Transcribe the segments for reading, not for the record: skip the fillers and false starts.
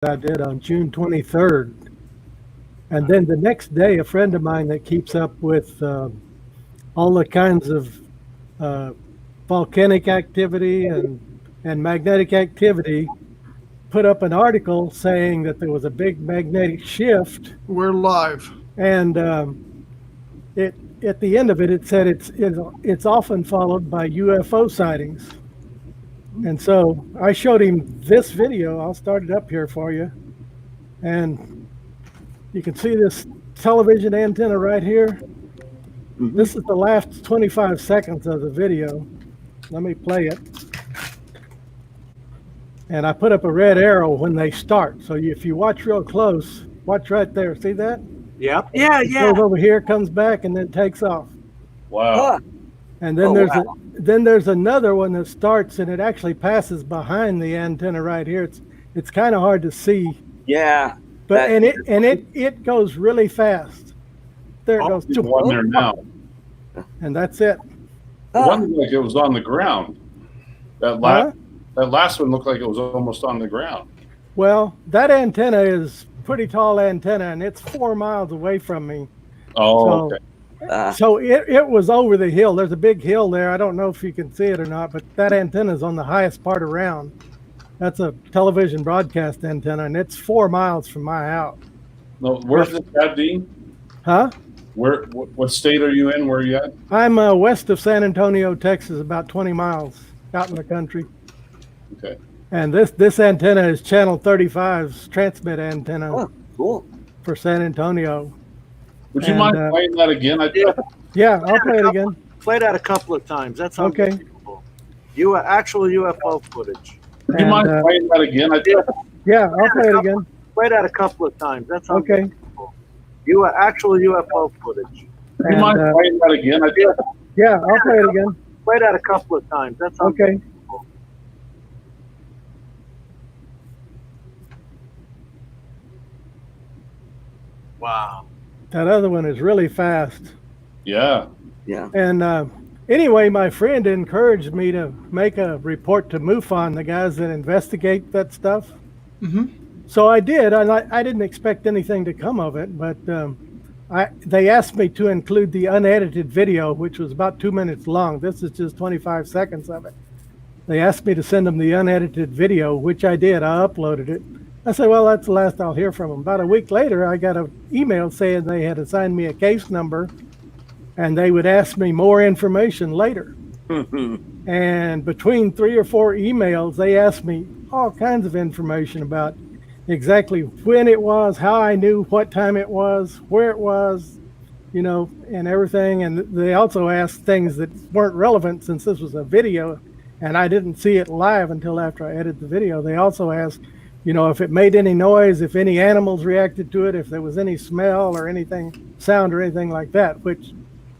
I did on June 23rd. And then the next day, a friend of mine that keeps up with all the kinds of volcanic activity and magnetic activity put up an article saying that there was a big magnetic shift. We're live. And it at the end of it, it said it's often followed by UFO sightings. And so I showed him this video. I'll start it up here for you. And you can see this television antenna right here. Mm-hmm. This is the last 25 seconds of the video. Let me play it. And I put up a red arrow when they start. So if you watch real close, watch right there. See that? Yep. Yeah, it goes over here, comes back, and then takes off. Wow. And then then there's another one that starts, and it actually passes behind the antenna right here. It's kind of hard to see. Yeah. But it goes really fast. There it goes. One there now. And that's it. One looked like it was on the ground. That last one looked like it was almost on the ground. Well, that antenna is pretty tall antenna, and it's 4 miles away from me. Oh, okay. So it was over the hill. There's a big hill there. I don't know if you can see it or not, but that antenna is on the highest part around. That's a television broadcast antenna, and it's 4 miles from my house. No, where's this at, Dean? Huh? What state are you in? Where are you at? I'm west of San Antonio, Texas, about 20 miles out in the country. Okay. And this antenna is channel 35's transmit antenna. Oh, cool. For San Antonio. Would you mind playing that again? Yeah, I'll play it again. Play that a couple of times. That's okay. Actual UFO footage. Would you mind playing that again? Yeah, I'll play it again. Play that a couple of times. That's okay. Actual UFO footage. Would you mind playing that again? Yeah, I'll play it again. Play that a couple of times. That's okay. Wow. That other one is really fast. Yeah. Yeah. And anyway, my friend encouraged me to make a report to MUFON, the guys that investigate that stuff. Mm-hmm. So I did. I didn't expect anything to come of it, but they asked me to include the unedited video, which was about 2 minutes long. This is just 25 seconds of it. They asked me to send them the unedited video, which I did. I uploaded it. I said, well, that's the last I'll hear from them. About a week later, I got an email saying they had assigned me a case number and they would ask me more information later. And between 3 or 4 emails, they asked me all kinds of information about exactly when it was, how I knew what time it was, where it was, and everything. And they also asked things that weren't relevant since this was a video and I didn't see it live until after I edited the video. They also asked, if it made any noise, if any animals reacted to it, if there was any smell or anything, sound or anything like that, which,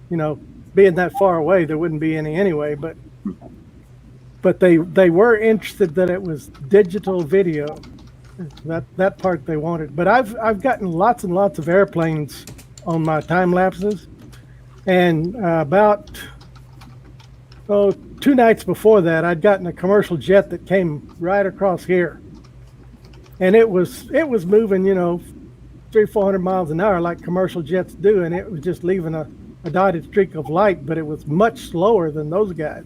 being that far away, there wouldn't be any anyway. But they were interested that it was digital video. That part they wanted. But I've gotten lots and lots of airplanes on my time lapses, and about 2 nights before that, I'd gotten a commercial jet that came right across here. And it was moving, 300-400 miles an hour like commercial jets do, and it was just leaving a dotted streak of light, but it was much slower than those guys,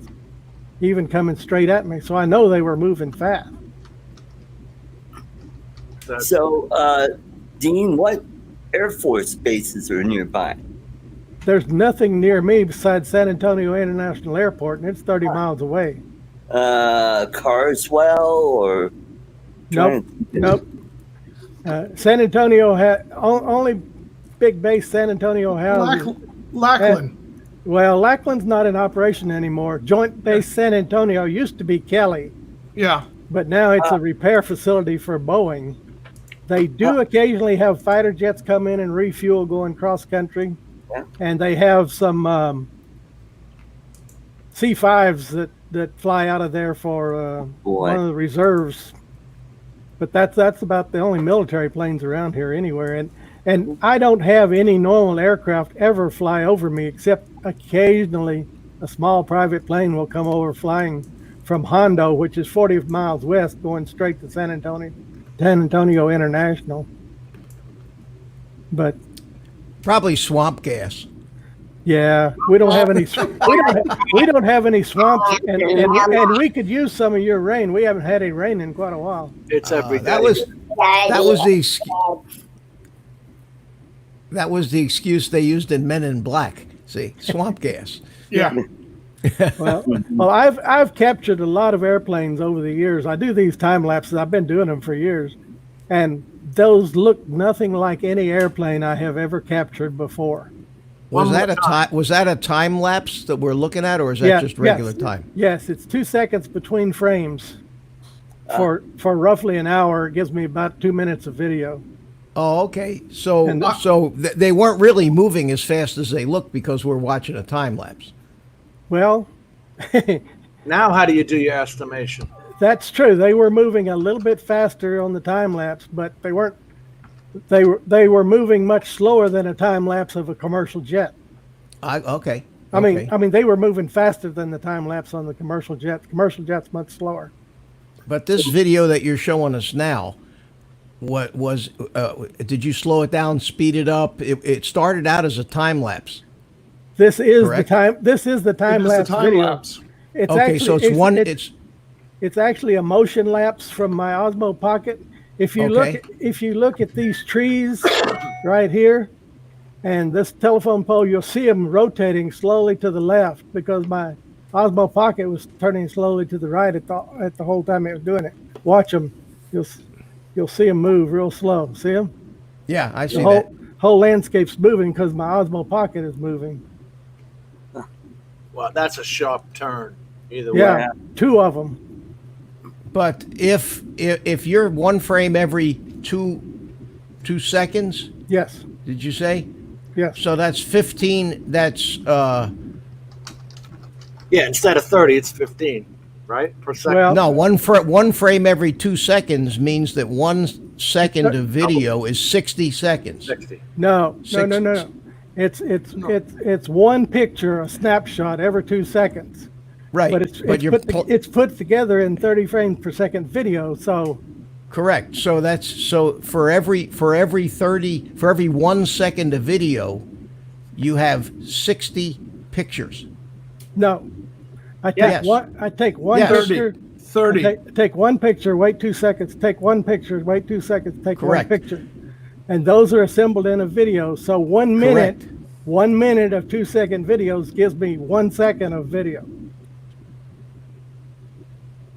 even coming straight at me. So I know they were moving fast. So, Dean, what Air Force bases are nearby? There's nothing near me besides San Antonio International Airport, and it's 30 miles away. Carswell or... Nope. San Antonio had only big base San Antonio has. Lackland. Well, Lackland's not in operation anymore. Joint Base San Antonio used to be Kelly. Yeah. But now it's a repair facility for Boeing. They do occasionally have fighter jets come in and refuel going cross country. Yeah. And they have some C-5s that fly out of there for one of the reserves. But that's about the only military planes around here anywhere. And I don't have any normal aircraft ever fly over me, except occasionally a small private plane will come over flying from Hondo, which is 40 miles west, going straight to San Antonio. San Antonio International. But Probably swamp gas. yeah, we don't have any. We don't have any swamps, and we could use some of your rain. We haven't had any rain in quite a while. It's every day. That was the excuse they used in Men in Black. See, swamp gas. Yeah. Well, I've captured a lot of airplanes over the years. I do these time lapses. I've been doing them for years, and those look nothing like any airplane I have ever captured before. Was that a time lapse that we're looking at, or is that just regular time? Yes, it's 2 seconds between frames for roughly an hour. It gives me about 2 minutes of video. Oh, okay. So they weren't really moving as fast as they look because we're watching a time lapse. Well, Now, how do you do your estimation? that's true. They were moving a little bit faster on the time lapse, but they weren't. They were moving much slower than a time lapse of a commercial jet. Okay. I mean, they were moving faster than the time lapse on the commercial jet. The commercial jet's much slower. But this video that you're showing us now, what was? Did you slow it down, speed it up? It started out as a time lapse. This is Correct. the time. This is the time lapse video. lapse. It's Okay, so it's actually a motion lapse from my Osmo Pocket. If you look at these trees right here and this telephone pole, you'll see them rotating slowly to the left because my Osmo Pocket was turning slowly to the right at the whole time it was doing it. Watch them. You'll see them move real slow. See them? Yeah, I see The that. whole landscape's moving because my Osmo Pocket is moving. Well, that's a sharp turn. Either Yeah, way. two of them. But if you're one frame every two seconds, Yes, did you say? yes. So that's 15. That's Yeah, instead of 30, it's 15, right? Per second. Well, no one frame every 2 seconds means that 1 second of video is 60 seconds. 60. No. Six- It's one picture, a snapshot every 2 seconds. Right. But it's put together in 30 frames per second video. So correct. So for every 1 second of video, you have 60 pictures. no, I take Yes. one Yes. picture. 30. Take one picture, wait 2 seconds. Take one picture, wait 2 seconds. Take Correct. one picture, and those are assembled in a video. So 1 minute, Correct. 1 minute of 2 second videos gives me 1 second of video.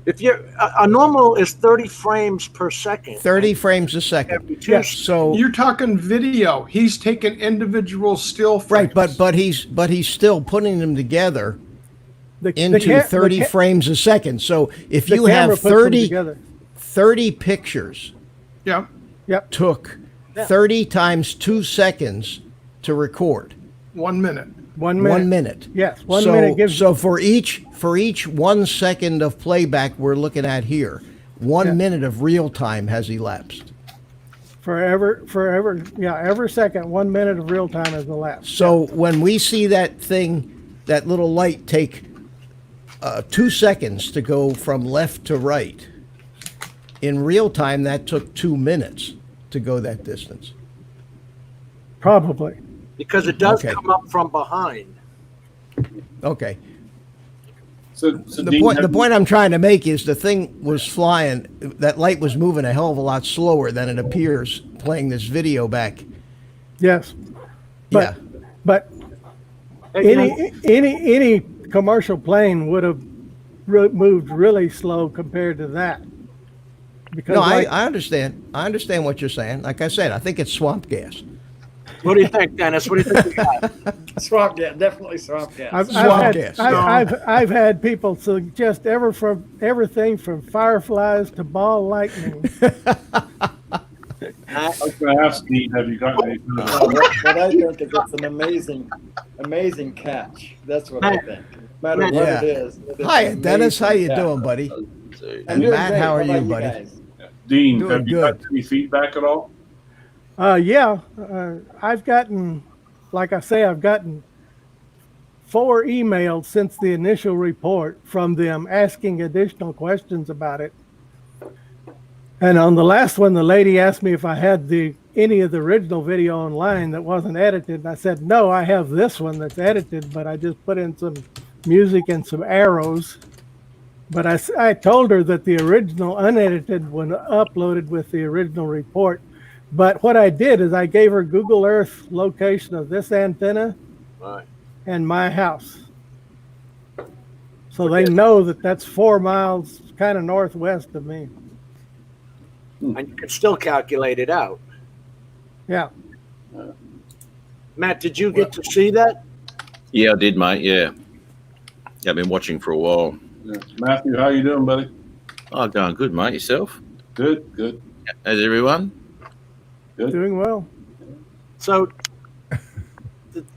If you're a normal is 30 frames per second. 30 frames a second. Every two Yes. So You're talking video. He's taking individual still frames. right, but he's still putting them together The into ca- 30 the ca- frames a second. So if the you camera have puts them 30 together. 30 pictures Yeah. Yep. took 30 times 2 seconds to record. 1 minute. 1 minute. 1 minute. Yes, 1 minute gives. So for each 1 second of playback we're looking at here, 1 minute of real time has elapsed. Forever, yeah, every second, 1 minute of real time is elapsed. So when we see that thing, that little light take 2 seconds to go from left to right, in real time that took 2 minutes to go that distance. Probably. Because it does Okay. come up from behind. Okay. So The Dean, point, have the point I'm trying to make is the thing was flying, that light was moving a hell of a lot slower than it appears playing this video back. Yes. Yeah. But Hey, any commercial plane would have moved really slow compared to that. Because No, like, I understand. I understand what you're saying. Like I said, I think it's swamp gas. what do you think, Dennis? What do you think we got? Swamp gas, definitely swamp gas. Swamp gas. I've had people suggest everything from fireflies to ball lightning. I was going to ask Dean, have you gotten any? But I think it's an amazing catch. That's what I think. No matter what Yeah. it is. It is Hi, an Dennis. How amazing you catch. doing, buddy? I'm And doing Matt, great. how are you, about buddy? guys? Dean, Doing have you good. got any feedback at all? Yeah, I've gotten, like I say, I've gotten 4 emails since the initial report from them asking additional questions about it. And on the last one, the lady asked me if I had any of the original video online that wasn't edited. And I said, no, I have this one that's edited, but I just put in some music and some arrows. But I told her that the original unedited one uploaded with the original report. But what I did is I gave her Google Earth location of this antenna and my house. So they know that that's 4 miles kind of northwest of me. And you can still calculate it out. Yeah. Matt, did you get to see that? Yeah, I did, mate. Yeah. I've been watching for a while. Yeah. Matthew, how you doing, buddy? Oh, going good, mate. Yourself? Good, good. How's everyone? Good. Doing well. So,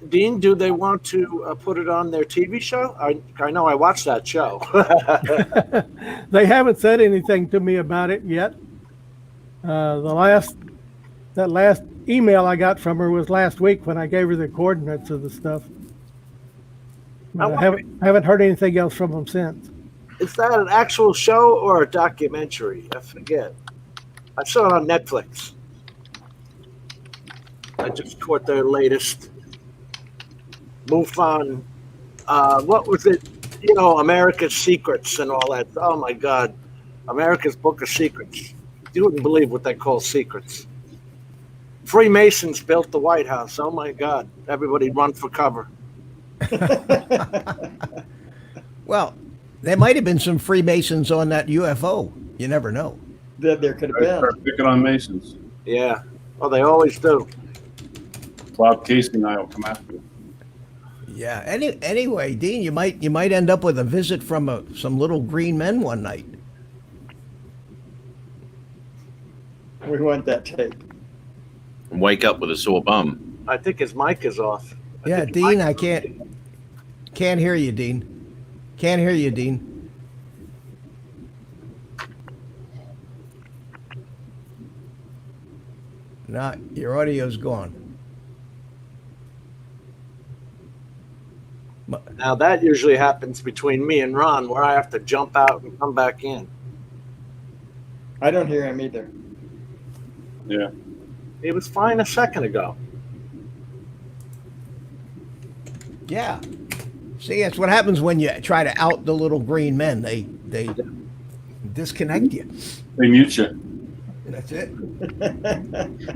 Dean, do they want to put it on their TV show? I know I watched that show. They haven't said anything to me about it yet. That last email I got from her was last week when I gave her the coordinates of the stuff. But I haven't heard anything else from them since. Is that an actual show or a documentary? I forget. I saw it on Netflix. I just caught their latest MUFON. What was it? You know, America's Secrets and all that. Oh my God, America's Book of Secrets. You wouldn't believe what they call secrets. Freemasons built the White House. Oh my God, everybody run for cover. Well, there might have been some Freemasons on that UFO. You never know. There could have been. Start picking on Masons. Yeah, well, they always do. Cloud Casing and I will come after you. Yeah. Anyway, Dean, you might end up with a visit from some little green men one night. We want that tape. And wake up with a sore bum. I think his mic is off. Yeah, Dean, I can't hear you, Dean. Can't hear you, Dean. No, your audio's gone. Now that usually happens between me and Ron, where I have to jump out and come back in. I don't hear him either. Yeah. He was fine a second ago. Yeah. See, that's what happens when you try to out the little green men. They disconnect you. They mute you. That's it.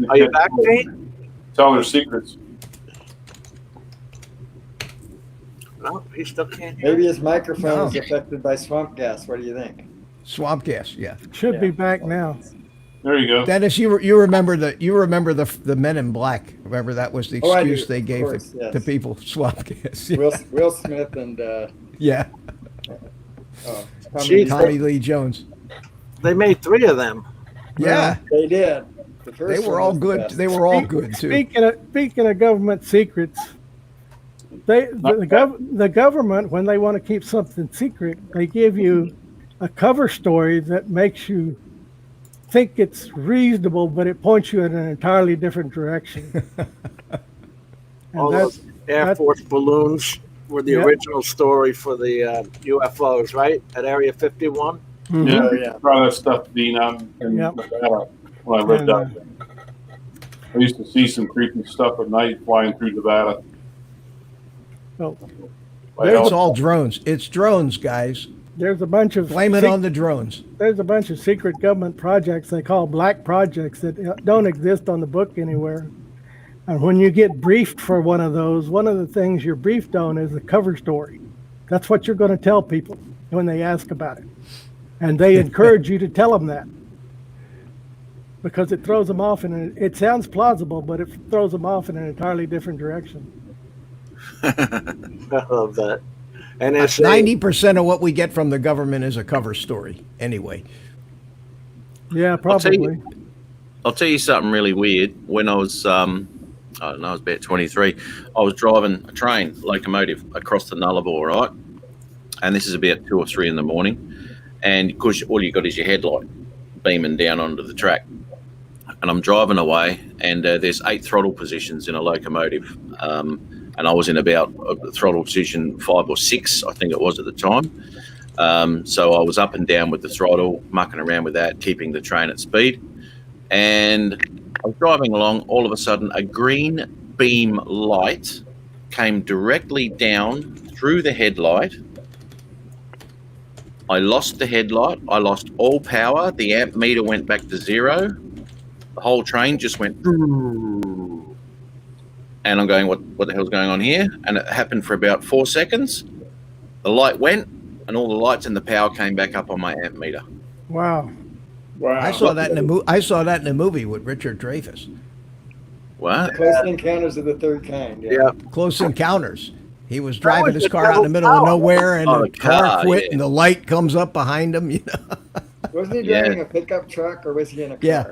Are you back, Dean? Tell their secrets. No, he still can't hear. Maybe his microphone No. is affected by swamp gas. What do you think? Swamp gas, yeah. Should be Yeah. back now. There you go. Dennis, you remember the Men in Black? Remember that was the Oh, I do. excuse they Of gave course, yes. to people. Swamp gas. Will Smith and Yeah. Jeez. Tommy Lee Jones. They made 3 of them. Yeah. they did. The They first were one all was the good. best. They were all good too. Speaking of government secrets, the government, when they want to keep something secret, they give you a cover story that makes you think it's reasonable, but it points you in an entirely different direction. All And those Air Force balloons were the Yep. original story for the UFOs, right? At Area 51. Mhm. Yeah, Oh, yeah. try that stuff, Dean, out in Yep. Nevada when I lived And, out there. I used to see some creepy stuff at night flying through Nevada. So It's all drones. It's drones, guys. there's a bunch of Blame it on the drones. there's a bunch of secret government projects they call black projects that don't exist on the book anywhere. And when you get briefed for one of those, one of the things you're briefed on is the cover story. That's what you're going to tell people when they ask about it. And they encourage you to tell them that because it throws them off it sounds plausible, but it throws them off in an entirely different direction. I love that. And it's 90% of what we get from the government is a cover story. Anyway. Yeah, I'll tell you- probably. I'll tell you something really weird. When I was, I don't know, I was about 23. I was driving a train locomotive across the Nullarbor, right? And this is about 2 or 3 in the morning. And of course, all you got is your headlight beaming down onto the track. And I'm driving away, and there's 8 throttle positions in a locomotive. And I was in about throttle position 5 or 6, I think it was at the time. So I was up and down with the throttle, mucking around with that, keeping the train at speed. And I was driving along. All of a sudden, a green beam light came directly down through the headlight. I lost the headlight. I lost all power. The amp meter went back to 0. The whole train just went. And I'm going, what the hell's going on here? And it happened for about 4 seconds. The light went, and all the lights and the power came back up on my amp meter. Wow. Wow. I saw that in a movie with Richard Dreyfuss. What? Close Encounters of the Third Kind. Yeah. Yeah. Close Encounters. He was driving was his the car out in the middle of Devil nowhere, and Oh, the the car car, quit, yeah. and the light comes up behind him. You know, Wasn't he driving a pickup truck, or was he in a car? Yeah.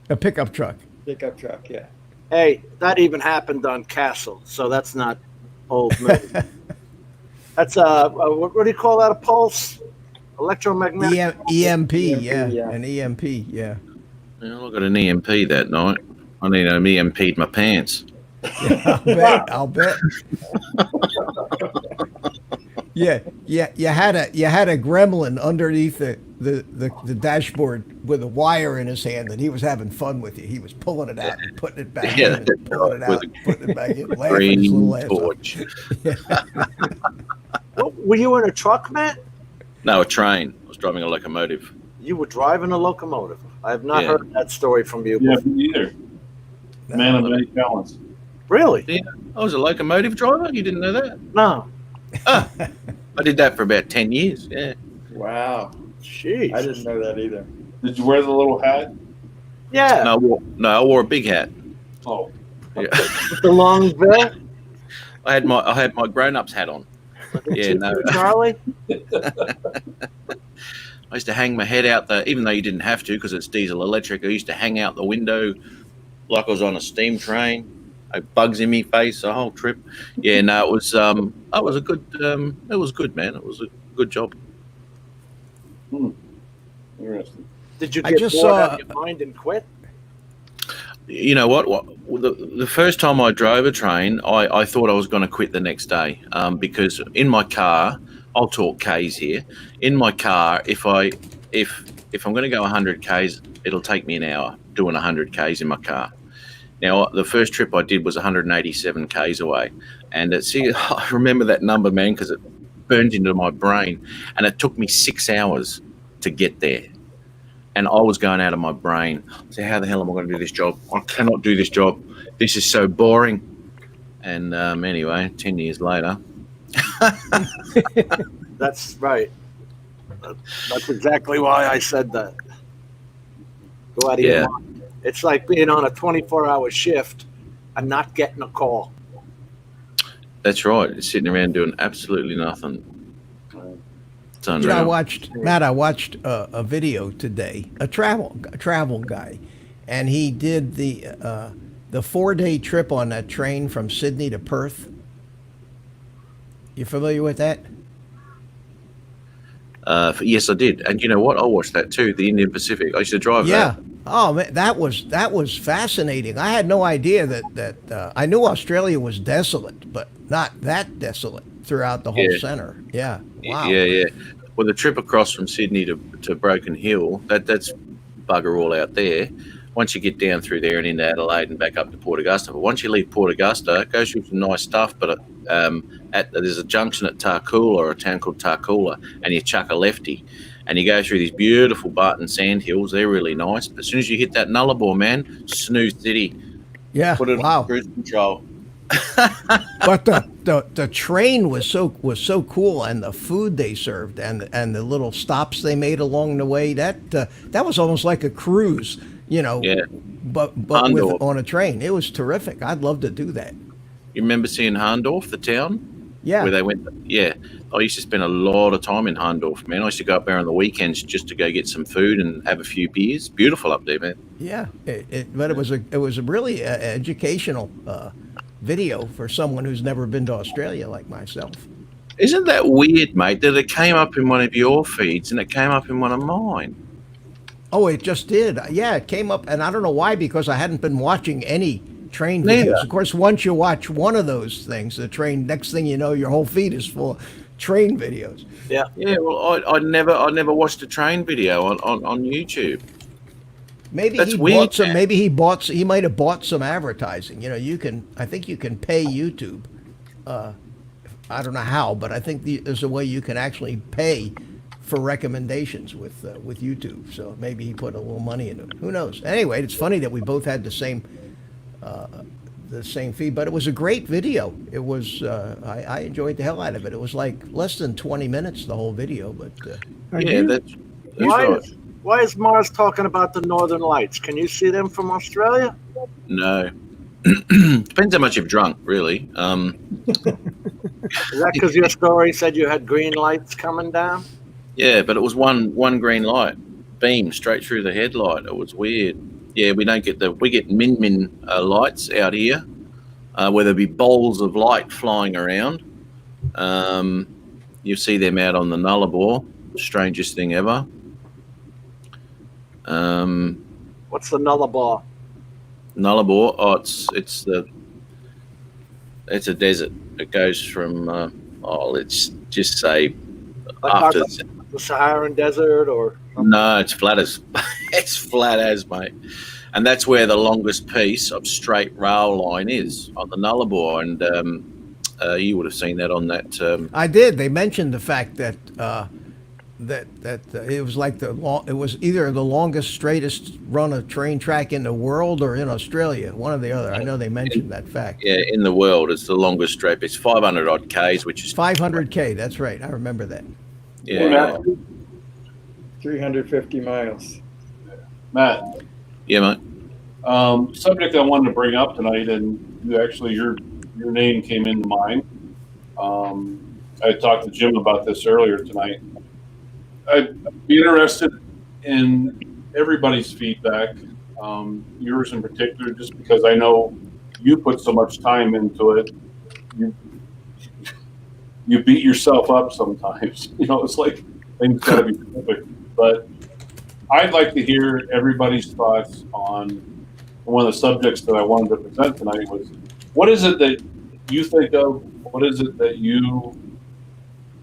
A pickup truck. Pickup truck, yeah. Hey, that even happened on Castle, so that's not old news. That's what do you call that? A pulse? Electromagnetic. EMP, EMP, yeah, yeah. an EMP, yeah. Well, I got an EMP that night. I need an EMP'd my pants. I'll bet. Yeah. You had a gremlin underneath the dashboard with a wire in his hand, and he was having fun with you. He was pulling it out, and putting it back in, and pulling it out, and putting it back in, laughing his little Green ass off. What, were you in a truck, Matt? No, a train. I was driving a locomotive. You were driving a locomotive. I have not Yeah. heard that story from you. Yeah, before. me either. Man of many talents. Really? Yeah, I was a locomotive driver. You didn't know that? No. I did that for about 10 years. Yeah. Wow. Jeez. I didn't know that either. Did you wear the little hat? Yeah. No, I wore a big hat. Oh, Yeah. The long bill. I had my grown-ups hat on. Yeah, no. Charlie. I used to hang my head out even though you didn't have to because it's diesel electric. I used to hang out the window like I was on a steam train. Bugs in me face the whole trip. Yeah, no, it was a good. It was good, man. It was a good job. interesting. Did you I get just bored saw- out of your mind and quit? You know what? The first time I drove a train, I thought I was going to quit the next day because in my car, I'll talk Ks here. In my car, if I'm going to go 100 Ks, it'll take me an hour doing 100 Ks in my car. Now, the first trip I did was 187 Ks away. And I remember that number, man, because it burned into my brain. And it took me 6 hours to get there. And I was going out of my brain. I said, how the hell am I going to do this job? I cannot do this job. This is so boring. And anyway, 10 years later. That's right. That's exactly why I said that. Go out of your mind. It's like being on a 24-hour shift and not getting a call. That's right. Sitting around doing absolutely nothing. It's unreal. You know, I watched a video today, a travel guy, and he did the 4-day trip on that train from Sydney to Perth. You familiar with that? Yes, I did. And you know what? I watched that too, the Indian Pacific. I used to drive that. Oh man, that was fascinating. I had no idea that I knew Australia was desolate, but not that desolate throughout the whole center. Yeah. Wow. Yeah. Well, the trip across from Sydney to Broken Hill, that's bugger all out there. Once you get down through there and into Adelaide and back up to Port Augusta. But once you leave Port Augusta, it goes through some nice stuff. But there's a junction at Tarcoola, a town called Tarcoola, and you chuck a lefty. And you go through these beautiful Barton sand hills. They're really nice. But as soon as you hit that Nullarbor, man, snooze city. Yeah. Put it on cruise control. But the train was so cool, and the food they served, and the little stops they made along the way. That was almost like a cruise, you know. Yeah. But on a train, it was terrific. I'd love to do that. You remember seeing Harndorf, the town? Yeah. Where they went? Yeah. I used to spend a lot of time in Harndorf, man. I used to go up there on the weekends just to go get some food and have a few beers. Beautiful up there, man. Yeah. But it was a really educational video for someone who's never been to Australia like myself. Isn't that weird, mate, that it came up in one of your feeds and it came up in one of mine? Oh, it just did. Yeah, it came up, and I don't know why, because I hadn't been watching any train Neither. videos. Of course, once you watch one of those things, the train, next thing you know, your whole feed is full train videos. Yeah, well, I never watched a train video on YouTube. Maybe That's he weird, bought some. man. Maybe he might have bought some advertising. You know, you can. I think you can pay YouTube. I don't know how, but I think there's a way you can actually pay for recommendations with YouTube. So maybe he put a little money into it. Who knows? Anyway, it's funny that we both had the same feed, but it was a great video. It was. I enjoyed the hell out of it. It was like less than 20 minutes, the whole video, but. That's Why right. why is Mars talking about the Northern Lights? Can you see them from Australia? No. Depends how much you've drunk, really. Is that because your story said you had green lights coming down? Yeah, but it was one green light beam straight through the headlight. It was weird. Yeah, we get min lights out here, where there'll be bowls of light flying around. You see them out on the Nullarbor. Strangest thing ever. What's the Nullarbor? Nullarbor. Oh, it's a desert. It goes from let's just say Like after. the Saharan Desert, or No, it's flat as it's flat as, mate. And that's where the longest piece of straight rail line is, on the Nullarbor. And you would have seen that on that. I did. They mentioned the fact that it was like it was either the longest, straightest run of train track in the world or in Australia, one or the other. I know they mentioned that fact. Yeah, in the world, it's the longest straight. It's 500 odd Ks, which is 500K. That's right. I remember that. Yeah, 350 miles. Matt, yeah, mate. subject I wanted to bring up tonight, and your name came into mind. I talked to Jim about this earlier tonight. I'd be interested in everybody's feedback, yours in particular, just because I know you put so much time into it. You beat yourself up sometimes. You know, it's like things gotta be perfect. But I'd like to hear everybody's thoughts on one of the subjects that I wanted to present tonight was, what is it that you think of? What is it that you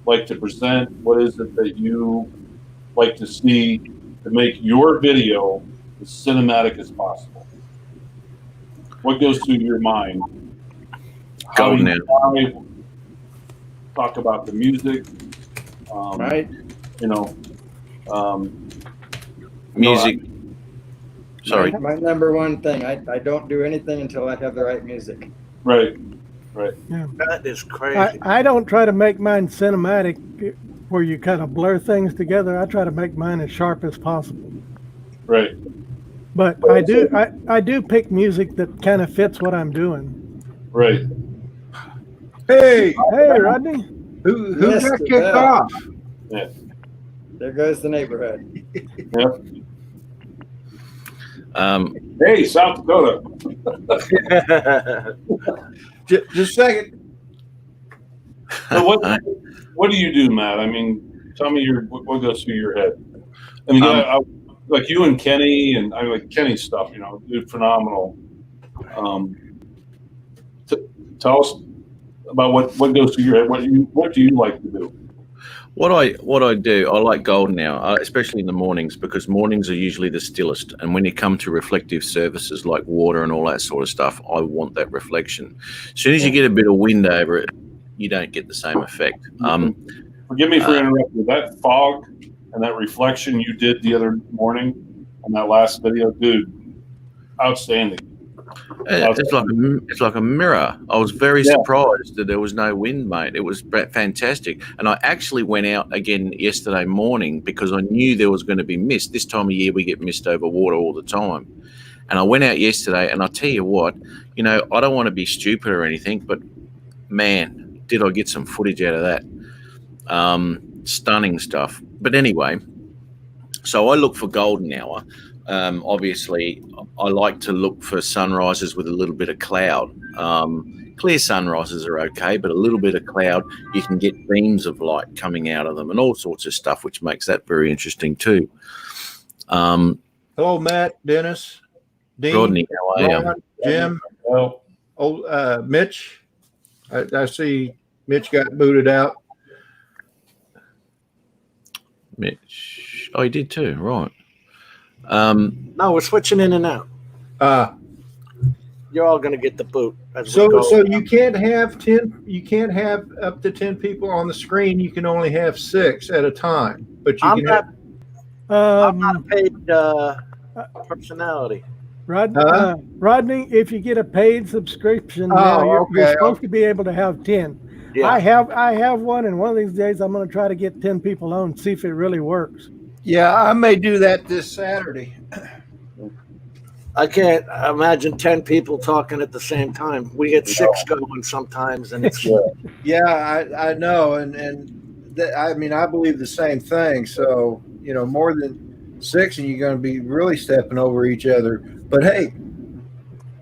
like to present? What is it that you like to see to make your video as cinematic as possible? What goes through your mind? How do you talk about the music? Right. You know, Music. Sorry. My number one thing, I don't do anything until I have the right music. right. That is crazy. I don't try to make mine cinematic where you kind of blur things together. I try to make mine as sharp as possible. Right. But I do pick music that kind of fits what I'm doing. Right. Hey, Hey, Rodney. who Yes, got it kicked does. off? Yeah. There goes the neighborhood. Yep. Hey, South Dakota. Just a second. So what do you do, Matt? I mean, tell me what goes through your head. I mean, like you and Kenny, and I like Kenny's stuff. You know, dude, phenomenal. Tell us about what goes through your head. What do you like to do? What I do, I like golden hour, especially in the mornings, because mornings are usually the stillest. And when you come to reflective surfaces like water and all that sort of stuff, I want that reflection. As soon as you get a bit of wind over it, you don't get the same effect. Forgive me for interrupting. That fog and that reflection you did the other morning on that last video, dude, outstanding. It's like a mirror. I was very surprised that there was no wind, mate. It was fantastic. And I actually went out again yesterday morning because I knew there was going to be mist. This time of year, we get mist over water all the time. And I went out yesterday, and I'll tell you what, you know, I don't want to be stupid or anything, but man, did I get some footage out of that. Stunning stuff. But anyway, so I look for golden hour. Obviously, I like to look for sunrises with a little bit of cloud. Clear sunrises are okay, but a little bit of cloud, you can get beams of light coming out of them and all sorts of stuff, which makes that very interesting too. Hello, Matt, Dennis, Dean, Rodney, how are you? Ron, Jim, Well, Mitch. I see Mitch got booted out. Mitch. Oh, he did too. Right. No, we're switching in and out. Uh, You're all going to get the boot. As we so go. so you can't have 10. You can't have up to 10 people on the screen. You can only have 6 at a time. But you I'm can not, have. I'm not a paid personality. Rodney, if you get a paid subscription, Oh, now you're okay. supposed to be able to have 10. Yeah. I have one, and one of these days I'm going to try to get 10 people on, see if it really works. Yeah, I may do that this Saturday. I can't imagine 10 people talking at the same time. We get 6 going sometimes, and it's Yeah, I know, and I mean, I believe the same thing. So, you know, more than 6, and you're going to be really stepping over each other. But hey,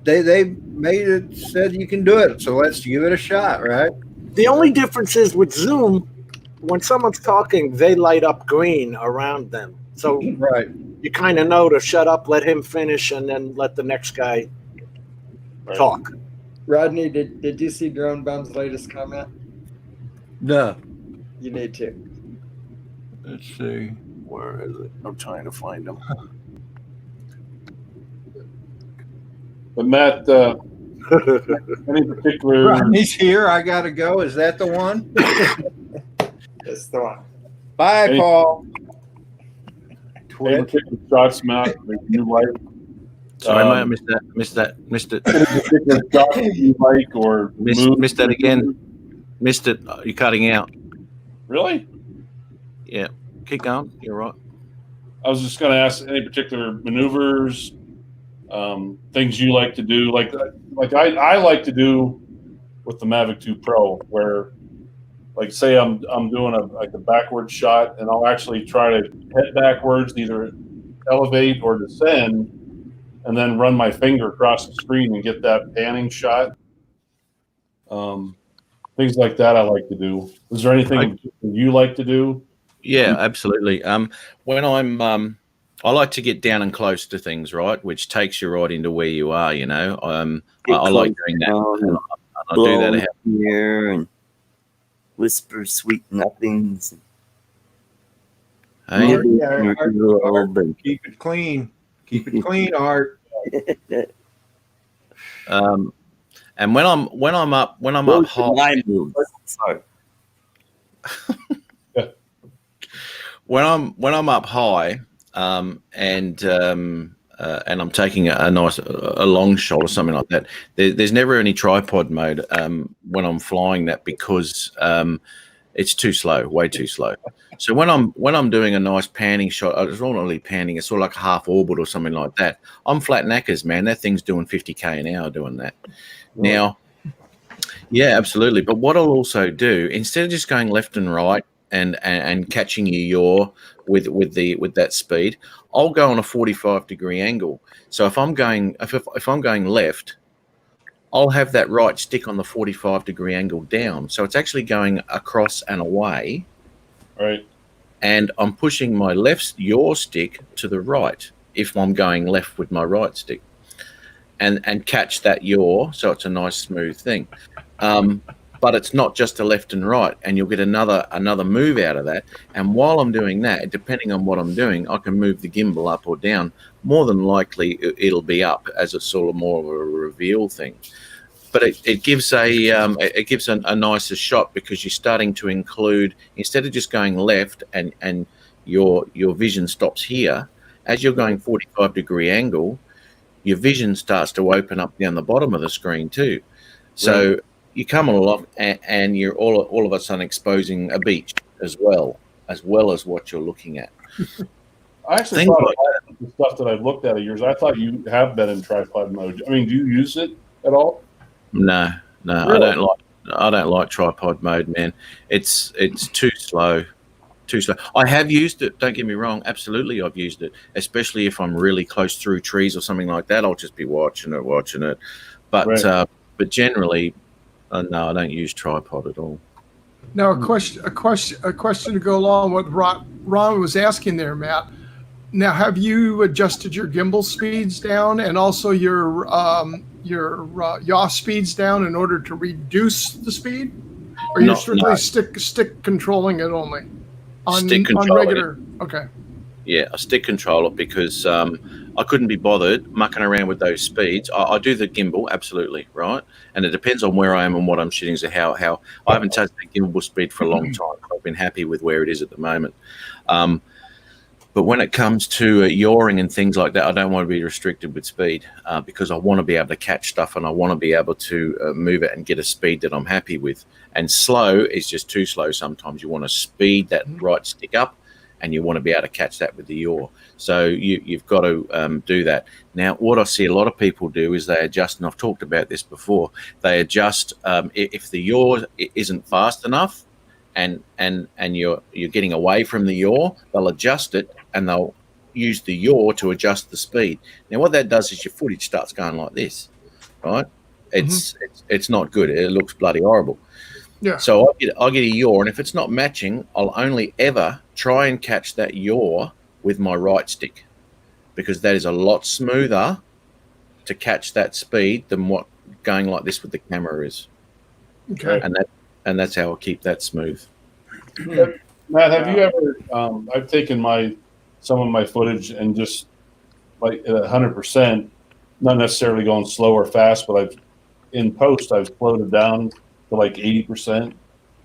they made it, said you can do it, so let's give it a shot, right? the only difference is with Zoom. When someone's talking, they light up green around them, so Right. you kind of know to shut up, let him finish, and then let the next guy talk. Rodney, did you see Drone Bum's latest comment? No. You need to. Let's see. Where is it? I'm trying to find him. But Matt, any particular? Rodney's here. I got to go. Is that the one? That's the one. Bye, Any- Paul. Any particular shots, Matt, that you like? Sorry, mate, I missed that. Missed it. Any particular shots that you like or Missed that again. Missed it. You're cutting out. Really? Yeah. Keep going. You're right. I was just going to ask any particular maneuvers, things you like to do, like I like to do with the Mavic 2 Pro, where, like, say I'm doing a backward shot, and I'll actually try to head backwards, either elevate or descend, and then run my finger across the screen and get that panning shot. Things like that I like to do. Is there anything you like to do? Yeah, absolutely. When I like to get down and close to things, right, which takes you right into where you are. You know, I like doing that. And I do that here and whisper sweet nothings. Hey? Keep it clean. Keep it clean, Art. And when I'm up high, Sorry. when I'm up high, and I'm taking a nice long shot or something like that, there's never any tripod mode when I'm flying that, because it's too slow, way too slow. So when I'm doing a nice panning shot, it's not really panning, it's sort of like a half orbit or something like that. I'm flat knackers, man. That thing's doing 50K an hour doing that. Now, yeah, absolutely. But what I'll also do, instead of just going left and right and catching your yaw with that speed, I'll go on a 45-degree angle. So if I'm going left, I'll have that right stick on the 45-degree angle down. So it's actually going across and away. Right. And I'm pushing my yaw stick to the right if I'm going left with my right stick, and catch that yaw, so it's a nice smooth thing. But it's not just a left and right, and you'll get another move out of that. And while I'm doing that, depending on what I'm doing, I can move the gimbal up or down. More than likely, it'll be up, as it's sort of more of a reveal thing. But it gives a nicer shot, because you're starting to include, instead of just going left and your vision stops here, as you're going 45-degree angle, your vision starts to open up down the bottom of the screen too. So you come along and you're all of a sudden exposing a beach as well as what you're looking at. I actually Things thought like the stuff that I've looked at of yours, I thought you have been in tripod mode. I mean, do you use it at all? No, Really? I don't like tripod mode, man. It's too slow. I have used it, don't get me wrong, absolutely I've used it, especially if I'm really close through trees or something like that. I'll just be watching it. But Right. but generally, no, I don't use tripod at all. Now, a question to go along with what Ron was asking there, Matt. Now, have you adjusted your gimbal speeds down and also your yaw speeds down in order to reduce the speed? Or you're strictly stick controlling it only? Stick on control. regular. Okay. Yeah, I stick control it because I couldn't be bothered mucking around with those speeds. I do the gimbal, absolutely, right? And it depends on where I am and what I'm shooting. So how I haven't touched the gimbal speed for a long time. I've been happy with where it is at the moment. But when it comes to yawing and things like that, I don't want to be restricted with speed because I want to be able to catch stuff and I want to be able to move it and get a speed that I'm happy with. And slow is just too slow sometimes. You want to speed that right stick up and you want to be able to catch that with the yaw. So you've got to do that. Now, what I see a lot of people do is they adjust, and I've talked about this before, they adjust if the yaw isn't fast enough and you're getting away from the yaw, they'll adjust it and they'll use the yaw to adjust the speed. Now, what that does is your footage starts going like this, right? It's not good. It looks bloody horrible. Yeah. So I'll get a yaw, and if it's not matching, I'll only ever try and catch that yaw with my right stick because that is a lot smoother to catch that speed than what going like this with the camera is. Okay. And that's how I'll keep that smooth. Matt, have you ever? I've taken some of my footage and just like at 100%, not necessarily going slow or fast, but in post I've slowed it down to like 80%.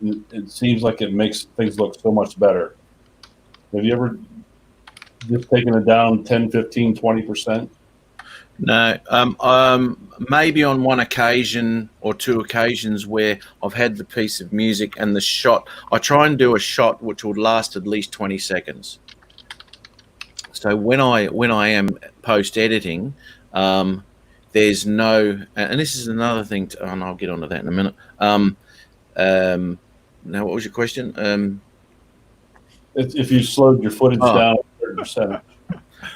It seems like it makes things look so much better. Have you ever just taken it down 10, 15, 20%? No, maybe on one occasion or two occasions where I've had the piece of music and the shot. I try and do a shot which would last at least 20 seconds. So when I am post editing, there's no, and this is another thing, and I'll get onto that in a minute. Now, what was your question? If you slowed your footage down 30%.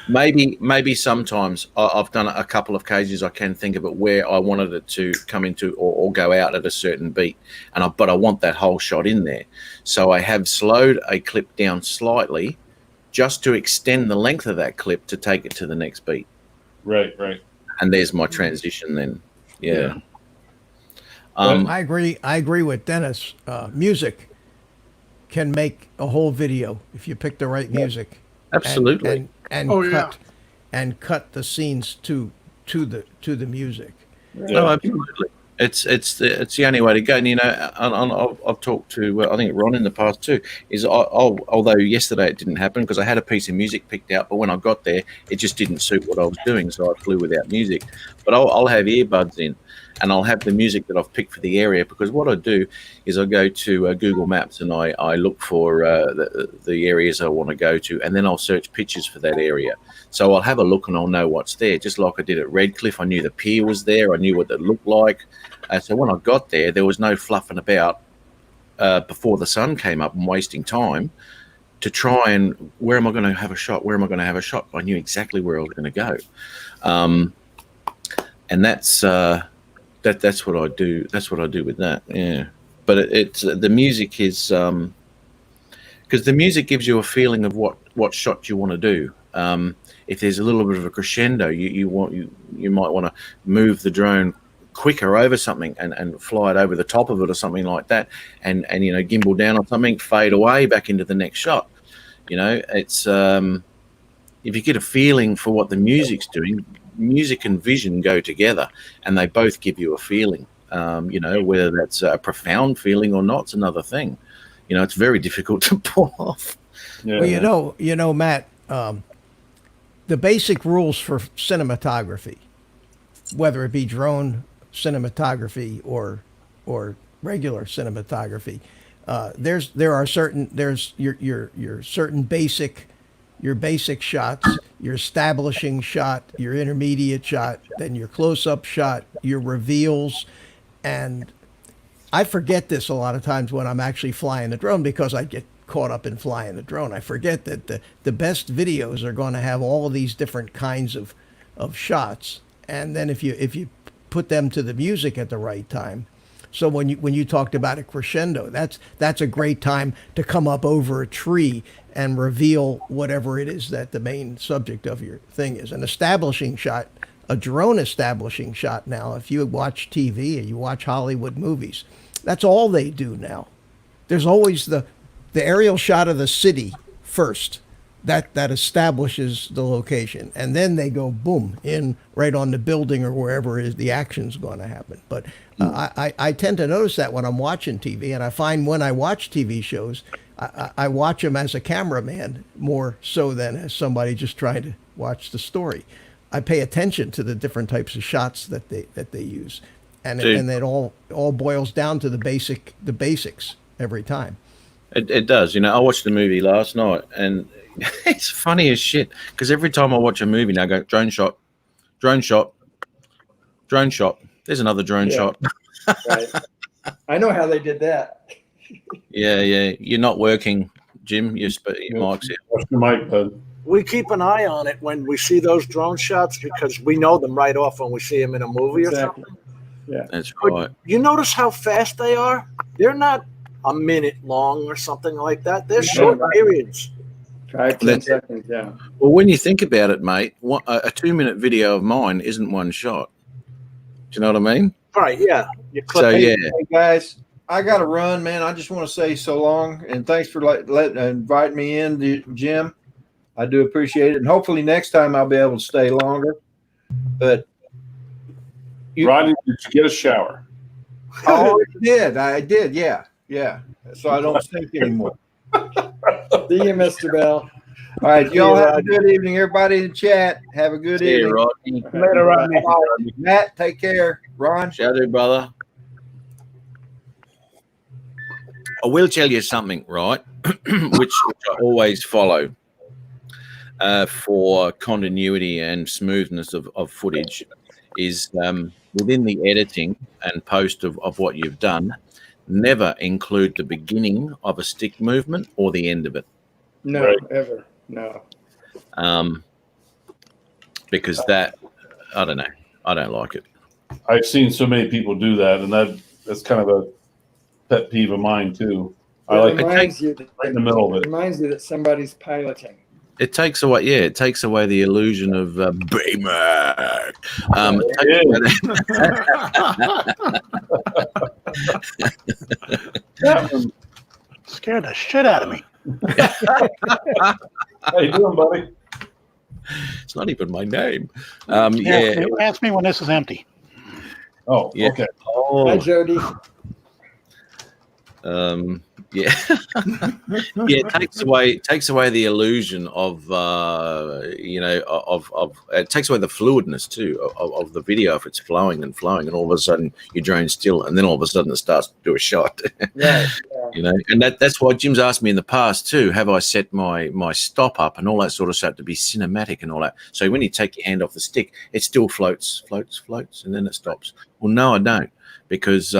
Maybe sometimes I've done a couple of cases I can think of it where I wanted it to come into or go out at a certain beat, but I want that whole shot in there. So I have slowed a clip down slightly just to extend the length of that clip to take it to the next beat. Right. And there's my transition then. Yeah. I agree with Dennis. Music can make a whole video if you pick the right music. Absolutely. And cut the scenes to the music. No, absolutely. It's the only way to go. And I've talked to I think Ron in the past too. Although yesterday it didn't happen because I had a piece of music picked out, but when I got there, it just didn't suit what I was doing, so I flew without music. But I'll have earbuds in, and I'll have the music that I've picked for the area because what I do is I go to Google Maps and I look for the areas I want to go to, and then I'll search pictures for that area. So I'll have a look and I'll know what's there. Just like I did at Redcliffe, I knew the pier was there. I knew what it looked like. So when I got there was no fluffing about before the sun came up and wasting time to try and where am I going to have a shot? Where am I going to have a shot? I knew exactly where I was going to go. And that's what I do. That's what I do with that. Yeah. But it's the music is because the music gives you a feeling of what shot you want to do. If there's a little bit of a crescendo, you might want to move the drone quicker over something and fly it over the top of it or something like that, and gimbal down on something, fade away back into the next shot. It's if you get a feeling for what the music's doing, music and vision go together, and they both give you a feeling. Whether that's a profound feeling or not, it's another thing. It's very difficult to pull off. Yeah. Well, Matt, the basic rules for cinematography, whether it be drone cinematography or regular cinematography, there's your certain basic shots, your establishing shot, your intermediate shot, then your close-up shot, your reveals. And I forget this a lot of times when I'm actually flying the drone because I get caught up in flying the drone. I forget that the best videos are going to have all of these different kinds of shots. And then if you put them to the music at the right time. So when you talked about a crescendo, that's a great time to come up over a tree and reveal whatever it is that the main subject of your thing is. An establishing shot, a drone establishing shot now, if you watch TV and you watch Hollywood movies, that's all they do now. There's always the the aerial shot of the city first. That establishes the location, and then they go boom in right on the building or wherever is the action's going to happen. But I tend to notice that when I'm watching TV, and I find when I watch TV shows, I watch them as a cameraman more so than as somebody just trying to watch the story. I pay attention to the different types of shots that they use, and it all boils down to the basics every time. It does. You know, I watched the movie last night, and it's funny as shit because every time I watch a movie now, I go drone shot, drone shot, drone shot. There's another drone shot. Right. I know how they did that. Yeah. You're not working, Jim. Your mic's here. What's your mic, bud? We keep an eye on it when we see those drone shots because we know them right off when we see them in a movie or something. Yeah, That's But right. you notice how fast they are? They're not a minute long or something like that. They're short periods. 5-10 seconds. Yeah. Well, when you think about it, mate, a 2-minute video of mine isn't one shot. Do you know what I mean? Right, yeah. You clip So it. yeah, Hey guys, I got to run, man. I just want to say so long, and thanks for inviting me in, Jim. I do appreciate it, and hopefully next time I'll be able to stay longer. But Rodney, did you get a shower? oh, I did, yeah. So I don't stink anymore. See you, Mr. Bell. All right, y'all have a good evening. Everybody in the chat, have a good see you, evening. Rodney. Later, Rodney. Matt, take care. Ron. Shall do, brother. I will tell you something, right? which I always follow for continuity and smoothness of footage is within the editing and post of what you've done, never include the beginning of a stick movement or the end of it. No, Right. ever. No. Because that, I don't know, I don't like it. I've seen so many people do that, and that's kind of a pet peeve of mine too. I like It reminds you that, right in the middle of it. reminds you that somebody's piloting. It takes away, it takes away the illusion of Baymack. Scared the shit out of me. How you doing, buddy? It's not even my name. Ask me when this is empty. Oh, Yeah. okay. Hi, Oh, Jody. yeah, it takes away the illusion of it takes away the fluidness too of the video if it's flowing, and all of a sudden your drone's still, and then all of a sudden it starts to do a shot. Right. And that's why Jim's asked me in the past too, have I set my stop up and all that sort of stuff to be cinematic and all that, so when you take your hand off the stick it still floats, and then it stops. Well, no, I don't, because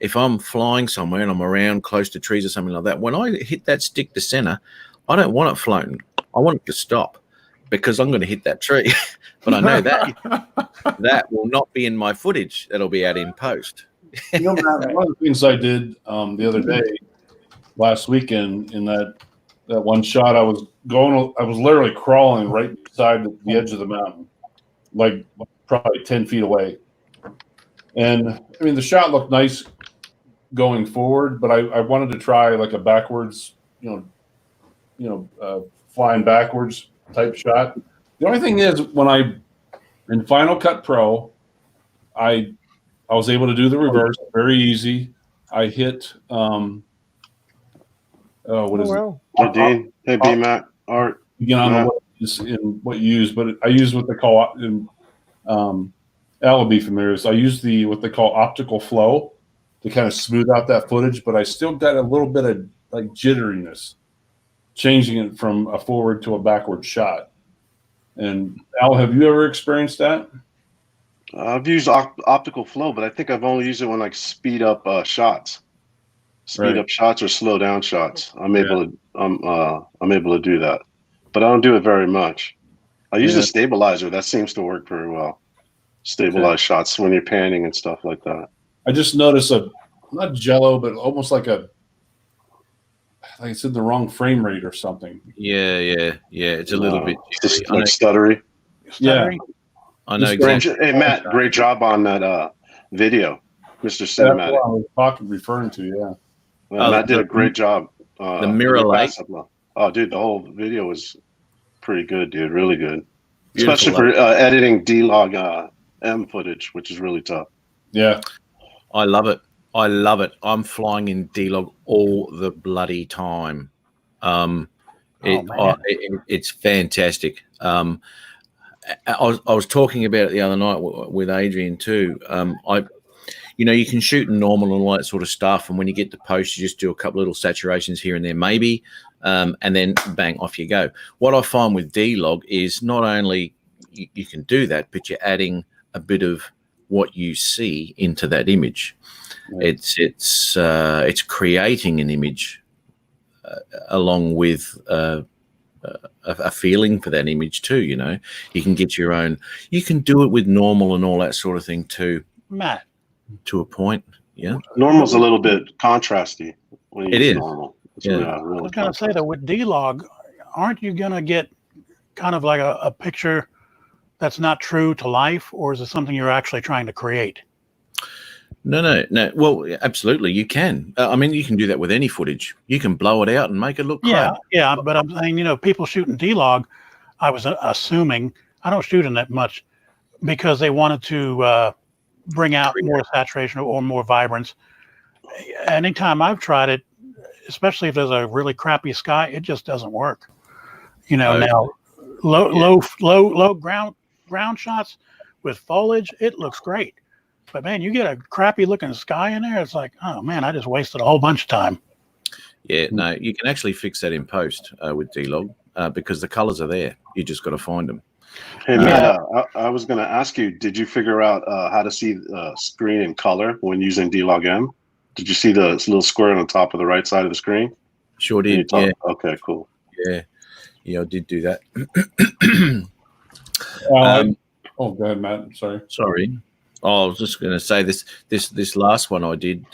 if I'm flying somewhere and I'm around close to trees or something like that, when I hit that stick to center, I don't want it floating. I want it to stop, because I'm going to hit that tree. But I know that will not be in my footage. That'll be out in post. You know, Matt, one of the things I did the other day, last weekend, in that one shot, I was literally crawling right beside the edge of the mountain, like probably 10 feet away. And I mean, the shot looked nice going forward, but I wanted to try like a backwards, flying backwards type shot. The only thing is, when in Final Cut Pro, I was able to do the reverse very easy. I hit what is Well, Hey, Dean. Hey, B Mac. Art. it? I don't know what you use, but I use what they call Al will be familiar. So I use what they call optical flow to kind of smooth out that footage, but I still got a little bit of like jitteriness, changing it from a forward to a backward shot. And Al, have you ever experienced that? I've used optical flow, but I think I've only used it when speed up shots, up shots or slow down shots. I'm able to do that, but I don't do it very much. I use a stabilizer. That seems to work very well. Stabilize shots when you're panning and stuff like that. I just noticed not jello, but almost like it's in the wrong frame rate or something. Yeah. It's a little bit. Just like stuttery. Yeah. I know Great, exactly. hey Matt, great job on that video, Mr. That's what I Cinematic. was referring to. Yeah. Matt did a great job The mirror light. Oh, dude, the whole video was pretty good, dude. Really good. Beautiful Especially for editing D-Log M footage, which is really tough. Yeah. I love it. I love it. I'm flying in D-Log all the bloody time. It's fantastic. I was talking about it the other night with Adrian too. You can shoot in normal and all that sort of stuff, and when you get to post, you just do a couple little saturations here and there, maybe, and then bang, off you go. What I find with D-Log is not only you can do that, but you're adding a bit of what you see into that image. It's creating an image along with a feeling for that image too. You can get your own. You can do it with normal and all that sort of thing too, Matt. to a point. Yeah, Normal's a little bit contrasty when you It use is. normal. It's Yeah. I was going to say that with D-Log, aren't you going to get kind of like a picture that's not true to life, or is it something you're actually trying to create? No. Well, absolutely, you can. You can do that with any footage. You can blow it out and make it look Yeah, crap. yeah. But I'm saying, people shooting D-Log, I was assuming, I don't shoot in that much because they wanted to bring out more saturation or more vibrance. Anytime I've tried it, especially if there's a really crappy sky, it just doesn't work. Now low ground shots with foliage, it looks great. But man, you get a crappy looking sky in there, it's like, oh man, I just wasted a whole bunch of time. Yeah, no, you can actually fix that in post with D-Log because the colors are there. You just got to find them. Hey, Matt, I was going to ask you, did you figure out how to see screen in color when using D-Log M? Did you see the little square on the top of the right side of the screen? Sure did, yeah. Okay, cool. Yeah, I did do that. Go ahead, Matt. Sorry. I was just going to say this last one I did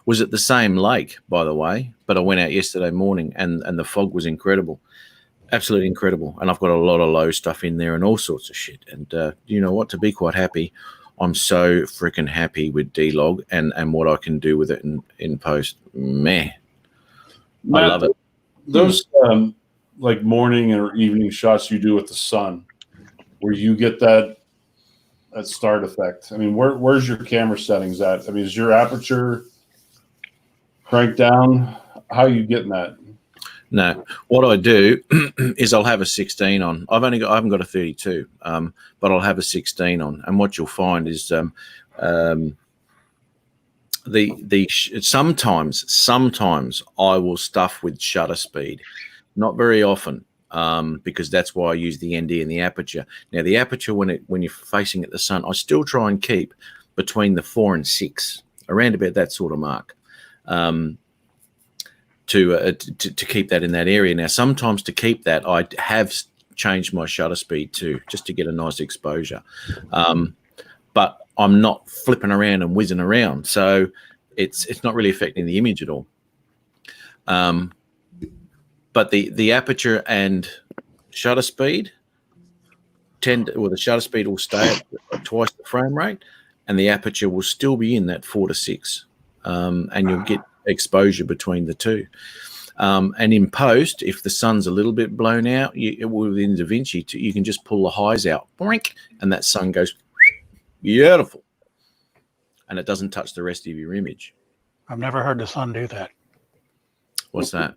was at the same lake, by the way, but I went out yesterday morning and the fog was incredible. Absolutely incredible. And I've got a lot of low stuff in there and all sorts of shit. And you know what? To be quite happy, I'm so freaking happy with D-Log and what I can do with it in post. Meh. Matt, I love it. Those like morning or evening shots you do with the sun, where you get that start effect. Where's your camera settings at? Is your aperture cranked down? How are you getting that? No, what I do is I'll have a 16 on. I haven't got a 32, but I'll have a 16 on. And what you'll find is sometimes I will stuff with shutter speed, not very often, because that's why I use the ND and the aperture. Now the aperture when you're facing at the sun, I still try and keep between the 4 and 6, around about that sort of mark. To keep that in that area. Now, sometimes to keep that, I have changed my shutter speed too, just to get a nice exposure. But I'm not flipping around and whizzing around, so it's not really affecting the image at all. But the aperture and shutter speed the shutter speed will stay at twice the frame rate, and the aperture will still be in that 4 to 6, and you'll get exposure between the two. And in post, if the sun's a little bit blown out, within DaVinci, you can just pull the highs out, boink, and that sun goes beautiful, and it doesn't touch the rest of your image. I've never heard the sun do that. What's that?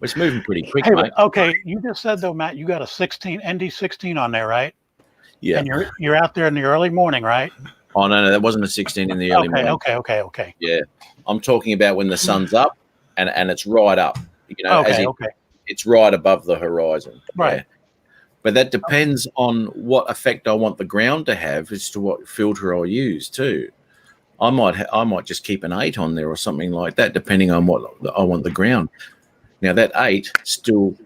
It's moving pretty quick, Hey, mate. okay, you just said though, Matt, you got a 16 ND16 on there, right? Yeah. And you're out there in the early morning, right? Oh no, that wasn't a 16 in the early morning. Okay. Yeah, I'm talking about when the sun's up and it's right up. It's right above the horizon. Right. Yeah. But that depends on what effect I want the ground to have as to what filter I use too. I might just keep an 8 on there or something like that, depending on what I want the ground. Now that 8 still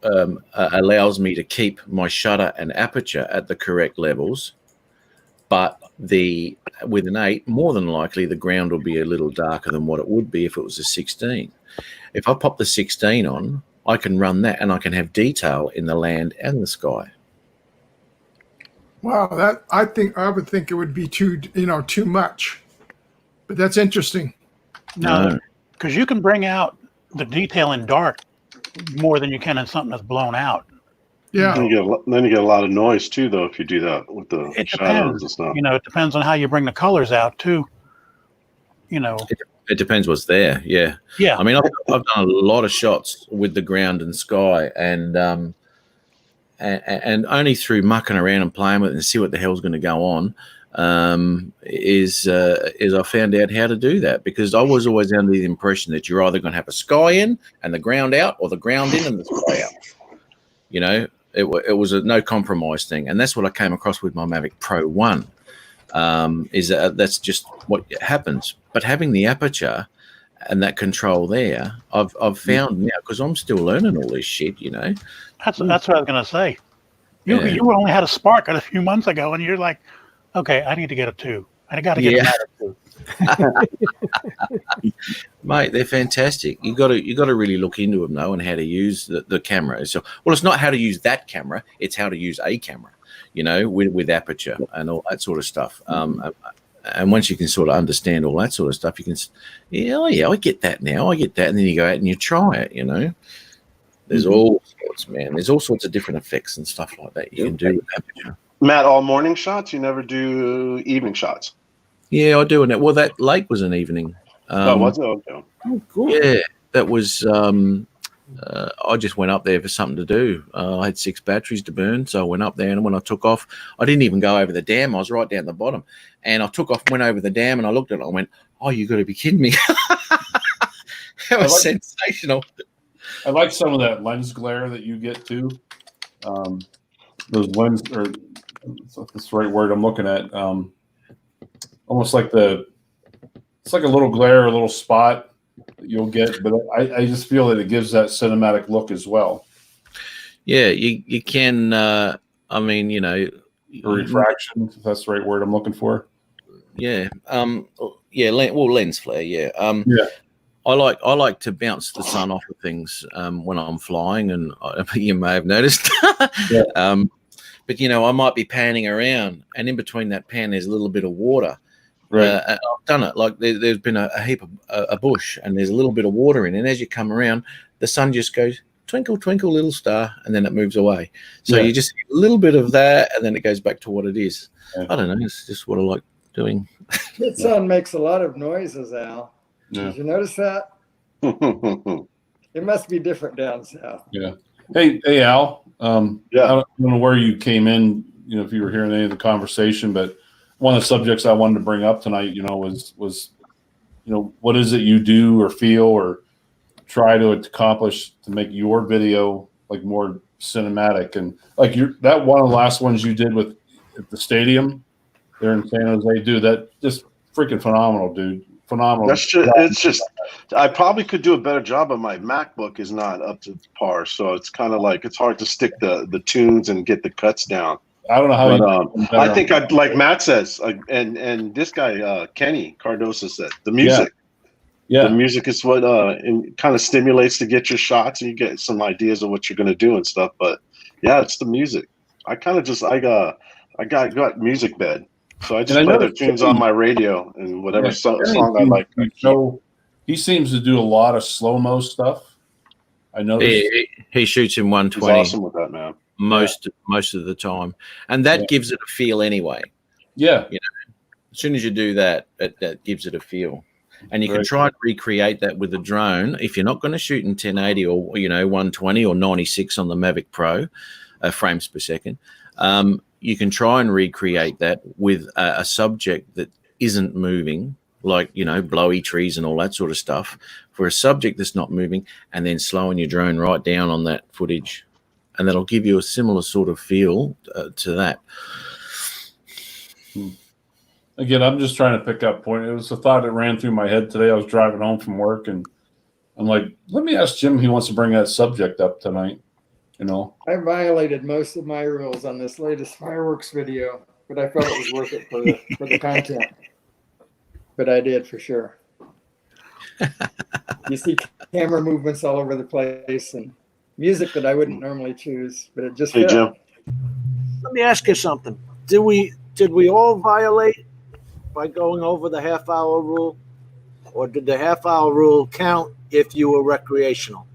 allows me to keep my shutter and aperture at the correct levels, but with an 8, more than likely the ground will be a little darker than what it would be if it was a 16. If I pop the 16 on, I can run that and I can have detail in the land and the sky. Wow, I would think it would be too much, but that's interesting. No, because you can bring out the detail in dark more than you can in something that's blown out. Yeah. Then you get a lot of noise too, though, if you do that with the It shadows depends. and stuff. It depends on how you bring the colors out too. It depends what's there. Yeah. Yeah. I mean, I've done a lot of shots with the ground and sky, and only through mucking around and playing with it and see what the hell's going to go on is I found out how to do that, because I was always under the impression that you're either going to have a sky in and the ground out, or the ground in and the sky out. It was a no compromise thing, and that's what I came across with my Mavic Pro 1. Is that's just what happens. But having the aperture and that control there, I've found now, because I'm still learning all this shit. That's what I was gonna say. You only had a spark a few months ago, and you're like, okay, I need to get a 2. I got to get a 2. Mate, they're fantastic. You got to really look into them, though, and how to use the camera. So, well, it's not how to use that camera; it's how to use a camera. With aperture and all that sort of stuff. And once you can sort of understand all that sort of stuff, you can, I get that now. I get that, and then you go out and you try it. There's all sorts, man. There's all sorts of different effects and stuff like that you can do with aperture. Matt, all morning shots? You never do evening shots? Yeah, I do. Well, that lake was an evening. Was it? Okay. Oh, cool. Yeah, that was. I just went up there for something to do. I had 6 batteries to burn, so I went up there, and when I took off, I didn't even go over the dam. I was right down the bottom, and I took off, went over the dam, and I looked at it. I went, "Oh, you got to be kidding me!" That was sensational. I like some of that lens glare that you get too. Those lens, or that's the right word I'm looking at. Almost like it's like a little glare, a little spot that you'll get, but I just feel that it gives that cinematic look as well. Yeah, you can. Refraction, if that's the right word I'm looking for. Yeah. Lens flare. Yeah. Yeah. I like to bounce the sun off of things when I'm flying, and you may have noticed. Yeah. But I might be panning around, and in between that pan, there's a little bit of water. Right. And I've done it. Like there's been a heap of a bush, and there's a little bit of water in, and as you come around, the sun just goes twinkle, twinkle, little star, and then it moves away. So you just see a little bit of that, and then it goes back to what it is. Yeah. I don't know. It's just what I like doing. The sun makes a lot of noises, Al. Yeah. Did you notice that? It must be different down south. Yeah. Hey, Al. I don't know where you came in. If you were hearing any of the conversation, but one of the subjects I wanted to bring up tonight, was what is it you do or feel or try to accomplish to make your video like more cinematic, and like that one of the last ones you did at the stadium there in San Jose, dude, that just freaking phenomenal, dude. Phenomenal. It's just I probably could do a better job, but my MacBook is not up to par, so it's kind of like it's hard to stick the tunes and get the cuts down. I don't know how. I think like Matt says, and this guy Kenny Cardosa said, the music. Yeah, the music is what kind of stimulates to get your shots, and you get some ideas of what you're going to do and stuff. But yeah, it's the music. I kind of just I got music bed, so I just play the tunes on my radio and whatever song I like. So he seems to do a lot of slow-mo stuff. I know he shoots in 120. He's awesome with that, man. Most of the time, and that gives it a feel anyway. Yeah, as soon as you do that, that gives it a feel, and you can try and recreate that with a drone. If you're not going to shoot in 1080 or 120 or 96 on the Mavic Pro frames per second, you can try and recreate that with a subject that isn't moving, like blowy trees and all that sort of stuff, for a subject that's not moving, and then slowing your drone right down on that footage. And that'll give you a similar sort of feel to that. Again, I'm just trying to pick up point. It was a thought that ran through my head today. I was driving home from work, and I'm like, let me ask Jim if he wants to bring that subject up tonight. I violated most of my rules on this latest fireworks video, but I felt it was worth it for the content. But I did for sure. You see camera movements all over the place and music that I wouldn't normally choose, but it just Hey, Jim. Let me ask you something. Did we all violate by going over the half-hour rule? or did the half-hour rule count if you were recreational?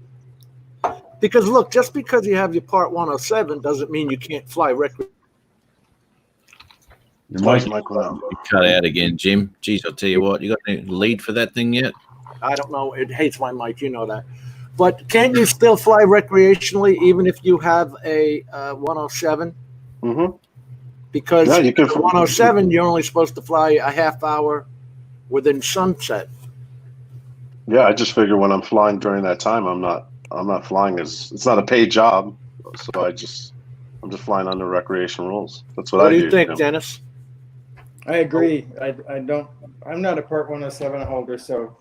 Because look, just because you have your Part 107 doesn't mean you can't fly recreational. Your mic went out. You cut out again, Jim. Geez, I'll tell you what. You got any lead for that thing yet? I don't know. It hates my mic. You know that. But can you still fly recreationally even if you have a 107? Mm-hmm. Because Yeah, you can. 107, you're only supposed to fly a half hour within sunset. Yeah, I just figure when I'm flying during that time, I'm not flying as it's not a paid job, so I'm just flying under recreation rules. That's what I What do you think, Jim. Dennis? I agree. I'm not a Part 107 holder, so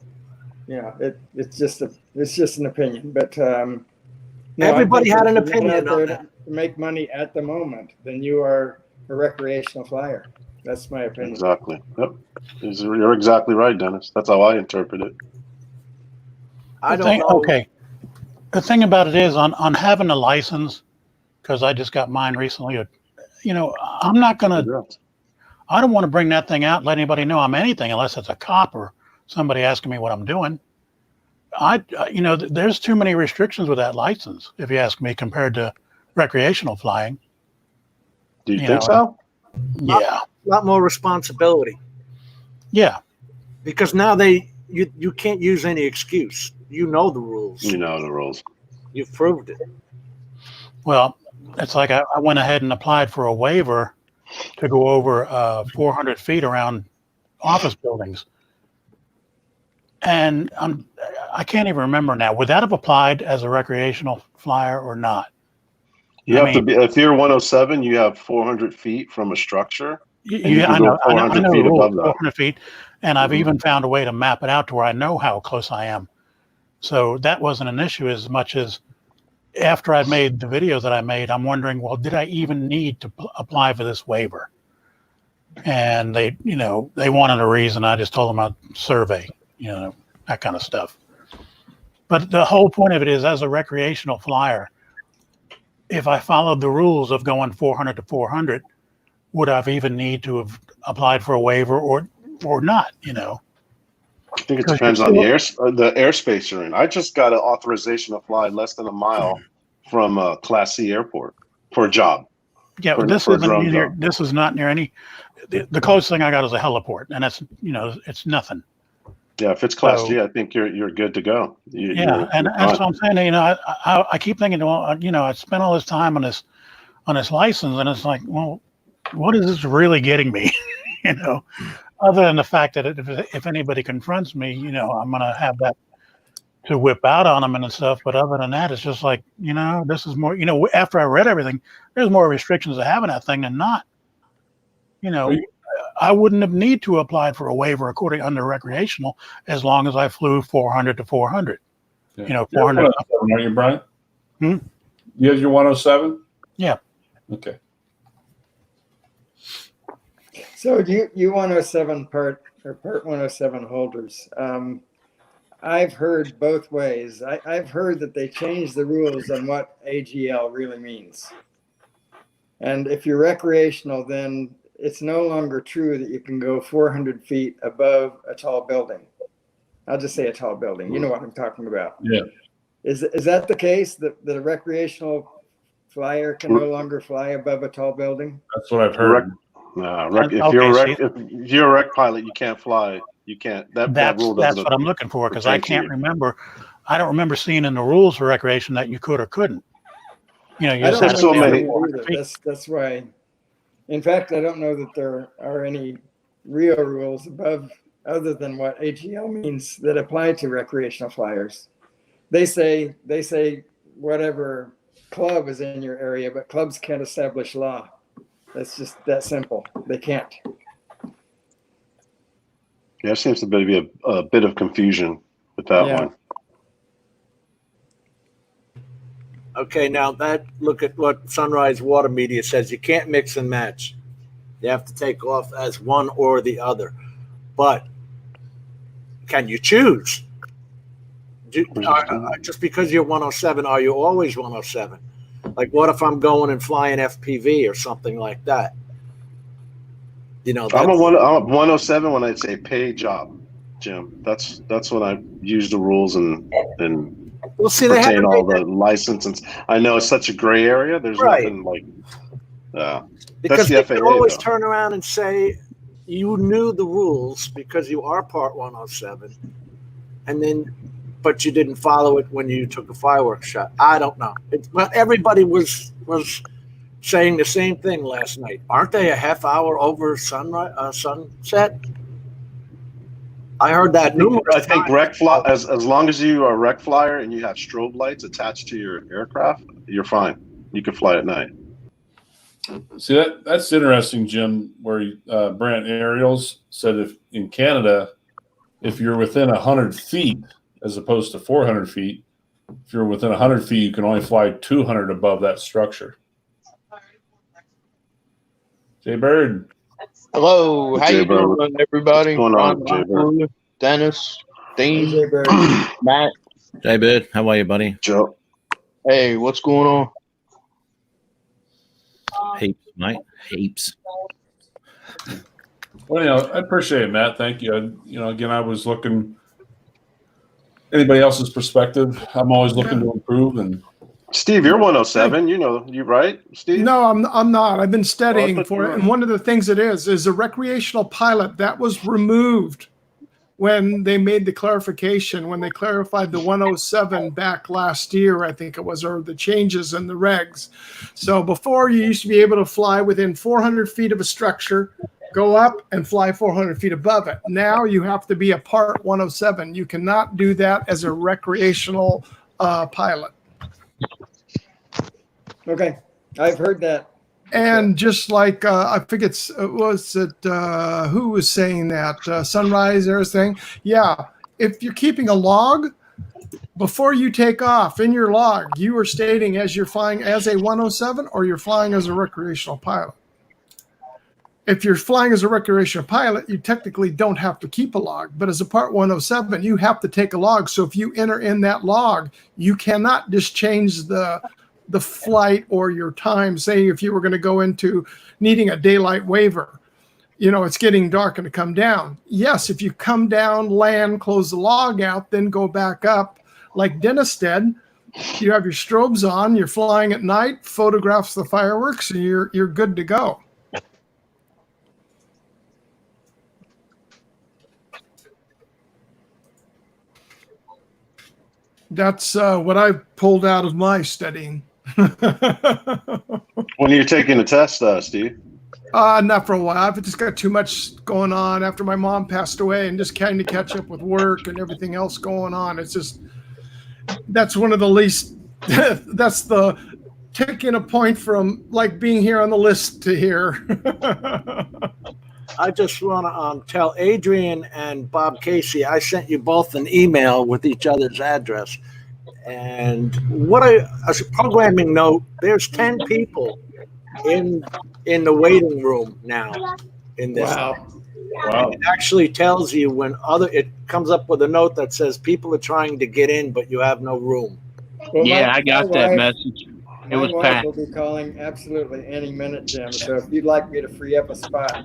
it's just an opinion. But no, Everybody had an if you're opinion out on there that. to make money at the moment, then you are a recreational flyer. That's my opinion. Exactly. Yep. You're exactly right, Dennis. That's how I interpret it. I don't know. Okay. The thing about it is on having a license, because I just got mine recently, I'm not going to, Congrats. I don't want to bring that thing out and let anybody know I'm anything unless it's a cop or somebody asking me what I'm doing. There's too many restrictions with that license, if you ask me, compared to recreational flying. Do you think so? Yeah. A lot more responsibility. Yeah. Because now you can't use any excuse. You know the rules. You know the rules. You've proved it. Well, it's like I went ahead and applied for a waiver to go over 400 feet around office buildings. And I can't even remember now. Would that have applied as a recreational flyer or not? You have to be, if you're 107, you have 400 feet from a structure. Yeah, I know. 400 the feet rule, above that. 400 feet. And I've even found a way to map it out to where I know how close I am. So that wasn't an issue as much as after I'd made the videos that I made, I'm wondering, well, did I even need to apply for this waiver? And they wanted a reason. I just told them I'd survey, that kind of stuff. But the whole point of it is, as a recreational flyer, if I followed the rules of going 400 to 400, would I've even need to have applied for a waiver or not, I think it depends on the airspace you're in. I just got an authorization to fly less than a mile from a Class C airport for a job. Yeah, this is not near any. The closest thing I got is a heliport, and that's it's nothing. Yeah, if it's Class G, I think you're good to go. And that's what I'm saying. I keep thinking, well, I spent all this time on this license, and it's like, well, what is this really getting me? Other than the fact that if anybody confronts me, I'm going to have that to whip out on them and stuff. But other than that, it's just like, this is more, after I read everything, there's more restrictions to having that thing than not. I wouldn't have need to apply for a waiver under recreational as long as I flew 400 to 400. Yeah. 400. Are you, Brian? Hmm? You have your 107? Yeah. Okay. So you 107 Part 107 holders. I've heard both ways. I've heard that they changed the rules on what AGL really means. And if you're recreational, then it's no longer true that you can go 400 feet above a tall building. I'll just say a tall building. You know what I'm talking about. Yeah. Is that the case, that a recreational flyer can no longer fly above a tall building? That's what I've heard. If you're a rec pilot, you can't fly. You can't. That rule doesn't. That's what I'm looking for, because I can't remember. I don't remember seeing in the rules for recreation that you could or couldn't. You just had so many. That's why. In fact, I don't know that there are any real rules above, other than what AGL means, that apply to recreational flyers. They say whatever club is in your area, but clubs can't establish law. That's just that simple. They can't. Yeah, there seems to be a bit of confusion with that one. Okay, now look at what Sunrise Water Media says. You can't mix and match. You have to take off as one or the other. But can you choose? Just because you're 107, are you always 107? Like, what if I'm going and flying FPV or something like that? I'm a 107 when it's a paid job. Jim. That's when I use the rules and Well, see, they pertain haven't all made the license. And I know it's such a gray area. There's Right. nothing like. because the they FAA, can always though. turn around and say you knew the rules because you are Part 107, and then, but you didn't follow it when you took a fireworks shot. I don't know. But everybody was saying the same thing last night. Aren't they a half hour over sunset? I heard that numerous I think times. rec fly, as long as you are a rec flyer and you have strobe lights attached to your aircraft, you're fine. You can fly at night. See, that's interesting, Jim, where Brant Ariels said if in Canada, if you're within 100 feet as opposed to 400 feet, if you're within 100 feet, you can only fly 200 above that structure. Jay Bird. Hello, how you doing, everybody? What's going on, Jay Bird? Dennis, Dean, Jay Bird. Matt. Jay Bird, how are you, buddy? Joe. Hey, what's going on? Heaps, mate. Heaps. Well, I appreciate it, Matt. Thank you. Again, I was looking anybody else's perspective. I'm always looking to improve. And Steve, you're 107. You right, Steve? No, I'm not. I've been studying Oh, for it. And one of the things it is a recreational pilot that was removed when they made the clarification, when they clarified the 107 back last year, I think it was, or the changes in the regs. So before you used to be able to fly within 400 feet of a structure, go up and fly 400 feet above it. Now you have to be a Part 107. You cannot do that as a recreational pilot. Okay, I've heard that. And just like I think who was saying that Sunrise everything. Yeah, if you're keeping a log before you take off in your log, you are stating as you're flying as a 107 or you're flying as a recreational pilot. If you're flying as a recreational pilot, you technically don't have to keep a log, but as a Part 107, you have to take a log. So if you enter in that log, you cannot just change the flight or your time, saying if you were going to go into needing a daylight waiver, it's getting dark and to come down. Yes, if you come down, land, close the log out, then go back up like Dennis did, you have your strobes on, you're flying at night, photographs the fireworks, and you're good to go. That's what I pulled out of my studying. When you're taking a test, Steve? Not for a while. I've just got too much going on after my mom passed away and just kind of catch up with work and everything else going on. It's just, that's one of the least, that's the taking a point from like being here on the list to here. I just want to tell Adrian and Bob Casey, I sent you both an email with each other's address. And as a programming note, there's 10 people in the waiting room now in this. Wow. wow. It actually tells you when it comes up with a note that says people are trying to get in, but you have no room. Well, Yeah, I got that wife- message. It My was wife packed. will be calling absolutely any minute, Jim. So if you'd like me to free up a spot.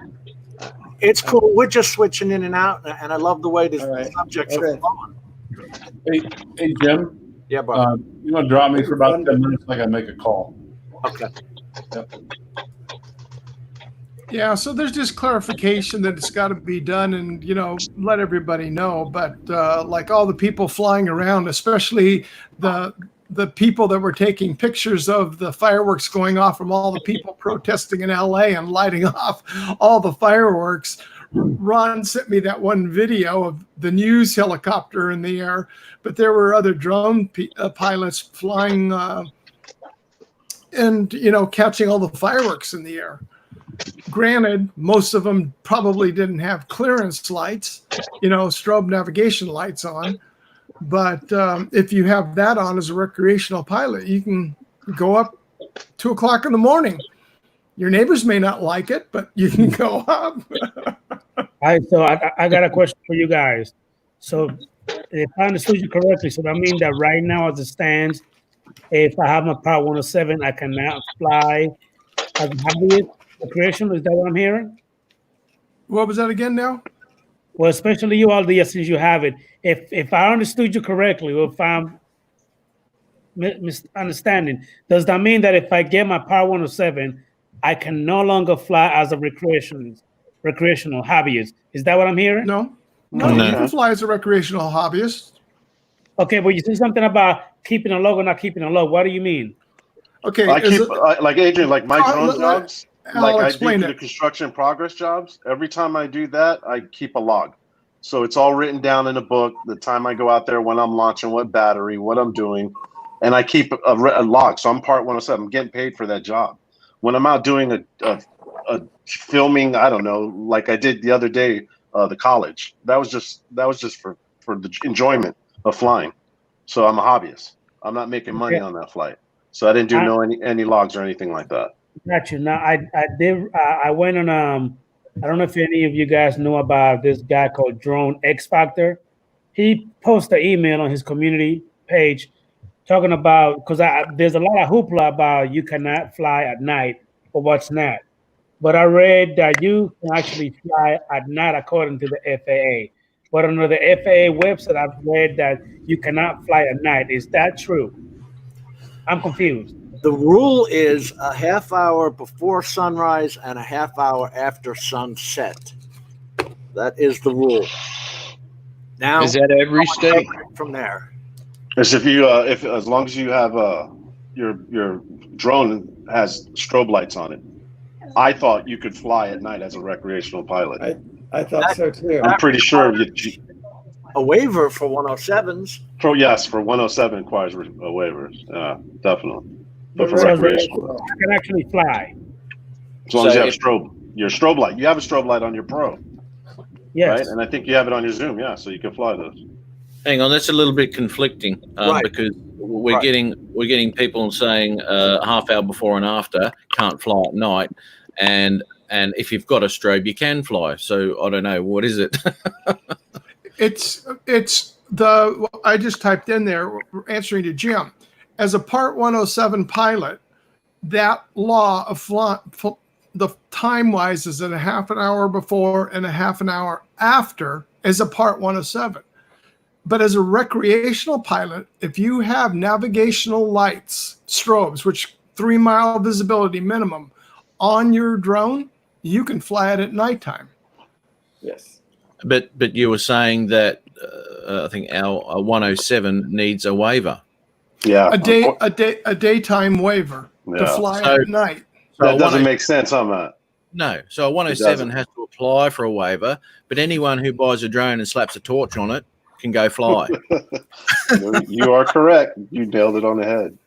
It's cool. We're just switching in and out, and I love the way the All right. subjects are Okay. flowing. Hey, Jim, Yeah, bro. you want to drop me for about 10 minutes? I got to make a call. Okay. Yep. Yeah, so there's just clarification that it's got to be done and, let everybody know. But like all the people flying around, especially the people that were taking pictures of the fireworks going off from all the people protesting in LA and lighting off all the fireworks. Ron sent me that one video of the news helicopter in the air, but there were other drone pilots flying and, catching all the fireworks in the air. Granted, most of them probably didn't have clearance lights, strobe navigation lights on. But if you have that on as a recreational pilot, you can go up 2 o'clock in the morning. Your neighbors may not like it, but you can go up. All right, so I got a question for you guys. So if I understood you correctly, so that means that right now as it stands, if I have my Part 107, I cannot fly as a hobbyist recreational. Is that what I'm hearing? What was that again now? Well, especially you, Aldia, since you have it. If I understood you correctly, or if I'm misunderstanding, does that mean that if I get my Power 107, I can no longer fly as a recreational hobbyist? Is that what I'm hearing? No, you can fly as a recreational hobbyist. Okay, but you said something about keeping a log or not keeping a log. What do you mean? Okay, like Adrian, like my drone jobs, I'll like I explain do the construction progress jobs. Every time I do that, I keep a log. So it's all written down in a book. The time I go out there, when I'm launching, what battery, what I'm doing, and I keep a log. So I'm Part 107. I'm getting paid for that job. When I'm out doing a filming, I don't know, like I did the other day, the college. That was just for the enjoyment of flying. So I'm a hobbyist. I'm not making money on that flight. So I didn't do any logs or anything like that. Got you. Now I went on I don't know if any of you guys know about this guy called Drone X Factor. He posted an email on his community page talking about, because there's a lot of hoopla about you cannot fly at night or what's not. But I read that you can actually fly at night according to the FAA. But on the FAA website, I've read that you cannot fly at night. Is that true? I'm confused. The rule is a half hour before sunrise and a half hour after sunset. That is the rule. Now, is that every state? From there. As if you, as long as you have your drone has strobe lights on it. I thought you could fly at night as a recreational pilot. I thought so too. I'm pretty sure a waiver for 107s. Yes, for 107 requires a waiver. Definitely. But for So recreational, I can actually fly. as long as you have your strobe light. You have a strobe light on your Pro. Yes. Right? And I think you have it on your Zoom, so you can fly those. Hang on, that's a little bit conflicting because we're getting people saying half hour before and after can't fly at night, and if you've got a strobe you can fly. So I don't know, what is it? It's I just typed in there answering to Jim. As a Part 107 pilot, that law of the time-wise is at a half an hour before and a half an hour after as a Part 107. But as a recreational pilot, if you have navigational lights, strobes, which 3 mile visibility minimum on your drone, you can fly it at nighttime. Yes. But you were saying that I think our 107 needs a waiver. Yeah. A daytime waiver to fly at night. So that doesn't make sense, huh, Matt? No. So a 107 has to apply for a waiver, but anyone who buys a drone and slaps a torch on it can go fly. You are correct. You nailed it on the head.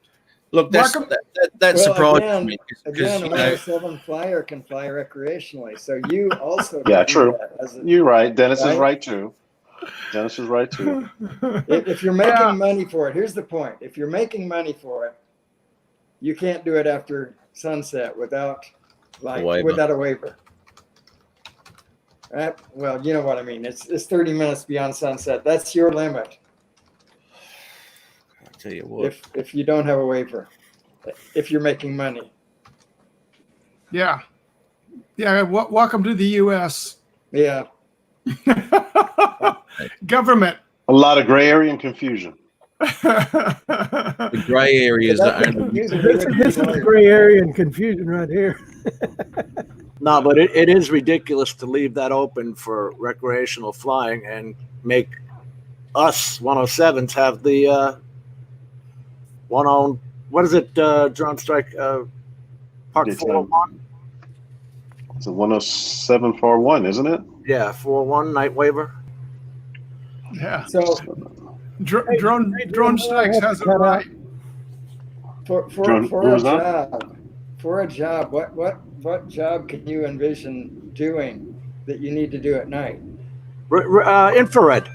Look, that surprised me. Again, a 107 flyer can fly recreationally. So you also true. You're right. Dennis is right too. If you're making money for it, here's the point. If you're making money for it, you can't do it after sunset without a waiver. Well, you know what I mean. It's 30 minutes beyond sunset. That's your limit. I'll tell you what. If you don't have a waiver, if you're making money. Yeah. Welcome to the U.S. Yeah. Government. A lot of gray area and confusion. The gray areas are only. This is gray area and confusion right here. No, but it is ridiculous to leave that open for recreational flying and make us 107s have the what is it, Drone Strike Part 401? It's a 10741, isn't it? Yeah, 401 night waiver. Yeah. So drone strikes has it right. For a job, what job can you envision doing that you need to do at night? Infrared.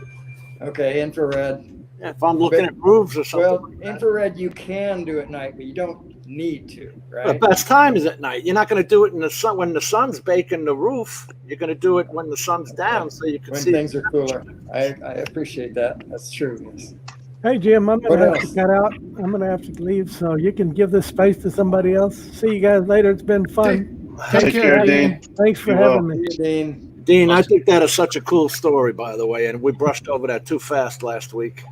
Okay, infrared. Yeah, if I'm looking at roofs or something. Well, infrared you can do at night, but you don't need to, right? The best time is at night. You're not going to do it in the sun when the sun's baking the roof. You're going to do it when the sun's down, so you can see when things are cooler. I appreciate that. That's true. Yes. Hey Jim, I'm gonna have to cut out. I'm gonna have to leave, so you can give this space to somebody else. See you guys later. It's been fun. Take care, Dean. Thanks for having me. Dean. Dean, I think that is such a cool story, by the way, and we brushed over that too fast last week.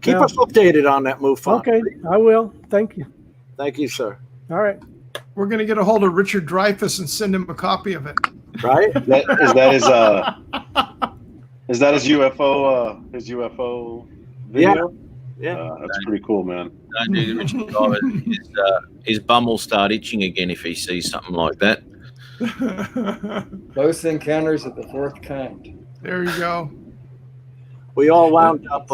Keep Yeah. us updated on that MUFON. Okay, I will. Thank you. Thank you, sir. All right. We're going to get a hold of Richard Dreyfuss and send him a copy of it. Right? Is that his UFO video? Yeah. That's pretty cool, man. Don't do the Richard Driver. His bum will start itching again if he sees something like that. Close encounters of the fourth kind. There you go. We all wound up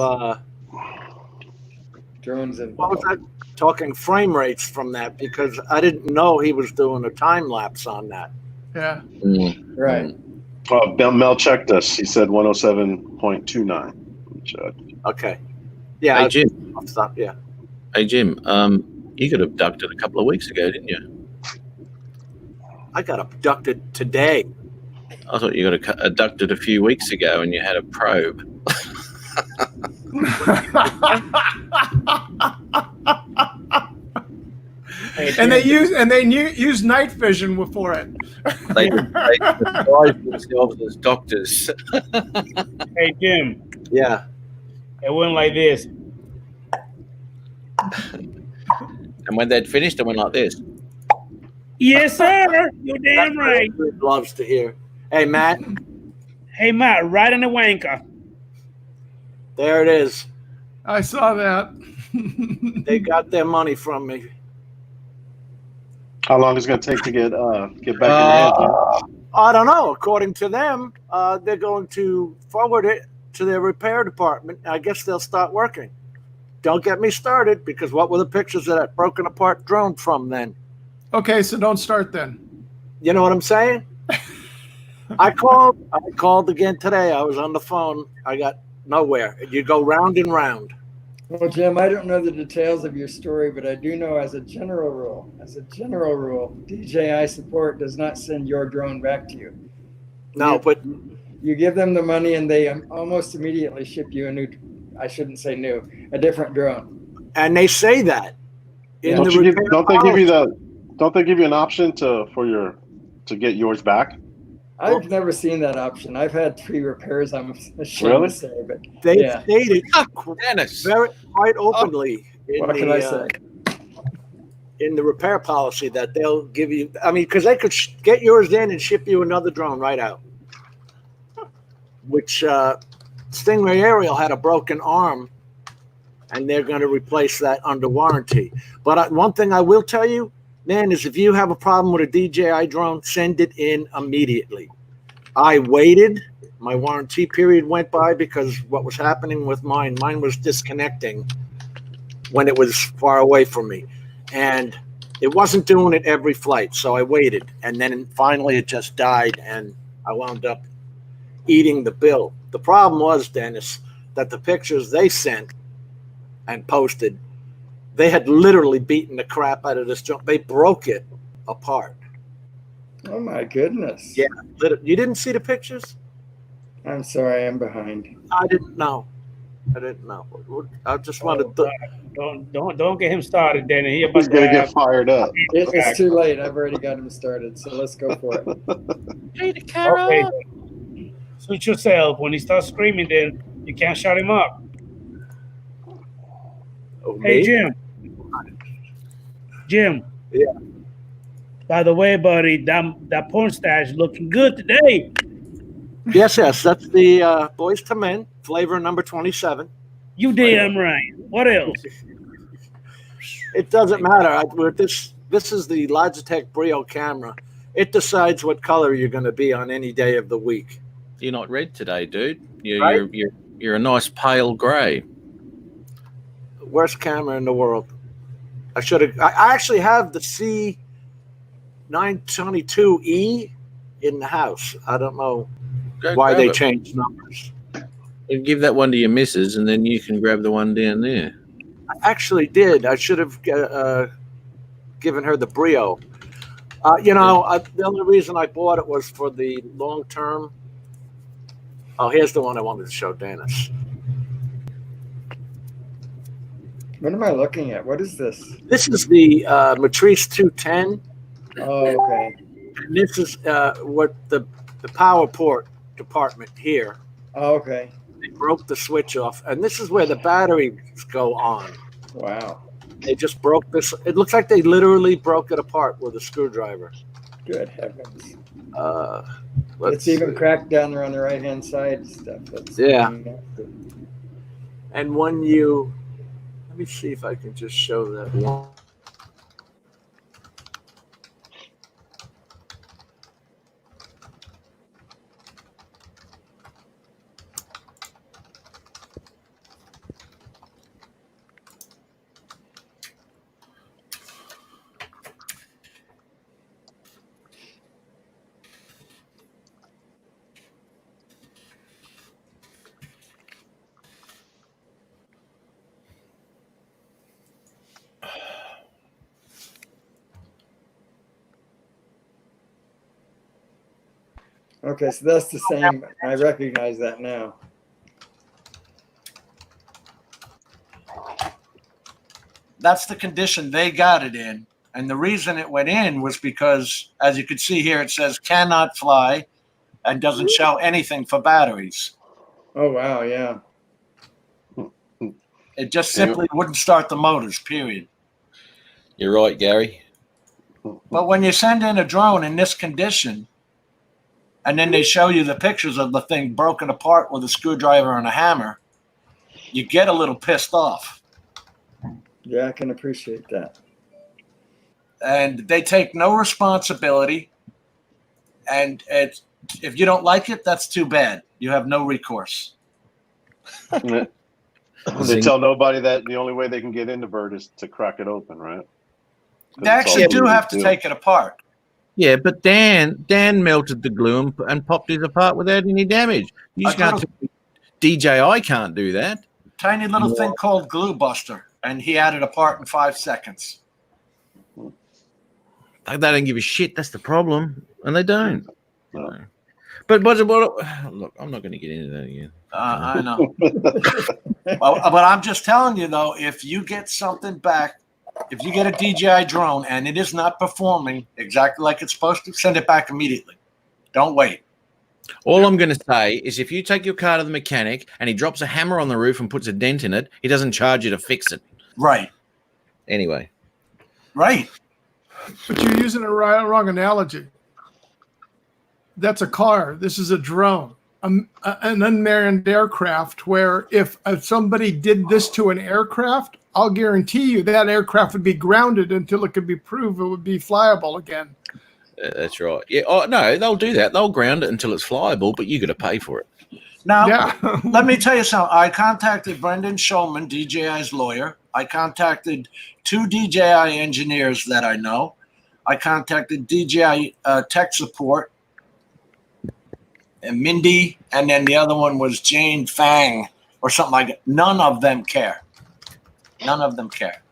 Drones and what was that? Talking frame rates from that because I didn't know he was doing a time lapse on that. Yeah. right. Mel checked us. He said 107.29. Okay. Yeah. Hey Jim. I'll stop. Yeah. Hey Jim. You got abducted a couple of weeks ago, didn't you? I got abducted today. I thought you got abducted a few weeks ago, and you had a probe. And they use night vision for it. They describe themselves as doctors. Hey, Jim. Yeah. It went like this. And when they'd finished, it went like this. Yes, sir. You're damn right. Loves to hear. Hey, Matt. Hey, Matt, right in the wanker. There it is. I saw that. They got their money from me. How long is it going to take to get back in your hands? I don't know. According to them, they're going to forward it to their repair department. I guess they'll start working. Don't get me started, because what were the pictures of that broken apart drone from then? Okay, so don't start then. You know what I'm saying? I called again today. I was on the phone. I got nowhere. You go round and round. Well, Jim, I don't know the details of your story, but I do know as a general rule, DJI support does not send your drone back to you. No, but you give them the money and they almost immediately ship you a new, I shouldn't say new, a different drone. And they say that. Don't they give you an option to get yours back? Oh. I've never seen that option. I've had 3 repairs, I'm ashamed to say, but they yeah. stated very quite openly What can I say? in the repair policy that they'll give you. I mean, because they could get yours in and ship you another drone right out. Which Stingray Aerial had a broken arm, and they're going to replace that under warranty. But one thing I will tell you, man, is if you have a problem with a DJI drone, send it in immediately. I waited. My warranty period went by because what was happening with mine was disconnecting when it was far away from me. And it wasn't doing it every flight, so I waited. And then finally it just died, and I wound up eating the bill. The problem was, Dennis, that the pictures they sent and posted, they had literally beaten the crap out of this drone. They broke it apart. Oh my goodness. Yeah. You didn't see the pictures? I'm sorry, I'm behind. I didn't know. I just wanted to. Don't get him started, Danny. He's going to get fired up. It's too late. I've already got him started, so let's go for it. Okay. Switch yourself. When he starts screaming, then you can't shut him up. Hey, Jim. Jim. Yeah. By the way, buddy, that porn stash looking good today. Yes. That's the Boys to Men flavor number 27. You damn right. What else? It doesn't matter. This is the Logitech Brio camera. It decides what color you're going to be on any day of the week. You're not red today, dude. Right? You're a nice pale grey. Worst camera in the world. I actually have the C922E in the house. I don't know why they changed numbers. You give that one to your missus, and then you can grab the one down there. I actually did. I should have given her the Brio. The only reason I bought it was for the long term. Oh, here's the one I wanted to show Dennis. What am I looking at? What is this? This is the Matrice 210. Oh, okay. And this is what the the power port department here. Oh, okay. They broke the switch off, and this is where the batteries go on. Wow. They just broke this. It looks like they literally broke it apart with a screwdriver. Good heavens. Let's It's even see. cracked down there on the right-hand side stuff. That's Yeah. And when you, let me see if I can just show that one. Okay, so that's the same. I recognize that now. That's the condition they got it in. And the reason it went in was because, as you can see here, it says cannot fly and doesn't show anything for batteries. Oh, wow, yeah. It just simply wouldn't start the motors, period. You're right, Gary. But when you send in a drone in this condition, and then they show you the pictures of the thing broken apart with a screwdriver and a hammer, you get a little pissed off. Yeah, I can appreciate that. And they take no responsibility. And if you don't like it, that's too bad. You have no recourse. They tell nobody that the only way they can get in the bird is to crack it open, right? They actually do have to take it apart. Yeah, but Dan melted the glue and popped it apart without any damage. You just can't. DJI can't do that. Tiny little thing called Glue Buster, and he had it apart in 5 seconds. They don't give a shit. That's the problem, and they don't. No. But look, I'm not going to get into that again. I know. But I'm just telling you, though, if you get something back, if you get a DJI drone and it is not performing exactly like it's supposed to, send it back immediately. Don't wait. All I'm going to say is if you take your car to the mechanic and he drops a hammer on the roof and puts a dent in it, he doesn't charge you to fix it. Right. Anyway. Right. But you're using a wrong analogy. That's a car. This is a drone, an unmanned aircraft, where if somebody did this to an aircraft, I'll guarantee you that aircraft would be grounded until it could be proved it would be flyable again. That's right. Yeah. Oh, no, they'll do that. They'll ground it until it's flyable, but you got to pay for it. Now, let me tell you something. I contacted Brendan Shulman, DJI's lawyer. I contacted 2 DJI engineers that I know. I contacted DJI tech support, and Mindy, and then the other one was Jane Fang or something like that. None of them care. None of them care.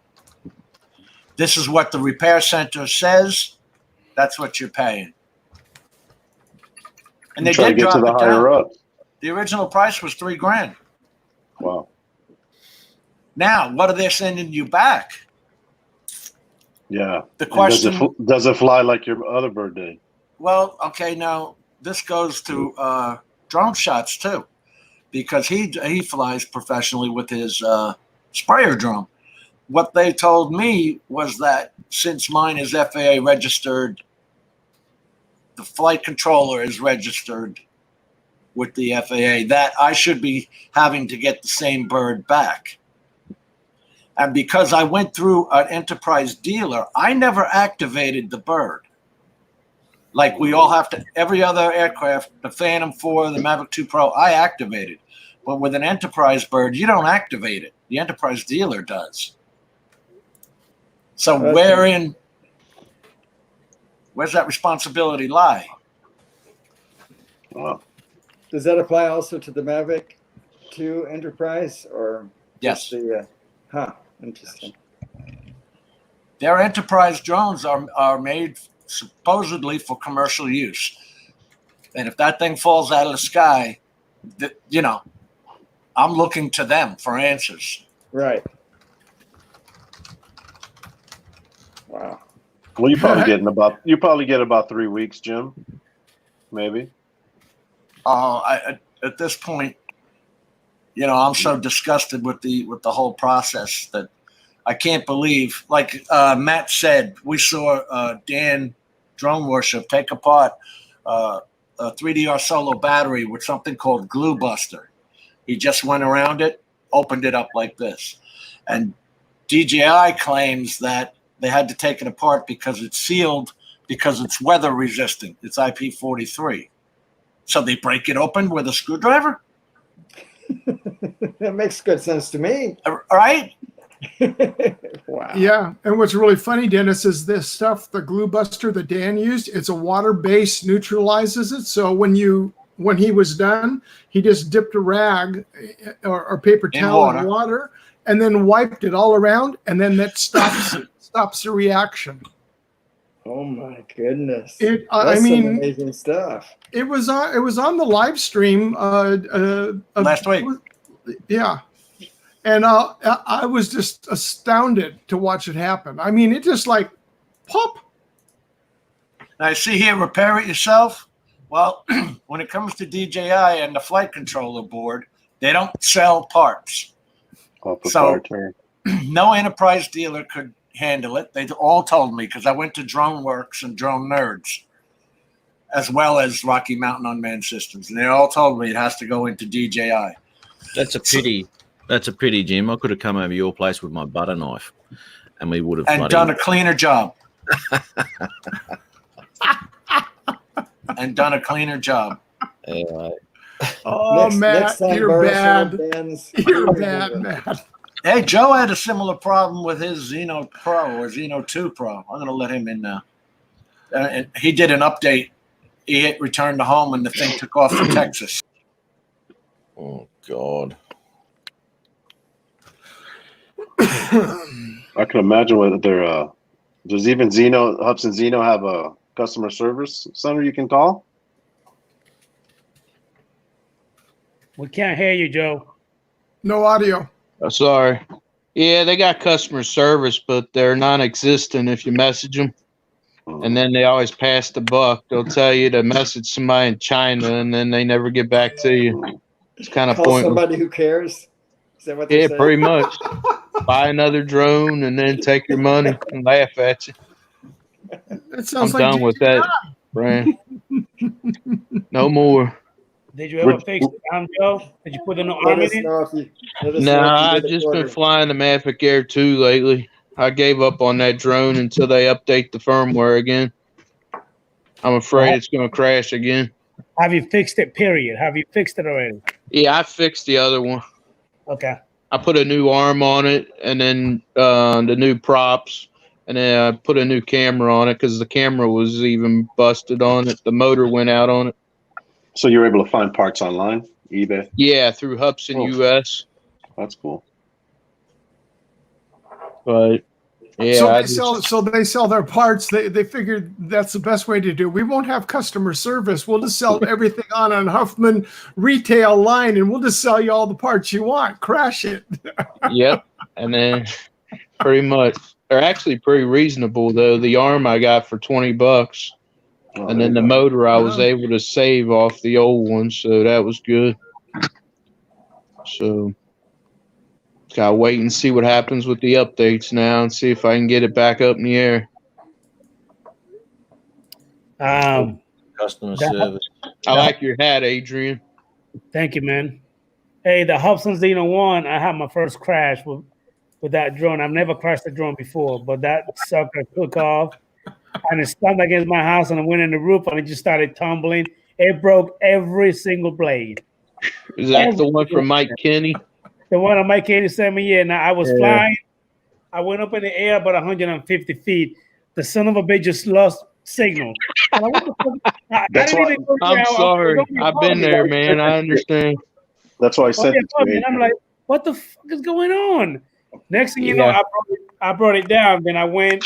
This is what the repair center says. That's what you're paying. And they try to did get drop to the it higher down. up. The original price was $3,000. Wow. Now, what are they sending you back? Yeah. The question does it fly like your other bird did? Well, okay, now this goes to drone shots too, because he flies professionally with his sprayer drone. What they told me was that since mine is FAA registered, the flight controller is registered with the FAA, that I should be having to get the same bird back. And because I went through an enterprise dealer, I never activated the bird. Like we all have to, every other aircraft, the Phantom 4, the Mavic 2 Pro, I activated. But with an enterprise bird, you don't activate it. The enterprise dealer does. So where's that responsibility lie? Wow. Does that apply also to the Mavic 2 Enterprise, or Yes. the interesting. Their enterprise drones are made supposedly for commercial use. And if that thing falls out of the sky, I'm looking to them for answers. Right. Wow. Well, you probably get about 3 weeks, Jim. Maybe. At this point, you know, I'm so disgusted with the whole process that I can't believe. Like Matt said, we saw Dan Drone Worship take apart a 3DR Solo battery with something called Glue Buster. He just went around it, opened it up like this, and DJI claims that they had to take it apart because it's sealed, because it's weather resistant. It's IP43. So they break it open with a screwdriver? That makes good sense to me. Right? Wow. Yeah, and what's really funny, Dennis, is this stuff, the glue buster that Dan used, it's a water base, neutralizes it. So when he was done, he just dipped a rag or paper towel in water and then wiped it all around, and then that stops the reaction. Oh my goodness! That's some amazing stuff. It was on the live stream last week. Yeah, and I was just astounded to watch it happen. I mean, it just like pop. I see here, repair it yourself. Well, when it comes to DJI and the flight controller board, they don't sell parts. So no enterprise dealer could handle it. They all told me, because I went to Drone Works and Drone Nerds, as well as Rocky Mountain Unmanned Systems, and they all told me it has to go into DJI. That's a pity. That's a pity, Jim. I could have come over your place with my butter knife, and we would have done a cleaner job. And done a cleaner job. Oh, Matt, you're bad. You're bad, Matt. Hey, Joe had a similar problem with his Zino Pro or Zino 2 Pro. I'm going to let him in now. He did an update. He hit return to home, and the thing took off for Texas. Oh, God. I can imagine what their does even Hubson Zino have a customer service center you can call? We can't hear you, Joe. No audio. Oh, sorry. Yeah, they got customer service, but they're non-existent if you message them. And then they always pass the buck. They'll tell you to message somebody in China, and then they never get back to you. It's kind of pointless. Somebody who cares. Is that what they say? Pretty much. Buy another drone and then take your money and laugh at you. That sounds I'm like done with that, Brian. No more. Did you ever fix it, Joe? Did you put in the arm in it? No, I've just been flying the Mavic Air 2 lately. I gave up on that drone until they update the firmware again. I'm afraid it's going to crash again. Have you fixed it, period? Have you fixed it already? Yeah, I fixed the other one. Okay. I put a new arm on it, and then the new props, and then I put a new camera on it because the camera was even busted on it. The motor went out on it. So you were able to find parts online, eBay? Yeah, through Hubson US. That's cool. But yeah, so they sell their parts. They figured that's the best way to do it. We won't have customer service. We'll just sell everything on Huffman retail line, and we'll just sell you all the parts you want. Crash it. Yep. And then pretty much, they're actually pretty reasonable though. The arm I got for $20. And then the motor I was able to save off the old one, so that was good. So gotta wait and see what happens with the updates now and see if I can get it back up in the air. Customer service. I like your hat, Adrian. Thank you, man. Hey, the Hubson Zino 1, I had my first crash with that drone. I've never crashed a drone before, but that sucker took off. And it stunned against my house, and I went in the roof, and it just started tumbling. It broke every single blade. Is that the one from Mike Kenny? The one on Mike Kenny sent me. Yeah. Now I was flying. I went up in the air about 150 feet. The son of a bitch just lost signal. I'm sorry. I've been there, man. I understand. That's why I said it. And I'm like, what the fuck is going on? Next thing you know, I brought it down. Then I went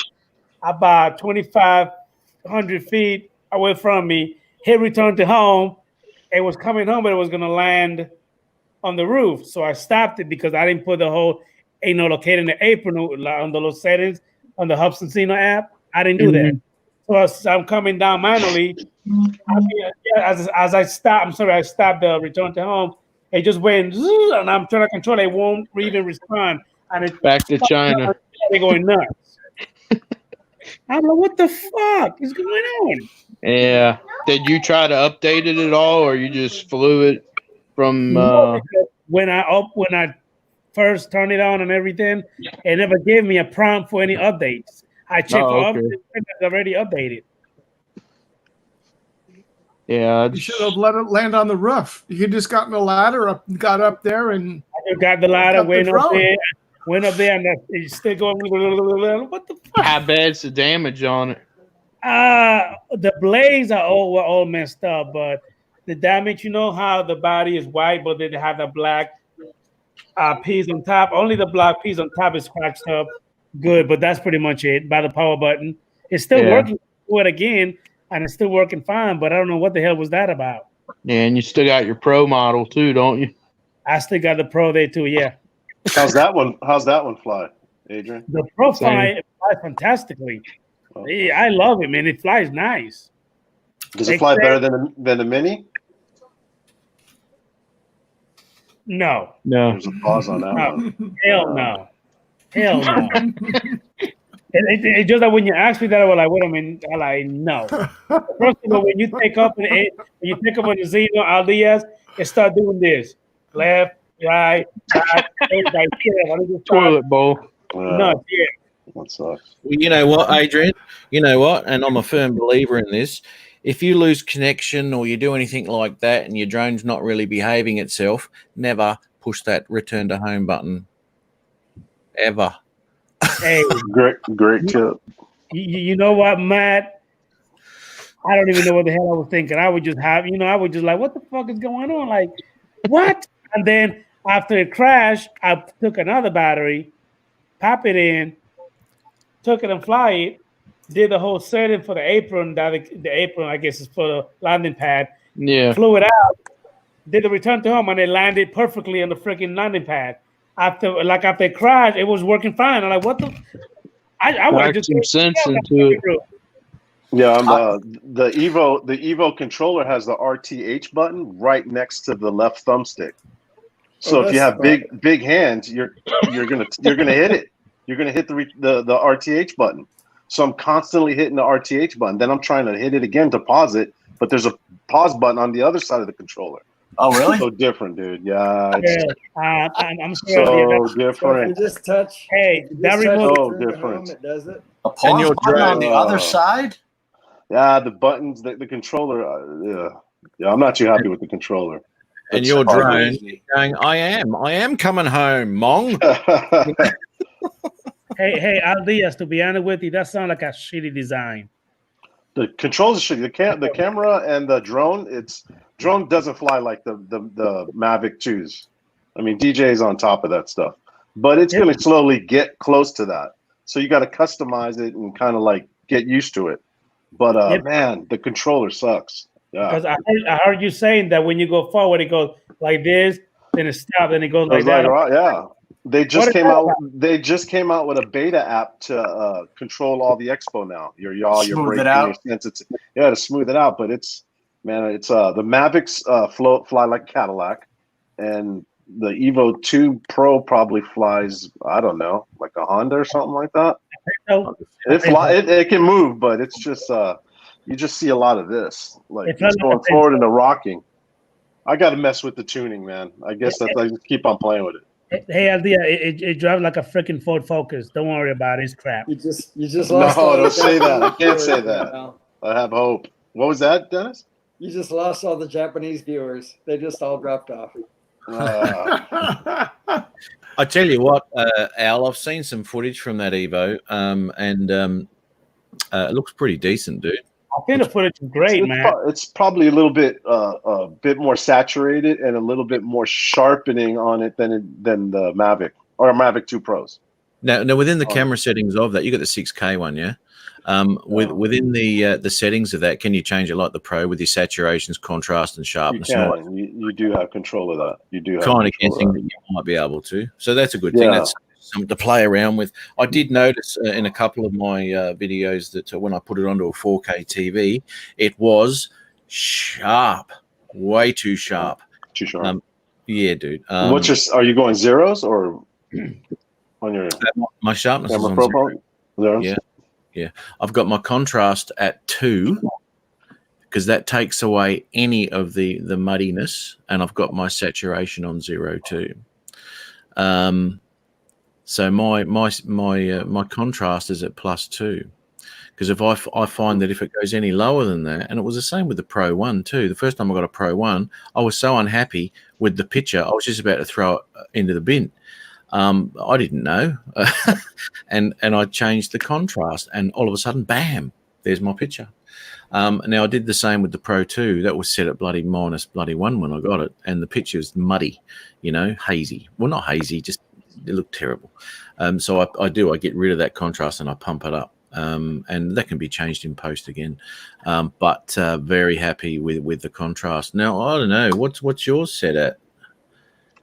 about 2,500 feet away from me. He returned to home. It was coming home, but it was going to land on the roof. So I stopped it because I didn't put the whole, locating the apron on the little settings on the Hubson Zino app. I didn't do that. So I'm coming down manually. As I stop, I stopped the return to home. It just went, and I'm trying to control it. It won't even respond. And it's Back to China. They're going nuts. I'm like, what the fuck is going on? Yeah. Did you try to update it at all, or you just flew it from? No, when I first turned it on and everything, it never gave me a prompt for any updates. I checked for updates, and it's already updated. Yeah, You should have let it land on the roof. You could just gotten the ladder got up there, and I just got the ladder, went up there, and it's still going. What the fuck? How bad's the damage on it? The blades were all messed up, but the damage, you know how the body is white, but they have the black piece on top. Only the black piece on top is scratched up. Good, but that's pretty much it. By the power button, it's still working. Do it again, and it's still working fine. But I don't know what the hell was that about. Yeah, and you still got your Pro model too, don't you? I still got the Pro there too. Yeah. How's that one fly, Adrian? The Pro flies fantastically. Yeah, I love it, man. It flies nice. Does it fly better than the Mini? No. There's a pause on that one. Hell no. Hell no. It's just that when you ask me that, I was like, wait a minute. I'm like, no. First of all, when you take up on the Zino AUS, it start doing this. Left, right, toilet bowl. No, yeah. That sucks. Well, you know what, Adrian? You know what? And I'm a firm believer in this. If you lose connection or you do anything like that and your drone's not really behaving itself, never push that return to home button. Ever. Hey, great tip. You know what, Matt? I don't even know what the hell I was thinking. I would just like, what the fuck is going on? Like, what? And then after it crashed, I took another battery, pop it in, took it and fly it, did the whole setting for the apron. The apron, I guess, is for the landing pad. Yeah. Flew it out, did the return to home, and it landed perfectly on the freaking landing pad. After it crashed, it was working fine. I'm like, what the? I would just some sense into it. Yeah, the Evo controller has the RTH button right next to the left thumbstick. So if you have big hands, you're gonna hit it. You're gonna hit the RTH button. So I'm constantly hitting the RTH button. Then I'm trying to hit it again to pause it, but there's a pause button on the other side of the controller. Oh, really? So different, dude. Yeah, I'm so different. You just touch. Hey, that remote. So different. It does it. A pause button on the other side? Yeah, the buttons, the controller. Yeah, I'm not too happy with the controller. And your drone going, I am coming home, Mong. Hey, Aldias, to be honest with you, that sounds like a shitty design. The controls are shitty. The camera and the drone, drone doesn't fly like the Mavic 2s. I mean, DJ is on top of that stuff, but it's going to slowly get close to that. So you got to customize it and kind of like get used to it. But man, the controller sucks. Yeah. Because I heard you saying that when you go forward, it goes like this, then it stops, then it goes like that. Yeah. They just came out. They just came out with a beta app to control all the expo now. Your yaw, your brake, your sensitivity. Yeah, to smooth it out. But it's the Mavics fly like Cadillac, and the Evo 2 Pro probably flies, I don't know, like a Honda or something like that. It can move, but it's just you just see a lot of this, like it's going forward into rocking. I got to mess with the tuning, man. I guess I just keep on playing with it. Hey, Aldia, it drives like a freaking Ford Focus. Don't worry about it. It's crap. You just lost. No, don't say that. I can't say that. I have hope. What was that, Dennis? You just lost all the Japanese viewers. They just all dropped off. I tell you what, Al, I've seen some footage from that Evo, and it looks pretty decent, dude. I think the footage is great, man. It's probably a little bit more saturated and a little bit more sharpening on it than the Mavic or Mavic 2 Pros. Now within the camera settings of that, you got the 6K one, yeah. Within the settings of that, can you change it like the Pro with your saturations, contrast, and sharpness? You do have control of that. You do have kind of guessing that you might be able to. So that's a good thing. That's something to play around with. I did notice in a couple of my videos that when I put it onto a 4K TV, it was sharp, way too sharp. Too sharp. Yeah, dude. What's your? Are you going zeros or on your? My sharpness is on Pro zero. Zeros? Yeah. I've got my contrast at 2 because that takes away any of the muddiness, and I've got my saturation on 0 too. So my contrast is at +2. Because if I find that if it goes any lower than that, and it was the same with the Pro 1 too. The first time I got a Pro 1, I was so unhappy with the picture, I was just about to throw it into the bin. I didn't know, and I changed the contrast, and all of a sudden, bam! There's my picture. Now I did the same with the Pro 2. That was set at -1 when I got it, and the picture was muddy, hazy. Well, not hazy, just it looked terrible. So I get rid of that contrast and I pump it up. And that can be changed in post again, but very happy with the contrast. Now I don't know what's yours set at.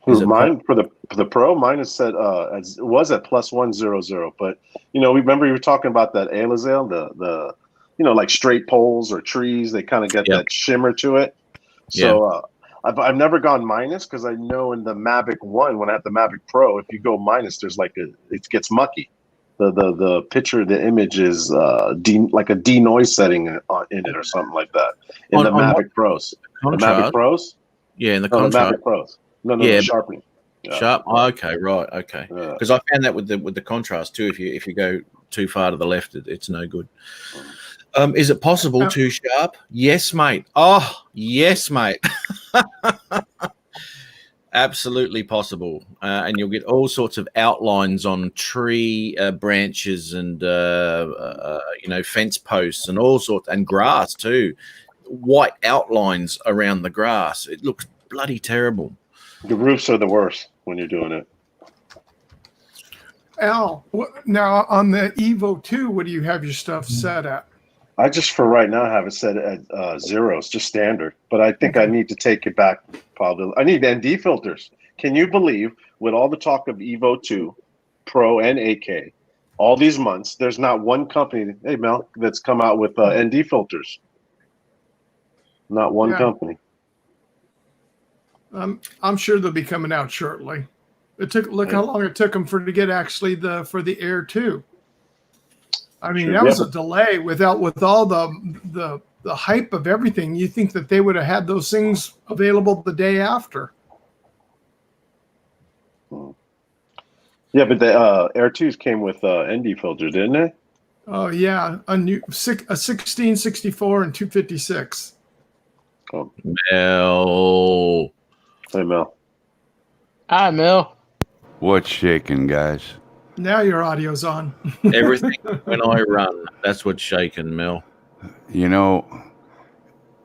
Mine for the Pro, mine is set it was at +100. But remember you were talking about that Alizale, the like straight poles or trees, they kind of get that shimmer to it. So I've never gone minus because I know in the Mavic 1 when I had the Mavic Pro, if you go minus, there's it gets mucky. The picture, the image is like a denoise setting in it or something like that. In the Mavic Pros. The Mavic Pros? Yeah, in the contrast. The Mavic Pros. No, sharpening. Yeah. Sharp. Oh, okay, right. Okay. Because I found that with the contrast too. If you go too far to the left, it's no good. Is it possible too sharp? Yes, mate. Oh, yes, mate. Absolutely possible, and you'll get all sorts of outlines on tree branches and fence posts and all sorts, and grass too. White outlines around the grass. It looks bloody terrible. The roofs are the worst when you're doing it. Al, now on the Evo 2, what do you have your stuff set at? I just for right now have it set at zeros, just standard. But I think I need to take it back. Probably, I need ND filters. Can you believe, with all the talk of Evo 2, Pro, and AK, all these months, there's not one company, hey Mel, that's come out with ND filters. Not one company. I'm sure they'll be coming out shortly. Look how long it took them to get actually for the Air 2. I mean, that was a delay with all the hype of everything. You think that they would have had those things available the day after? Yeah, but the Air 2s came with ND filters, didn't they? Oh yeah, a 16, 64, and 256. Oh. Mel. Hey Mel. Hi Mel. What's shaking, guys? Now your audio's on. Everything when I run, that's what's shaking, Mel.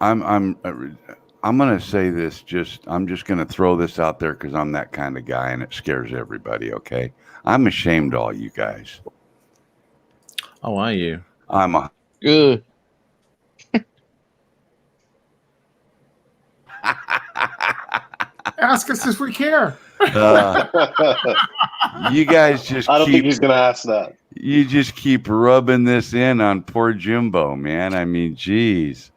I'm gonna say this. I'm just gonna throw this out there because I'm that kind of guy, and it scares everybody. Okay, I'm ashamed of all you guys. Oh, are you? I'm a good. Ask us if we care. You guys just I don't think he's going to ask that. You just keep rubbing this in on poor Jimbo, man. I mean, geez.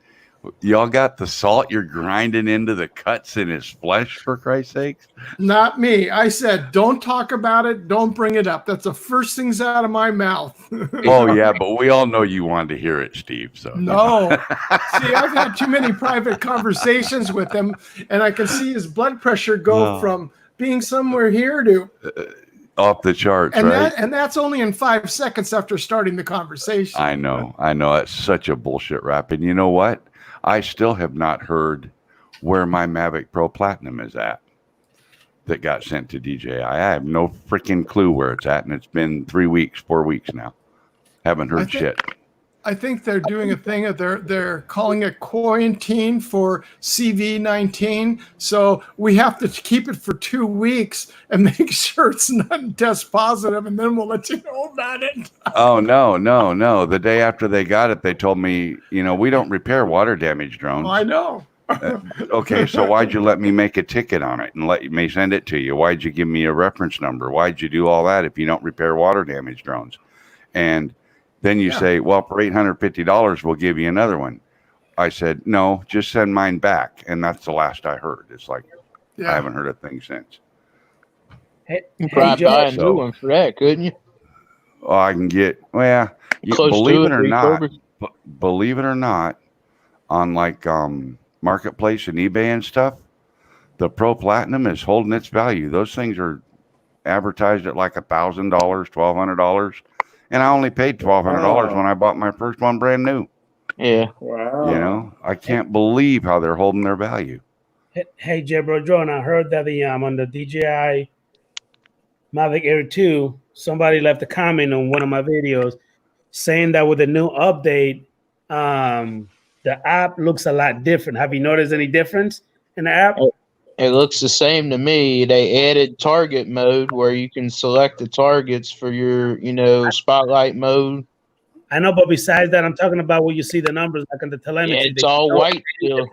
Y'all got the salt you're grinding into the cuts in his flesh, for Christ's sakes? Not me. I said, don't talk about it. Don't bring it up. That's the first things out of my mouth. Oh, yeah, but we all know you wanted to hear it, Steve. So no. See, I've had too many private conversations with him, and I can see his blood pressure go from being somewhere here to off the charts, and right? And that's only in 5 seconds after starting the conversation. I know. That's such a bullshit rap. And you know what? I still have not heard where my Mavic Pro Platinum is at that got sent to DJI. I have no freaking clue where it's at, and it's been 4 weeks now. Haven't heard shit. I think they're doing a thing of they're calling it quarantine for CV-19. So we have to keep it for 2 weeks and make sure it's not test positive, and then we'll let you know about it. Oh, no. The day after they got it, they told me, we don't repair water damage drones. Oh, I know. Okay, so why'd you let me make a ticket on it and let me send it to you? Why'd you give me a reference number? Why'd you do all that if you don't repair water damage drones? And then you say, well, for $850, we'll give you another one. I said, no, just send mine back. And that's the last I heard. It's like, I haven't heard a thing since. You probably buy a new one for that, couldn't you? Oh, I can get, well, believe it or not, on like Marketplace and eBay and stuff, the Pro Platinum is holding its value. Those things are advertised at like $1,000, $1,200, and I only paid $1,200 when I bought my first one brand new. Yeah. Wow. You know, I can't believe how they're holding their value. Hey, Jebro Drone, I heard that on the DJI Mavic Air 2, somebody left a comment on one of my videos saying that with the new update, the app looks a lot different. Have you noticed any difference in the app? It looks the same to me. They added target mode where you can select the targets for your, spotlight mode. I know, but besides that, I'm talking about where you see the numbers like in the telemetry. Yeah, it's all white still.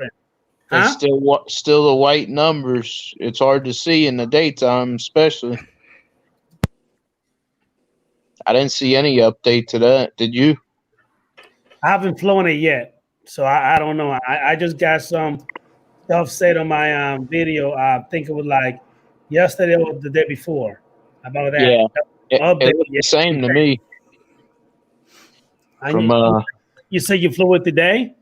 It's still the white numbers. It's hard to see in the daytime, especially. I didn't see any update to that. Did you? I haven't flown it yet, so I don't know. I just got some stuff said on my video. I think it was like yesterday or the day before about that. Yeah, it looked the same to me. You said you flew it today?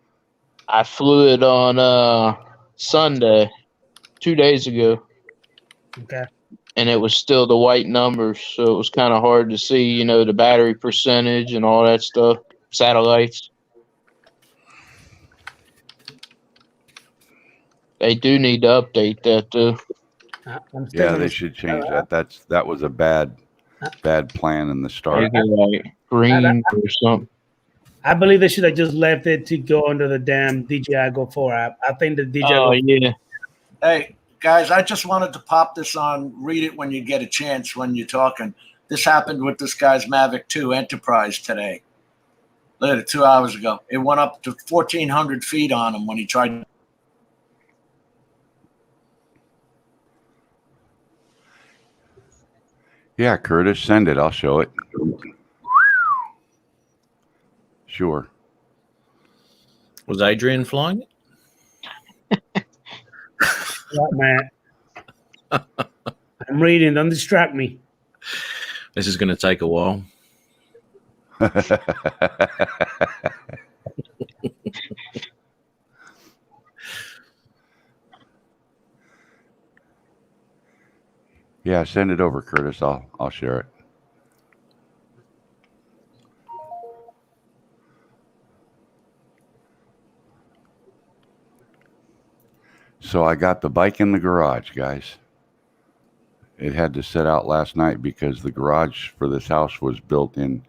I flew it on Sunday, 2 days ago. Okay. And it was still the white numbers, so it was kind of hard to see, the battery percentage and all that stuff, satellites. They do need to update that, too. Yeah, they should change that. That was a bad plan in the start. Like green or something. I believe they should have just left it to go under the damn DJI Go 4 app. I think the DJI yeah. Hey, guys, I just wanted to pop this on, read it when you get a chance when you're talking. This happened with this guy's Mavic 2 Enterprise today. Look at it, 2 hours ago. It went up to 1,400 feet on him when he tried. Yeah, Curtis, send it. I'll show it. Sure. Was Adrian flying it? What, man? I'm reading. Don't distract me. This is going to take a while. Yeah, send it over, Curtis. I'll share it. So I got the bike in the garage, guys. It had to sit out last night because the garage for this house was built in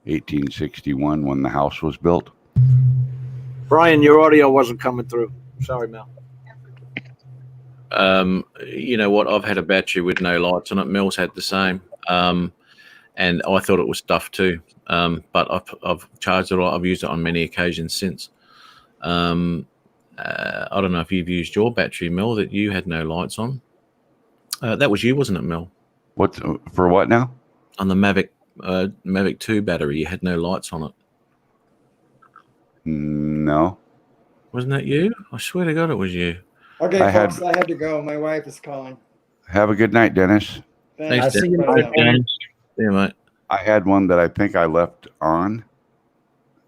1861 when the house was built. Brian, your audio wasn't coming through. Sorry, Mel. You know what? I've had a battery with no lights on it. Mel's had the same. And I thought it was stuffed too. But I've charged it. I've used it on many occasions since. I don't know if you've used your battery, Mel, that you had no lights on. That was you, wasn't it, Mel? What for? What now? On the Mavic 2 battery, you had no lights on it. No. Wasn't that you? I swear to God, it was you. Okay, folks, I have to go. My wife is calling. Have a good night, Dennis. Thanks, I'll see you Dennis. later. Yeah, mate. I had one that I think I left on,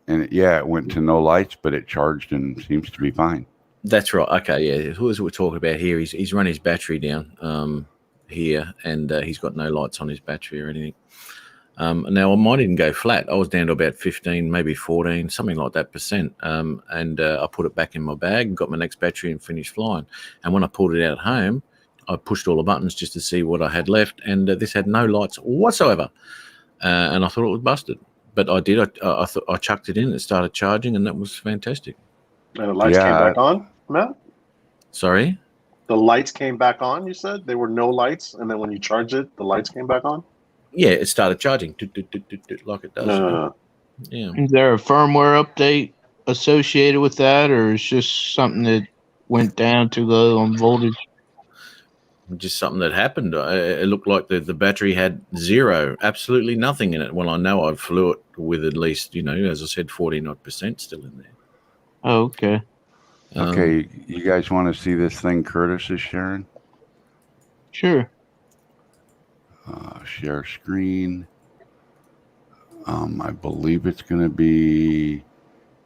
and it went to no lights, but it charged and seems to be fine. That's right. Okay, yeah. Who is we're talking about here? He's run his battery down here, and he's got no lights on his battery or anything. Now mine didn't go flat. I was down to about 15, maybe 14, something like that %. And I put it back in my bag, got my next battery, and finished flying. And when I pulled it out at home, I pushed all the buttons just to see what I had left, and this had no lights whatsoever. And I thought it was busted, but I did. I chucked it in. It started charging, and that was fantastic. And the lights came back on, Matt? Sorry? The lights came back on, you said? There were no lights, and then when you charged it, the lights came back on? Yeah, it started charging like it does. No. Yeah. Is there a firmware update associated with that, or it's just something that went down too low on voltage. Just something that happened. It looked like the battery had zero, absolutely nothing in it. Well, I know I flew it with at least, as I said, 49% still in there. Oh, okay. Okay, you guys want to see this thing Curtis is sharing? Sure. Share screen. I believe it's going to be,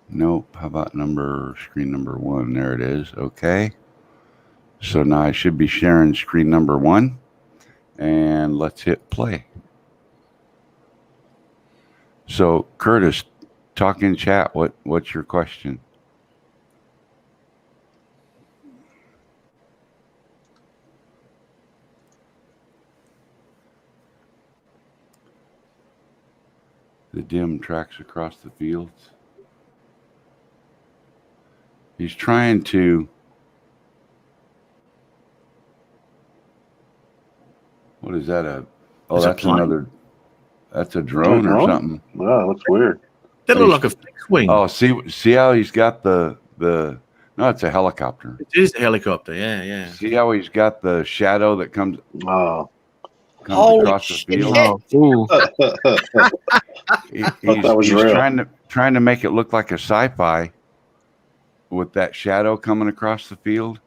nope. How about screen number 1? There it is. Okay. So now I should be sharing screen number 1, and let's hit play. So Curtis, talk in chat. What's your question? The dim tracks across the fields. He's trying to. What is that? That's that's a another. That's a drone or something. Wow, that's weird. That looked like a fixed wing. Oh, see how he's got the. No, it's a helicopter. It is a helicopter. Yeah. See how he's got the shadow that comes across the field. Oh, He's trying to make it look like a sci-fi with that shadow coming across the field.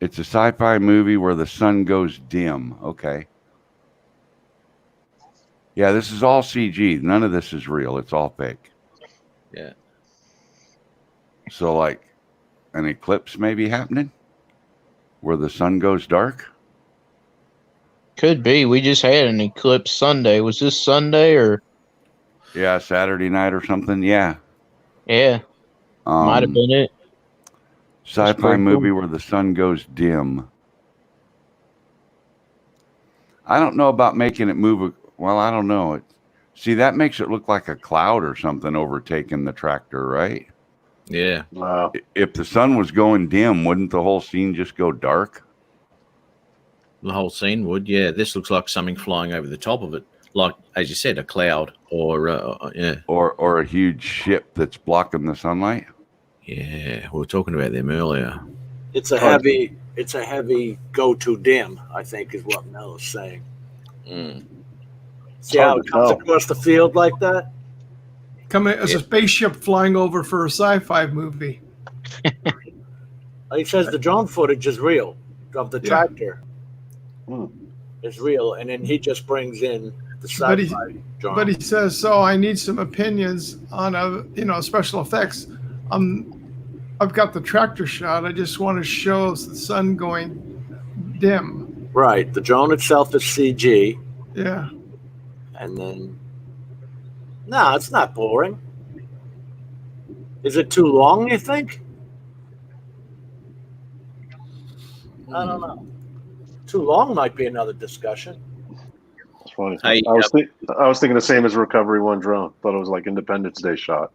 It's a sci-fi movie where the sun goes dim. Okay. Yeah, this is all CG. None of this is real. It's all fake. Yeah. So like an eclipse may be happening where the sun goes dark. could be. We just had an eclipse Sunday. Was this Sunday or? Yeah, Saturday night or something. Yeah. Yeah. Might have been it. Sci-fi movie where the sun goes dim. I don't know about making it move. Well, I don't know. See, that makes it look like a cloud or something overtaking the tractor, right? Yeah. Wow. If the sun was going dim, wouldn't the whole scene just go dark? The whole scene would, yeah. This looks like something flying over the top of it, like as you said, a cloud or yeah, or a huge ship that's blocking the sunlight. Yeah, we were talking about them earlier. It's a heavy go-to dim, I think, is what Mel is saying. See how it comes across the field like that? Coming as a spaceship flying over for a sci-fi movie. He says the drone footage is real of the tractor. Is real, and then he just brings in the sci-fi drone. But he says, so I need some opinions on special effects. I've got the tractor shot. I just want to show the sun going dim. Right. The drone itself is CG. Yeah. And then, no, it's not boring. Is it too long, you think? I don't know. Too long might be another discussion. It's funny. I was thinking the same as Recovery One drone. Thought it was like Independence Day shot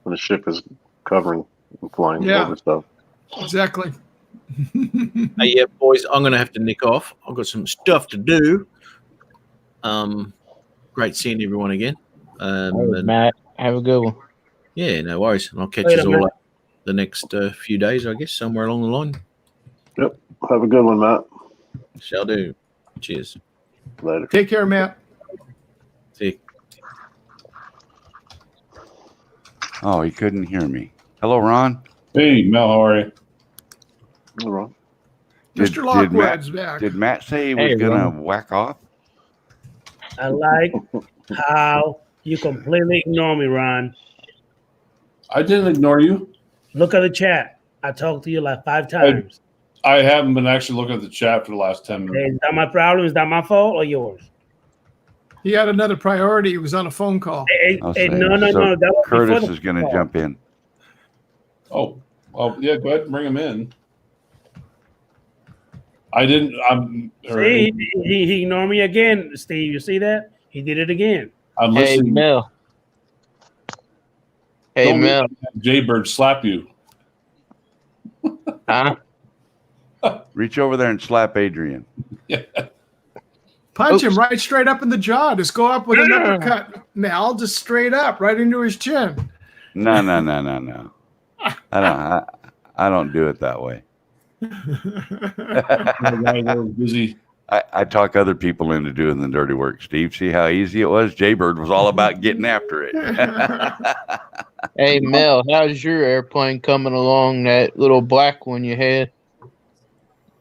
when the ship is covering and flying over stuff. Exactly. Hey, yeah, boys, I'm going to have to nick off. I've got some stuff to do. Great seeing everyone again. Matt, have a good one. Yeah, no worries. And I'll catch you all up the next few days, I guess, somewhere along the line. Yep. Have a good one, Matt. Shall do. Cheers. Later. Take care, Matt. See you. Oh, he couldn't hear me. Hello, Ron. Hey, Mel, how are you? Hey, Ron. Mr. Lockwood's back. Did Matt say he was going to whack off? I like how you completely ignore me, Ron. I didn't ignore you. Look at the chat. I talked to you like 5 times. I haven't been actually looking at the chat for the last 10 minutes. Is that my problem? Is that my fault or yours? He had another priority. He was on a phone call. No. That was Curtis is going to jump in. Oh, well, yeah, go ahead and bring him in. I didn't. See, he ignored me again, Steve. You see that? He did it again. I'm listening. Hey, Mel. Hey, Don't Mel. Jaybird slap you. Huh? Reach over there and slap Adrian. Punch him right straight up in the jaw. Just go up with an uppercut, Mel. Just straight up, right into his chin. No. I don't do it that way. Busy. I talk other people into doing the dirty work. Steve, see how easy it was? Jaybird was all about getting after it. Hey Mel, how's your airplane coming along? That little black one you had?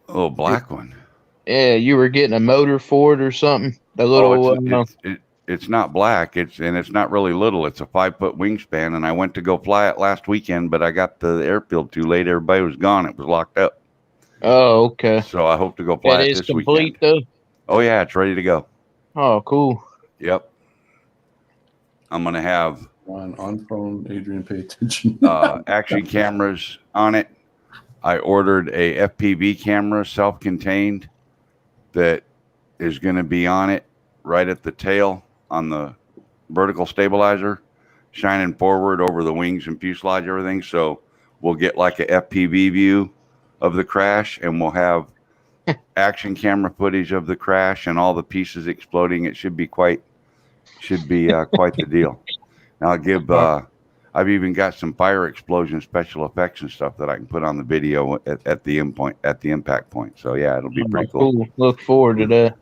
Oh, black one. Yeah, you were getting a motor for it or something. The little. It's not black. It's not really little. It's a 5-foot wingspan, and I went to go fly it last weekend, but I got to the airfield too late. Everybody was gone. It was locked up. Oh, okay. So I hope to go fly It it is this complete weekend. though. Oh yeah, it's ready to go. Oh, cool. Yep. I'm gonna have on phone. Adrian, pay attention. action cameras on it. I ordered a FPV camera, self-contained, that is going to be on it right at the tail on the vertical stabilizer, shining forward over the wings and fuselage, everything. So we'll get like a FPV view of the crash, and we'll have action camera footage of the crash and all the pieces exploding. It should be quite the deal. And I'll give. I've even got some fire explosion special effects and stuff that I can put on the video at the impact point. So yeah, it'll be pretty cool. Look forward to that.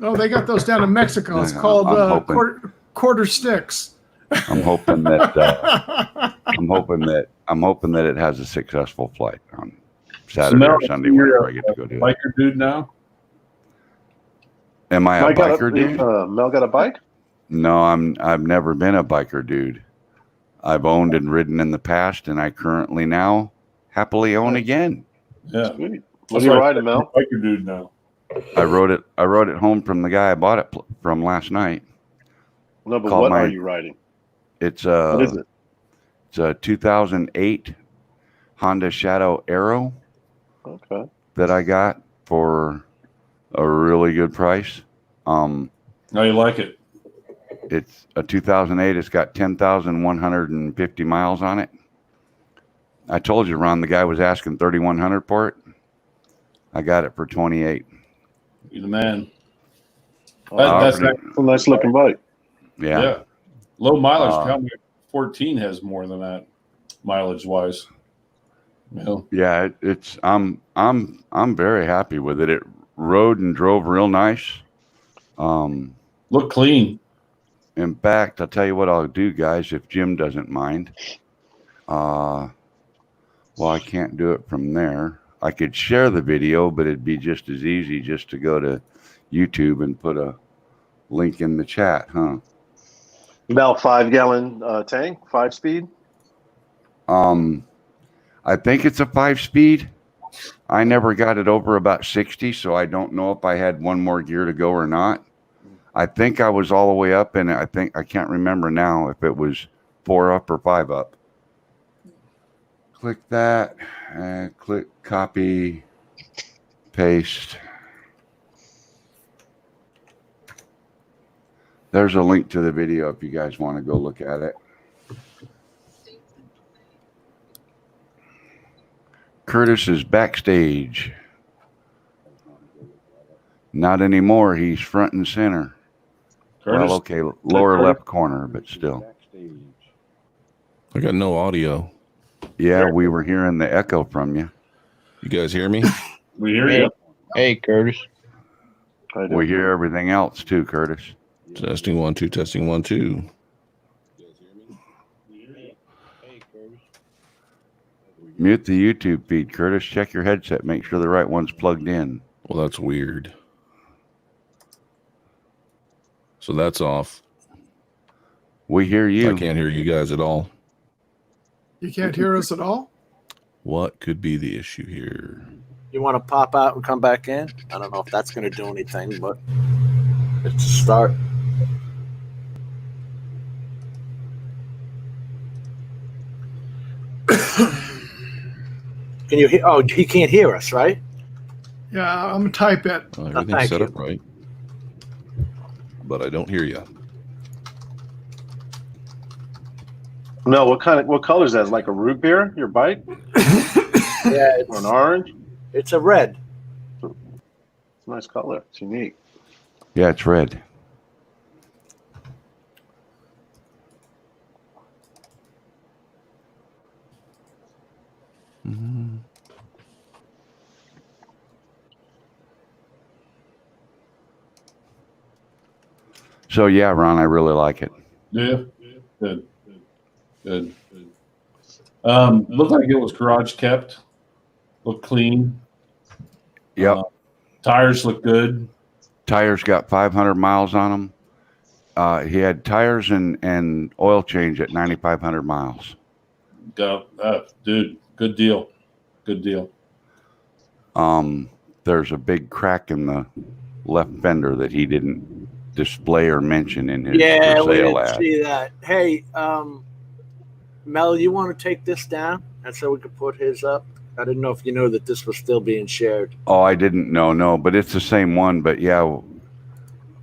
Oh, they got those down in Mexico. It's Yeah, called I'm quarter sticks. I'm hoping that I'm hoping that it has a successful flight on Saturday or Sunday whenever I get to go do it. Biker dude now? Am I a biker dude? Mel got a bike? No, I've never been a biker dude. I've owned and ridden in the past, and I currently now happily own again. Yeah. Sweet. What are you riding, Mel? Biker dude now. I rode it home from the guy I bought it from last night. No, but what are you riding? What is it? It's a 2008 Honda Shadow Aero. Okay. That I got for a really good price. How you like it? It's a 2008. It's got 10,150 miles on it. I told you, Ron, the guy was asking 3,100 for it. I got it for 28. You're the man. That's a nice looking bike. Yeah. Low mileage. Probably 14 has more than that mileage wise. Yeah, I'm very happy with it. It rode and drove real nice. Look clean. In fact, I'll tell you what I'll do, guys, if Jim doesn't mind. Well, I can't do it from there. I could share the video, but it'd be just as easy just to go to YouTube and put a link in the chat, huh? Mel, 5-gallon tank, 5-speed? I think it's a 5-speed. I never got it over about 60, so I don't know if I had one more gear to go or not. I think I was all the way up, and I can't remember now if it was 4 up or 5 up. Click that, and click copy, paste. There's a link to the video if you guys want to go look at it. Curtis is backstage. Not anymore. He's front and center. Curtis? Well, okay, lower left corner, but still. I got no audio. Yeah, we were hearing the echo from you. You guys hear me? We hear you. Hey, Curtis. We hear everything else too, Curtis. Testing 1 2. Testing 1 2. Mute the YouTube feed, Curtis. Check your headset. Make sure the right one's plugged in. Well, that's weird. So that's off. We hear you. I can't hear you guys at all. You can't hear us at all? What could be the issue here? You want to pop out and come back in? I don't know if that's going to do anything, but it's a start. Can you hear? Oh, he can't hear us, right? Yeah, I'm going to type it. Everything's set up right. But I don't hear you. No, what color is that? Like a root beer? Your bike? Yeah, or an orange? It's a red. It's a nice color. It's unique. Yeah, it's red. So yeah, Ron, I really like it. Yeah. Good. Good. Looked like it was garage kept. Looked clean. Yep. Tires look good. Tires got 500 miles on them. He had tires and oil change at 9,500 miles. Dude, good deal. Good deal. There's a big crack in the left fender that he didn't display or mention in his Yeah, for we sale didn't ad. see that. Hey, Mel, you want to take this down and so we could put his up? I didn't know if you know that this was still being shared. Oh, I didn't know. No, but it's the same one. But yeah,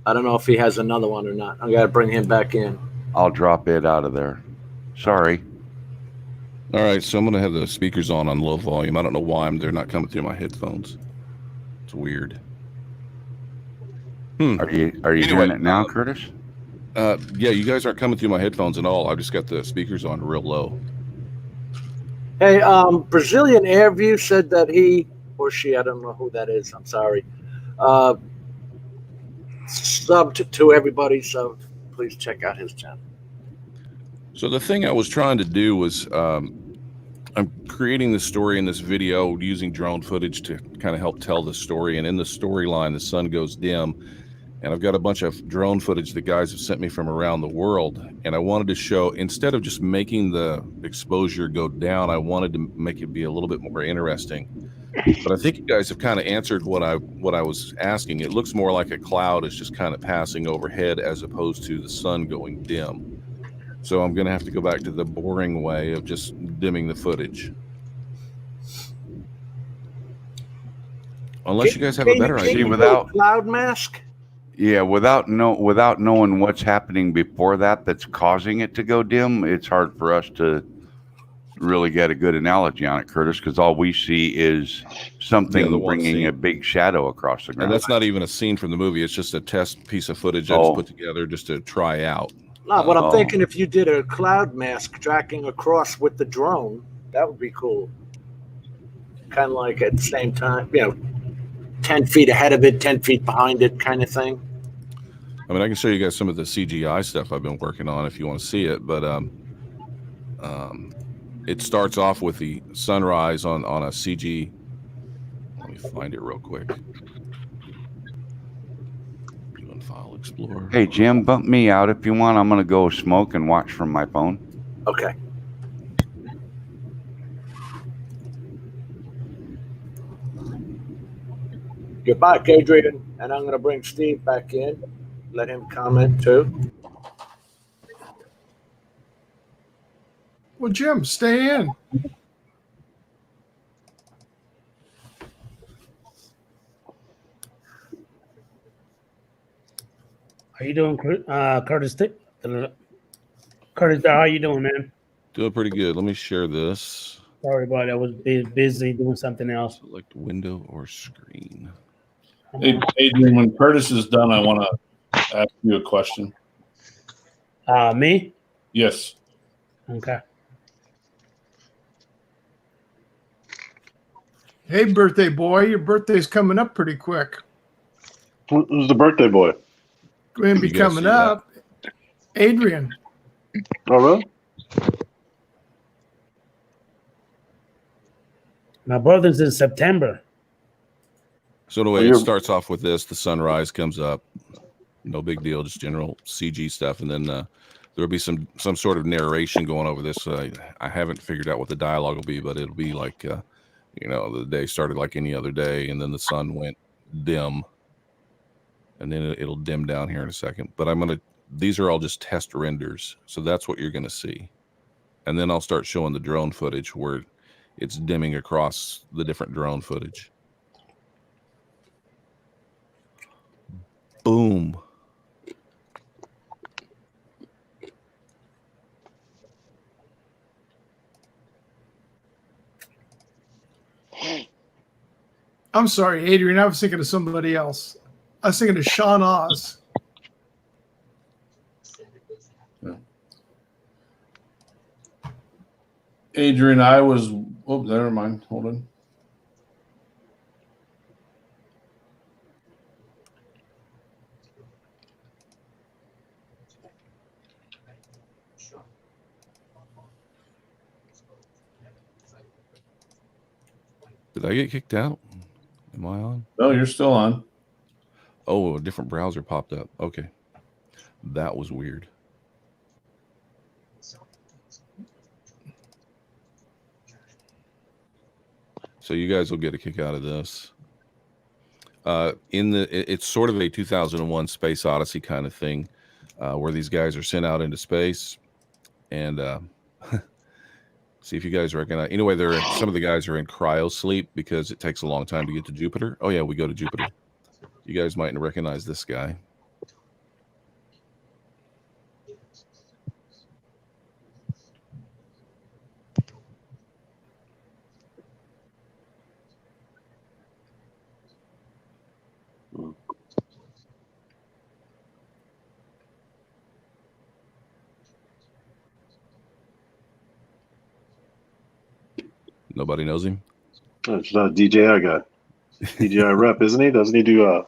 I don't know if he has another one or not. I got to bring him back in. I'll drop it out of there. Sorry. All right, so I'm going to have the speakers on low volume. I don't know why they're not coming through my headphones. It's weird. Are you doing it now, Curtis? Yeah, you guys aren't coming through my headphones at all. I've just got the speakers on real low. Hey, Brazilian Airview said that he or she, I don't know who that is, I'm sorry, subbed to everybody, so please check out his channel. So the thing I was trying to do was I'm creating this story in this video using drone footage to kind of help tell the story. And in the storyline, the sun goes dim. And I've got a bunch of drone footage that guys have sent me from around the world. And I wanted to show, instead of just making the exposure go down, I wanted to make it be a little bit more interesting. But I think you guys have kind of answered what I was asking. It looks more like a cloud is just kind of passing overhead as opposed to the sun going dim. So I'm going to have to go back to the boring way of just dimming the footage. Unless you guys have a better idea. Without cloud mask. Yeah, without knowing what's happening before that's causing it to go dim, it's hard for us to really get a good analogy on it, Curtis, because all we see is something bringing a big shadow across the ground. And that's not even a scene from the movie. It's just a test piece of footage I just put together just to try out. No, but I'm thinking if you did a cloud mask tracking across with the drone, that would be cool. Kind of like at the same time, 10 feet ahead of it, 10 feet behind it kind of thing. I mean, I can show you guys some of the CGI stuff I've been working on if you want to see it, but it starts off with the sunrise on a CG. Let me find it real quick. File Explorer. Hey, Jim, bump me out if you want. I'm going to go smoke and watch from my phone. Okay. Get back, Adrian, and I'm going to bring Steve back in. Let him comment too. Well, Jim, stay in. How you doing, Curtis? Curtis, how you doing, man? Doing pretty good. Let me share this. Sorry about it. I was busy doing something else. Select window or screen. Hey, Adrian, when Curtis is done, I want to ask you a question. Me? Yes. Okay. Hey, birthday boy, your birthday's coming up pretty quick. Who's the birthday boy? Going to be coming up. Adrian. Oh, really? My birthday's in September. So anyway, it starts off with this. The sunrise comes up. No big deal, just general CG stuff. And then there'll be some sort of narration going over this. I haven't figured out what the dialogue will be, but it'll be like, the day started like any other day, and then the sun went dim. And then it'll dim down here in a second. But these are all just test renders. So that's what you're going to see. And then I'll start showing the drone footage where it's dimming across the different drone footage. Boom. I'm sorry, Adrian. I was thinking of somebody else. I was thinking of Sean Oz. Adrian, I was Oh, never mind. Hold on. Did I get kicked out? Am I on? No, you're still on. Oh, a different browser popped up. Okay. That was weird. So you guys will get a kick out of this. It's sort of a 2001 Space Odyssey kind of thing, where these guys are sent out into space, and see if you guys recognize. Anyway, some of the guys are in cryo sleep because it takes a long time to get to Jupiter. Oh yeah, we go to Jupiter. You guys might recognize this guy. Nobody knows him. It's not a DJI guy. DJI rep, isn't he? Doesn't he do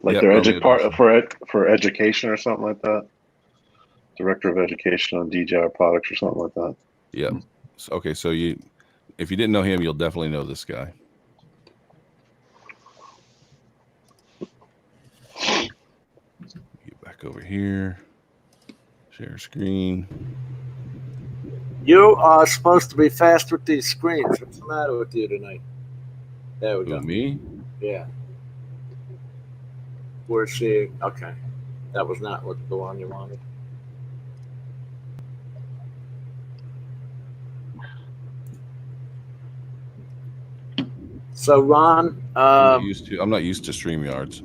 their part for education or something like that? Director of education on DJI products or something like that. Yeah. Okay, so if you didn't know him, you'll definitely know this guy. Get back over here. Share screen. You are supposed to be fast with these screens. What's the matter with you tonight? There we go. Me? Yeah. We're seeing. Okay. That was not what the one you wanted. So, Ron. I'm not used to StreamYards.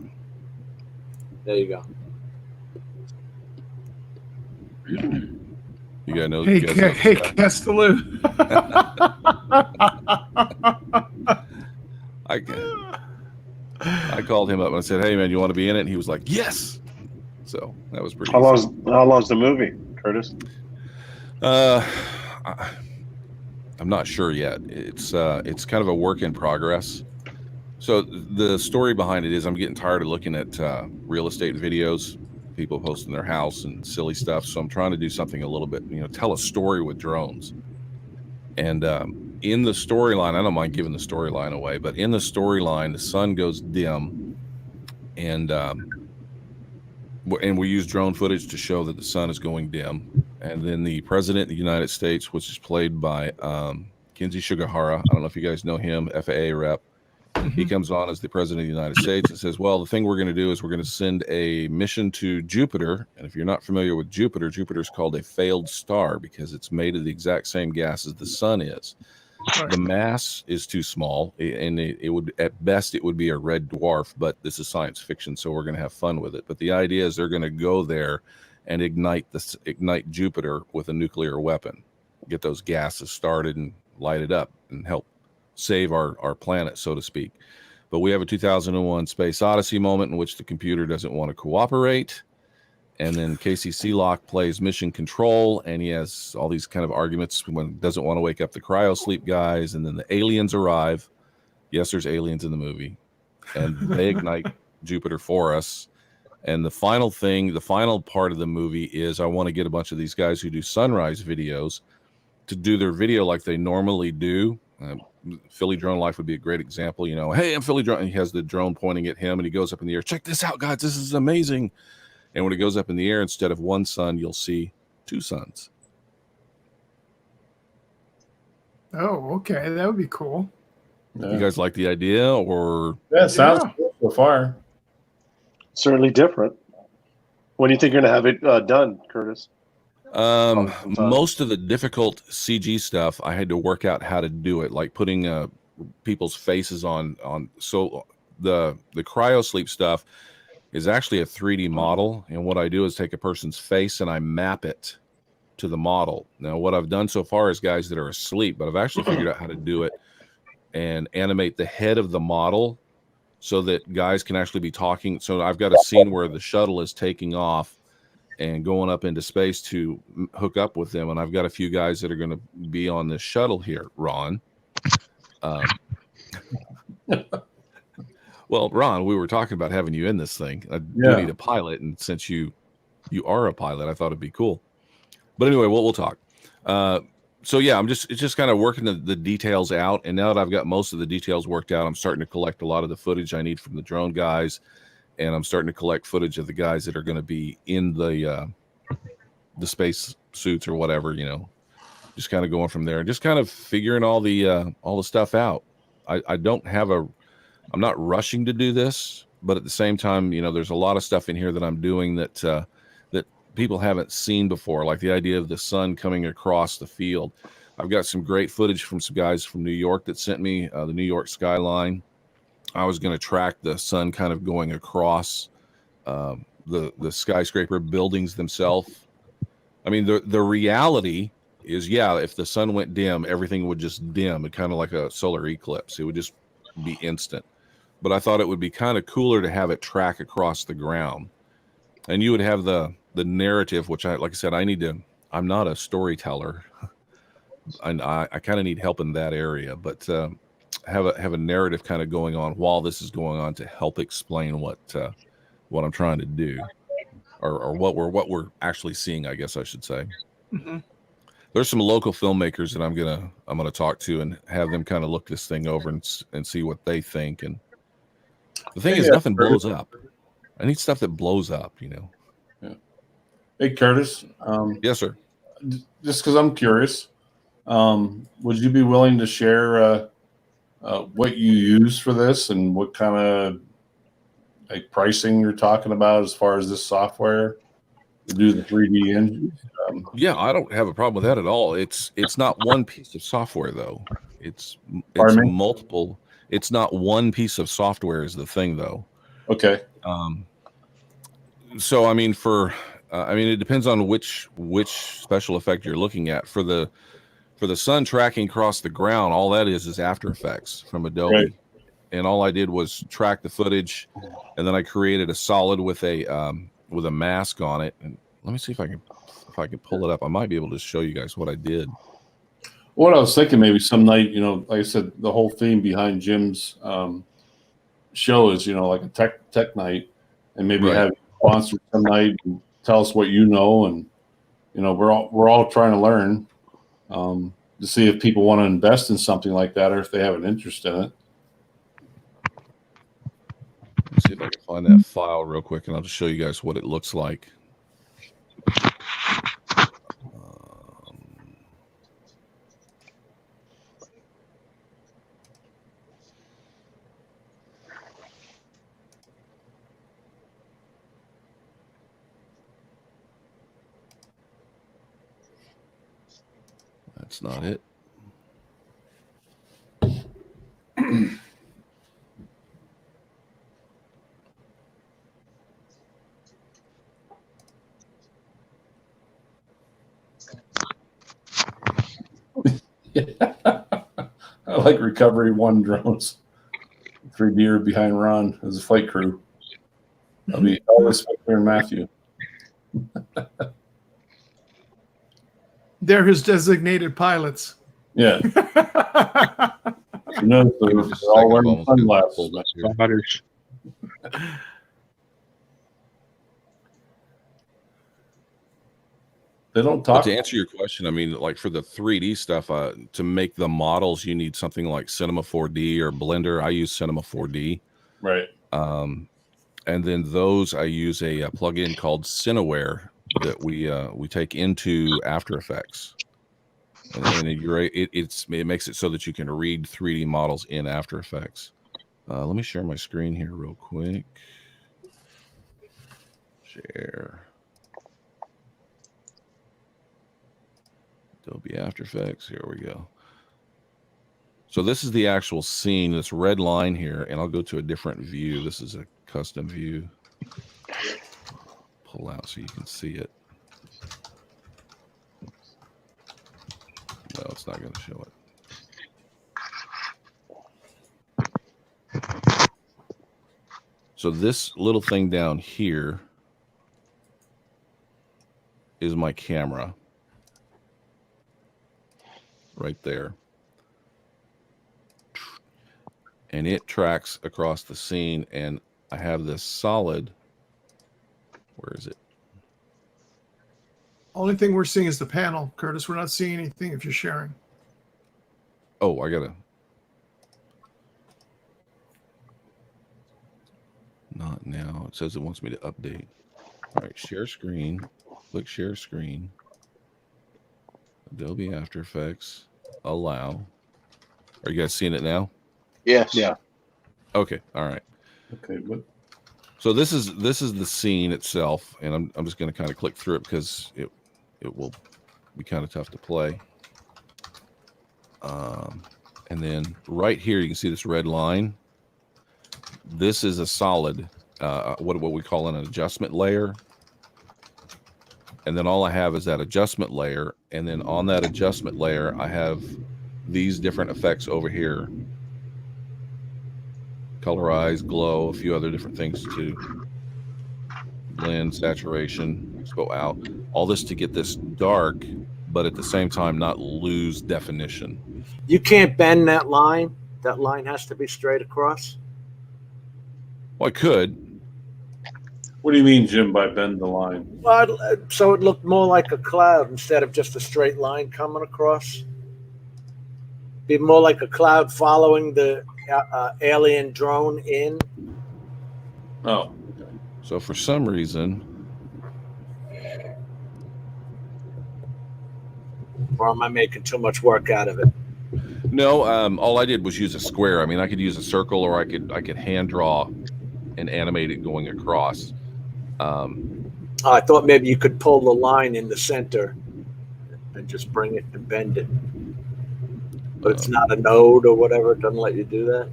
There you go. You guys know. Hey, Castello. I called him up and I said, "Hey man, you want to be in it?" And he was like, "Yes." So that was pretty. How long's the movie, Curtis? I'm not sure yet. It's kind of a work in progress. So the story behind it is I'm getting tired of looking at real estate videos, people posting their house and silly stuff. So I'm trying to do something a little bit, tell a story with drones. And in the storyline, I don't mind giving the storyline away, but in the storyline, the sun goes dim, and we use drone footage to show that the sun is going dim. And then the president of the United States, which is played by Kinsey Sugihara, I don't know if you guys know him, FAA rep. He comes on as the president of the United States and says, well, the thing we're going to do is we're going to send a mission to Jupiter. And if you're not familiar with Jupiter, Jupiter is called a failed star because it's made of the exact same gas as the sun is. The mass is too small, and it would, at best, it would be a red dwarf, but this is science fiction, so we're going to have fun with it. But the idea is they're going to go there and ignite Jupiter with a nuclear weapon, get those gases started and light it up and help save our planet, so to speak. But we have a 2001 Space Odyssey moment in which the computer doesn't want to cooperate. And then Casey Seelock plays mission control, and he has all these kind of arguments when he doesn't want to wake up the cryo sleep guys. And then the aliens arrive. Yes, there's aliens in the movie. And they ignite Jupiter for us. And the final part of the movie is I want to get a bunch of these guys who do sunrise videos to do their video like they normally do. Philly Drone Life would be a great example. Hey, I'm Philly Drone. And he has the drone pointing at him, and he goes up in the air. Check this out, guys. This is amazing. And when it goes up in the air, instead of one sun, you'll see two suns. Oh, okay. That would be cool. Yeah. You guys like the idea, or? Yeah, it sounds cool so far. Certainly different. When do you think you're going to have it done, Curtis? Most of the difficult CG stuff, I had to work out how to do it, like putting people's faces on. So the cryo sleep stuff is actually a 3D model, and what I do is take a person's face and I map it to the model. Now, what I've done so far is guys that are asleep, but I've actually figured out how to do it and animate the head of the model so that guys can actually be talking. So I've got a scene where the shuttle is taking off and going up into space to hook up with them, and I've got a few guys that are going to be on this shuttle here, Ron. Um, well, Ron, we were talking about having you in this thing. I do need a pilot, and since you are a pilot, I thought it'd be cool. But anyway, we'll talk. So yeah, it's just kind of working the details out, and now that I've got most of the details worked out, I'm starting to collect a lot of the footage I need from the drone guys, and I'm starting to collect footage of the guys that are going to be in the space suits or whatever, just kind of going from there, just kind of figuring all the stuff out. I'm not rushing to do this, but at the same time, there's a lot of stuff in here that I'm doing that people haven't seen before, like the idea of the sun coming across the field. I've got some great footage from some guys from New York that sent me the New York skyline. I was going to track the sun kind of going across the skyscraper buildings themselves. I mean, the reality is, if the sun went dim, everything would just dim. It kind of like a solar eclipse. It would just be instant. But I thought it would be kind of cooler to have it track across the ground. And you would have the narrative, which like I said, I'm not a storyteller. And I kind of need help in that area, but have a narrative kind of going on while this is going on to help explain what I'm trying to do, or what we're actually seeing, I guess I should say. Mm-hmm. There's some local filmmakers that I'm gonna talk to and have them kind of look this thing over and see what they think. And the thing is, nothing blows up. I need stuff that blows up, Yeah. Hey, Curtis. Yes, sir. Just because I'm curious, would you be willing to share what you use for this and what kind of pricing you're talking about as far as this software to do the 3D engine? Yeah, I don't have a problem with that at all. It's not one piece of software though. It's multiple. It's not one piece of software is the thing though. Okay. So I mean, it depends on which special effect you're looking at. For the sun tracking across the ground, all that is After Effects from Adobe. Right. And all I did was track the footage, and then I created a solid with a mask on it. And let me see if I can pull it up. I might be able to show you guys what I did. What I was thinking, maybe some night, like I said, the whole theme behind Jim's show is, like a tech night, and maybe have a sponsor some night and tell us what you know, and we're all trying to learn to see if people want to invest in something like that or if they have an interest in it. Let's see if I can find that file real quick, and I'll just show you guys what it looks like. That's not it. I like Recovery One drones. 3 deer behind Ron as a flight crew. I'll be Elvis, Victor, and Matthew. They're his designated pilots. Yeah. They're all wearing sunglasses. They don't talk. But to answer your question, I mean, like for the 3D stuff, to make the models, you need something like Cinema 4D or Blender. I use Cinema 4D. Right. And then those, I use a plugin called Cineware that we take into After Effects. And it makes it so that you can read 3D models in After Effects. Let me share my screen here real quick. Share. Adobe After Effects. Here we go. So this is the actual scene, this red line here, and I'll go to a different view. This is a custom view. Pull out so you can see it. No, it's not going to show it. So this little thing down here is my camera. Right there. and it tracks across the scene. And I have this solid. Where is it? Only thing we're seeing is the panel, Curtis. We're not seeing anything if you're sharing. Oh, I gotta. Not now. It says it wants me to update. All right, share screen. Click share screen. Adobe After Effects. Allow. Are you guys seeing it now? Yes. Yeah. Okay. All right. Okay. But So this is the scene itself, and I'm just going to kind of click through it because it will be kind of tough to play. And then right here you can see this red line. This is a solid, what we call an adjustment layer. And then all I have is that adjustment layer, and then on that adjustment layer I have these different effects over here. Colorize, glow, a few other different things too. Blend, saturation, go out. All this to get this dark, but at the same time not lose definition. You can't bend that line. That line has to be straight across. Well, I could. what do you mean, Jim, by bend the line? Well, so it looked more like a cloud instead of just a straight line coming across. Be more like a cloud following the alien drone in. Oh. Okay. So for some reason, Or am I making too much work out of it? no, all I did was use a square. I mean, I could use a circle, or I could hand draw and animate it going across. I thought maybe you could pull the line in the center and just bring it and bend it. But it's not a node or whatever. It doesn't let you do that.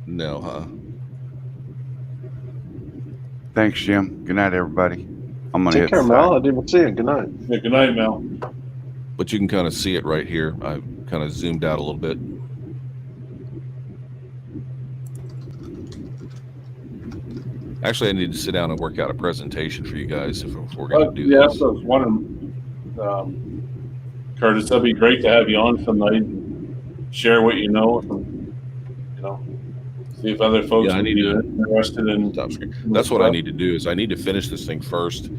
No, huh? Thanks, Jim. Good night, everybody. I'm gonna Take hit care, the Mel. I didn't see you. Good night. Yeah, good night, Mel. But you can kind of see it right here. I kind of zoomed out a little bit. Actually, I need to sit down and work out a presentation for you guys if we're going to do Yeah, this. so I was wondering, Curtis, that'd be great to have you on some night and share what you know, and, see if other folks would be interested in top screen. That's what I need to do. Is I need to finish this thing first,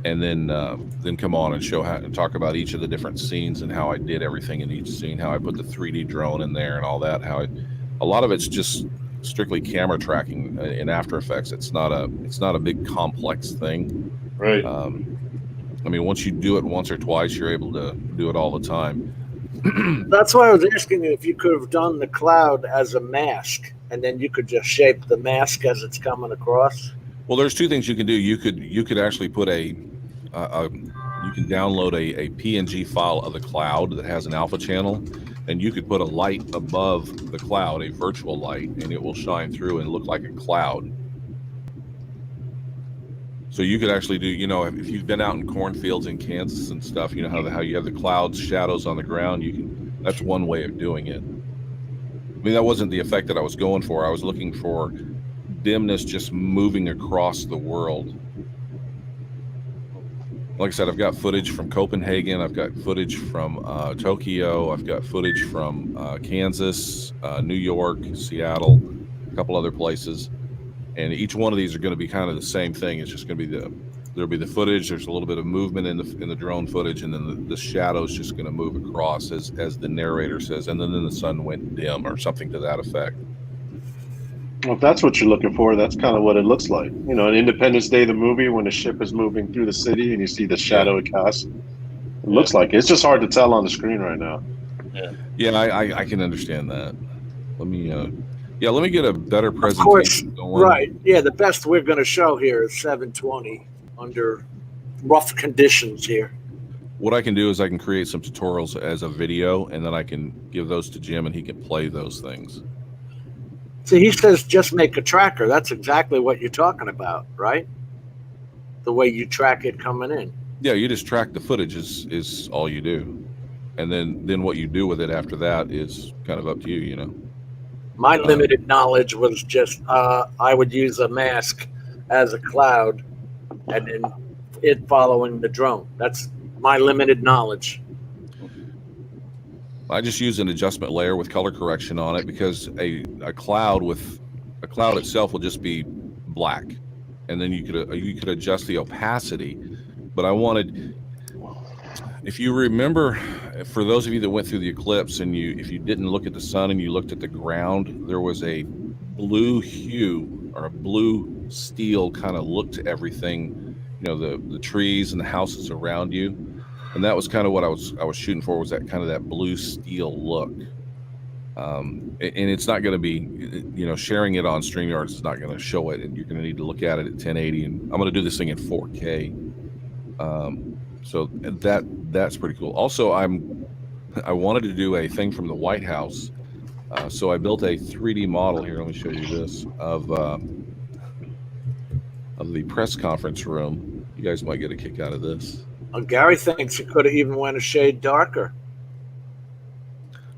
and then come on and show how and talk about each of the different scenes and how I did everything in each scene, how I put the 3D drone in there and all that. A lot of it's just strictly camera tracking in After Effects. It's not a big complex thing. Right. I mean, once you do it once or twice, you're able to do it all the time. That's why I was asking you if you could have done the cloud as a mask, and then you could just shape the mask as it's coming across. Well, there's two things you can do. You could actually put you can download a PNG file of the cloud that has an alpha channel, and you could put a light above the cloud, a virtual light, and it will shine through and look like a cloud. So you could actually do, if you've been out in cornfields in Kansas and stuff, you know how you have the clouds, shadows on the ground. That's one way of doing it. I mean, that wasn't the effect that I was going for. I was looking for dimness just moving across the world. Like I said, I've got footage from Copenhagen. I've got footage from Tokyo. I've got footage from Kansas, New York, Seattle, a couple other places. And each one of these are going to be kind of the same thing. It's just going to be there'll be the footage. There's a little bit of movement in the drone footage, and then the shadow's just going to move across as the narrator says, and then the sun went dim or something to that effect. Well, if that's what you're looking for, that's kind of what it looks like. An Independence Day, the movie, when the ship is moving through the city and you see the shadow it casts. It looks like it. It's just hard to tell on the screen right now. Yeah, I can understand that. Let me get a better presentation Of course, going. right. Yeah, the best we're going to show here is 720 under rough conditions here. What I can do is I can create some tutorials as a video, and then I can give those to Jim, and he can play those things. See, he says just make a tracker. That's exactly what you're talking about, right? The way you track it coming in. Yeah, you just track the footage is all you do. And then what you do with it after that is kind of up to you, My limited knowledge was just I would use a mask as a cloud and then it following the drone. That's my limited knowledge. I just use an adjustment layer with color correction on it because a cloud itself will just be black, and then you could adjust the opacity. But I wanted, if you remember, for those of you that went through the eclipse and if you didn't look at the sun and you looked at the ground, there was a blue hue or a blue steel kind of look to everything, the trees and the houses around you. And that was kind of what I was shooting for, was that kind of that blue steel look. And it's not going to be, sharing it on StreamYard is not going to show it, and you're going to need to look at it at 1080. And I'm going to do this thing in 4K. So that's pretty cool. Also, I wanted to do a thing from the White House. So I built a 3D model here. Let me show you this of the press conference room. You guys might get a kick out of this. Gary thinks it could have even went a shade darker.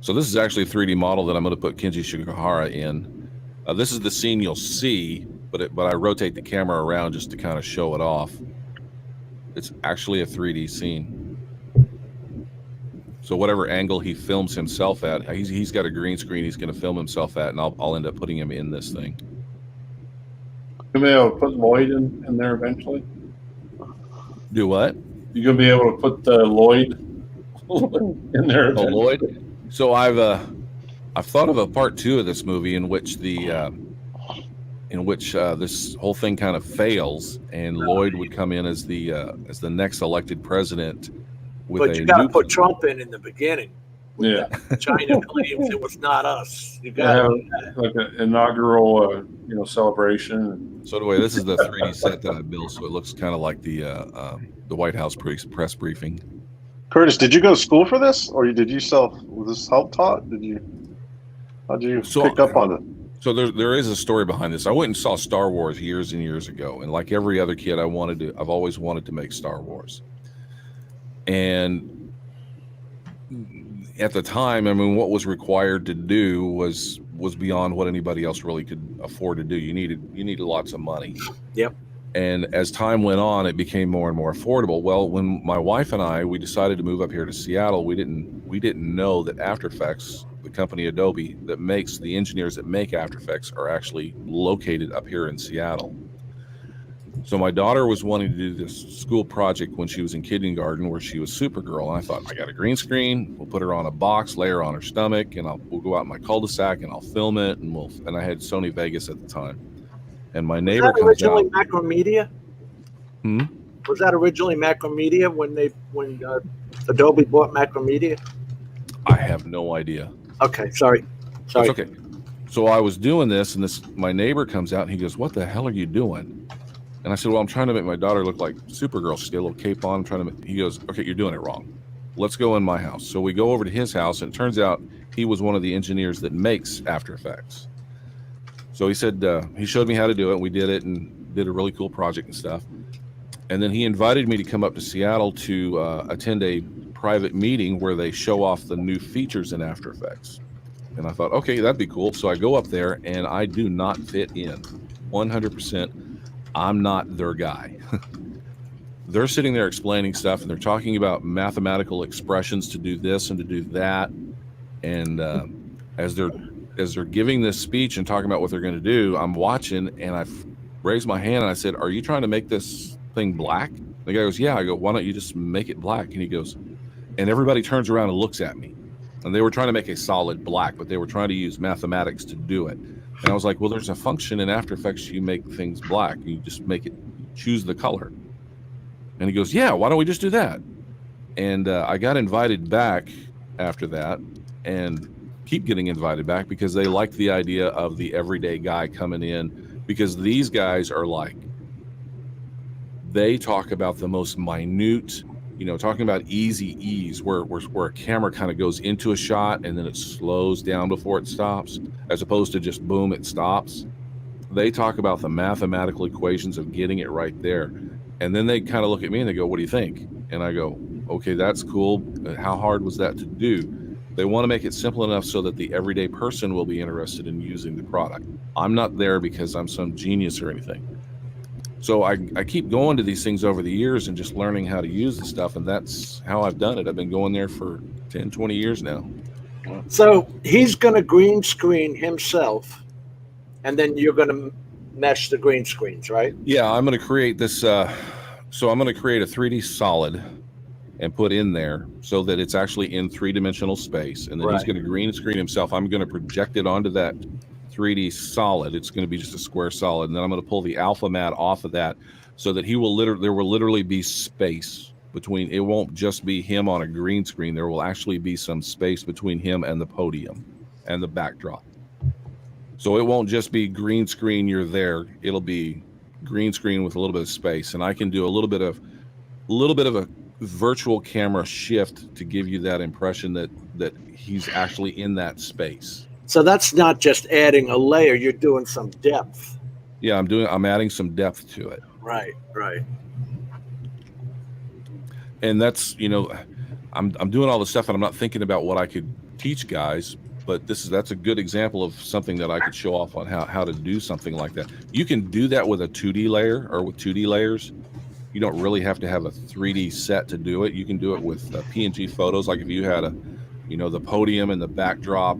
So this is actually a 3D model that I'm going to put Kenji Shigahara in. This is the scene you'll see, but I rotate the camera around just to kind of show it off. It's actually a 3D scene. So whatever angle he films himself at, he's got a green screen he's going to film himself at, and I'll end up putting him in this thing. You'll be able to put Lloyd in there eventually? Do what? You're going to be able to put Lloyd in there. Oh, Lloyd? So I've thought of a part 2 of this movie in which this whole thing kind of fails, and Lloyd would come in as the next elected president. But you got to put Trump in the beginning. Yeah. China claims it was not us. You Yeah, got like an inaugural, celebration. So anyway, this is the 3D set that I built, so it looks kind of like the White House press briefing. Curtis, did you go to school for this, or was this self-taught? How'd you pick up on it? So there is a story behind this. I went and saw Star Wars years and years ago, and like every other kid, I've always wanted to make Star Wars. And at the time, what was required to do was beyond what anybody else really could afford to do. You needed lots of money. Yep. And as time went on, it became more and more affordable. Well, when my wife and we decided to move up here to Seattle, we didn't know that After Effects, the company Adobe that makes the engineers that make After Effects, are actually located up here in Seattle. So my daughter was wanting to do this school project when she was in kindergarten, where she was Supergirl. And I thought, I got a green screen. We'll put her on a box, lay her on her stomach, and we'll go out in my cul-de-sac and I'll film it. And I had Sony Vegas at the time. And my neighbor was that originally comes out. Macromedia? Was that originally Macromedia when Adobe bought Macromedia? I have no idea. Okay, sorry. It's okay. So I was doing this, and my neighbor comes out and he goes, "What the hell are you doing?" And I said, "Well, I'm trying to make my daughter look like Supergirl. She's got a little cape on. He goes, "Okay, you're doing it wrong. Let's go in my house." So we go over to his house, and it turns out he was one of the engineers that makes After Effects. So he said, he showed me how to do it. We did it and did a really cool project and stuff. And then he invited me to come up to Seattle to attend a private meeting where they show off the new features in After Effects. And I thought, okay, that'd be cool. So I go up there and I do not fit in 100%. I'm not their guy. They're sitting there explaining stuff, and they're talking about mathematical expressions to do this and to do that. And as they're giving this speech and talking about what they're going to do, I'm watching, and I raised my hand and I said, "Are you trying to make this thing black?" The guy goes, "Yeah." I go, "Why don't you just make it black?" And he goes, and everybody turns around and looks at me. And they were trying to make a solid black, but they were trying to use mathematics to do it. And I was like, "Well, there's a function in After Effects. You make things black. You just make it, choose the color." And he goes, "Yeah, why don't we just do that?" And I got invited back after that, and keep getting invited back because they like the idea of the everyday guy coming in, because these guys are like, they talk about the most minute, talking about easy ease, where a camera kind of goes into a shot and then it slows down before it stops, as opposed to just boom, it stops. They talk about the mathematical equations of getting it right there. And then they kind of look at me and they go, "What do you think?" And I go, "Okay, that's cool. How hard was that to do?" They want to make it simple enough so that the everyday person will be interested in using the product. I'm not there because I'm some genius or anything. So I keep going to these things over the years and just learning how to use the stuff, and that's how I've done it. I've been going there for 10, 20 years now. So he's going to green screen himself, and then you're going to mesh the green screens, right? Yeah, I'm going to create this. So I'm going to create a 3D solid and put in there so that it's actually in 3-dimensional space. And then he's going to green screen himself. I'm going to project it onto that 3D solid. It's going to be just a square solid. And then I'm going to pull the alpha mat off of that so that there will literally be space between. It won't just be him on a green screen. There will actually be some space between him and the podium and the backdrop. So it won't just be green screen, you're there. It'll be green screen with a little bit of space. And I can do a little bit of a virtual camera shift to give you that impression that he's actually in that space. So that's not just adding a layer, you're doing some depth. Yeah, I'm adding some depth to it. Right. And that's, I'm doing all this stuff and I'm not thinking about what I could teach guys, but that's a good example of something that I could show off on how to do something like that. You can do that with a 2D layer or with 2D layers. You don't really have to have a 3D set to do it. You can do it with PNG photos. Like if you had the podium and the backdrop,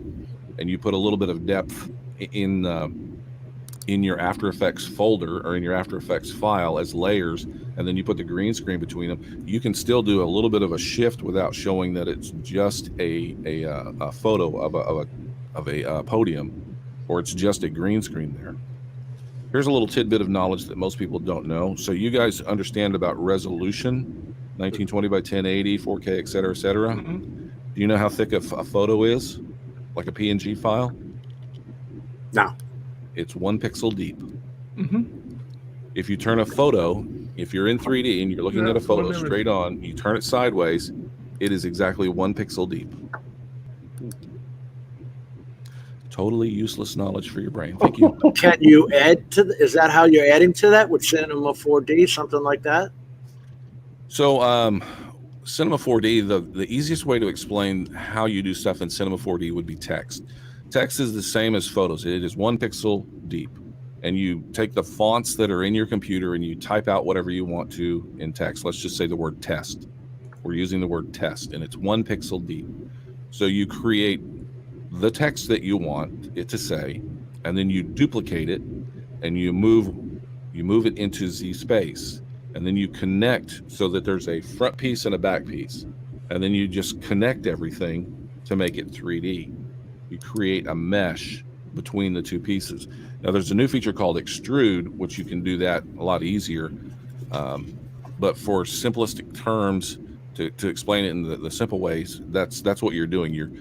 and you put a little bit of depth in your After Effects folder or in your After Effects file as layers, and then you put the green screen between them, you can still do a little bit of a shift without showing that it's just a photo of a podium, or it's just a green screen there. Here's a little tidbit of knowledge that most people don't know. So you guys understand about resolution, 1920 by 1080, 4K, et cetera, et cetera. Mm-hmm. Do you know how thick a photo is? Like a PNG file? No. It's 1 pixel deep. Mm-hmm. If you turn a photo, if you're in 3D and you're looking at a photo straight on, you turn it sideways, it is exactly 1 pixel deep. Totally useless knowledge for your brain. Thank you. Can you add to is that how you're adding to that with Cinema 4D, something like that? So Cinema 4D, the easiest way to explain how you do stuff in Cinema 4D would be text. Text is the same as photos. It is 1 pixel deep. And you take the fonts that are in your computer and you type out whatever you want to in text. Let's just say the word test. We're using the word test, and it's 1 pixel deep. So you create the text that you want it to say, and then you duplicate it and you move it into Z space, and then you connect so that there's a front piece and a back piece, and then you just connect everything to make it 3D. You create a mesh between the two pieces. Now there's a new feature called extrude, which you can do that a lot easier, but for simplistic terms, to explain it in the simple ways, that's what you're doing. You're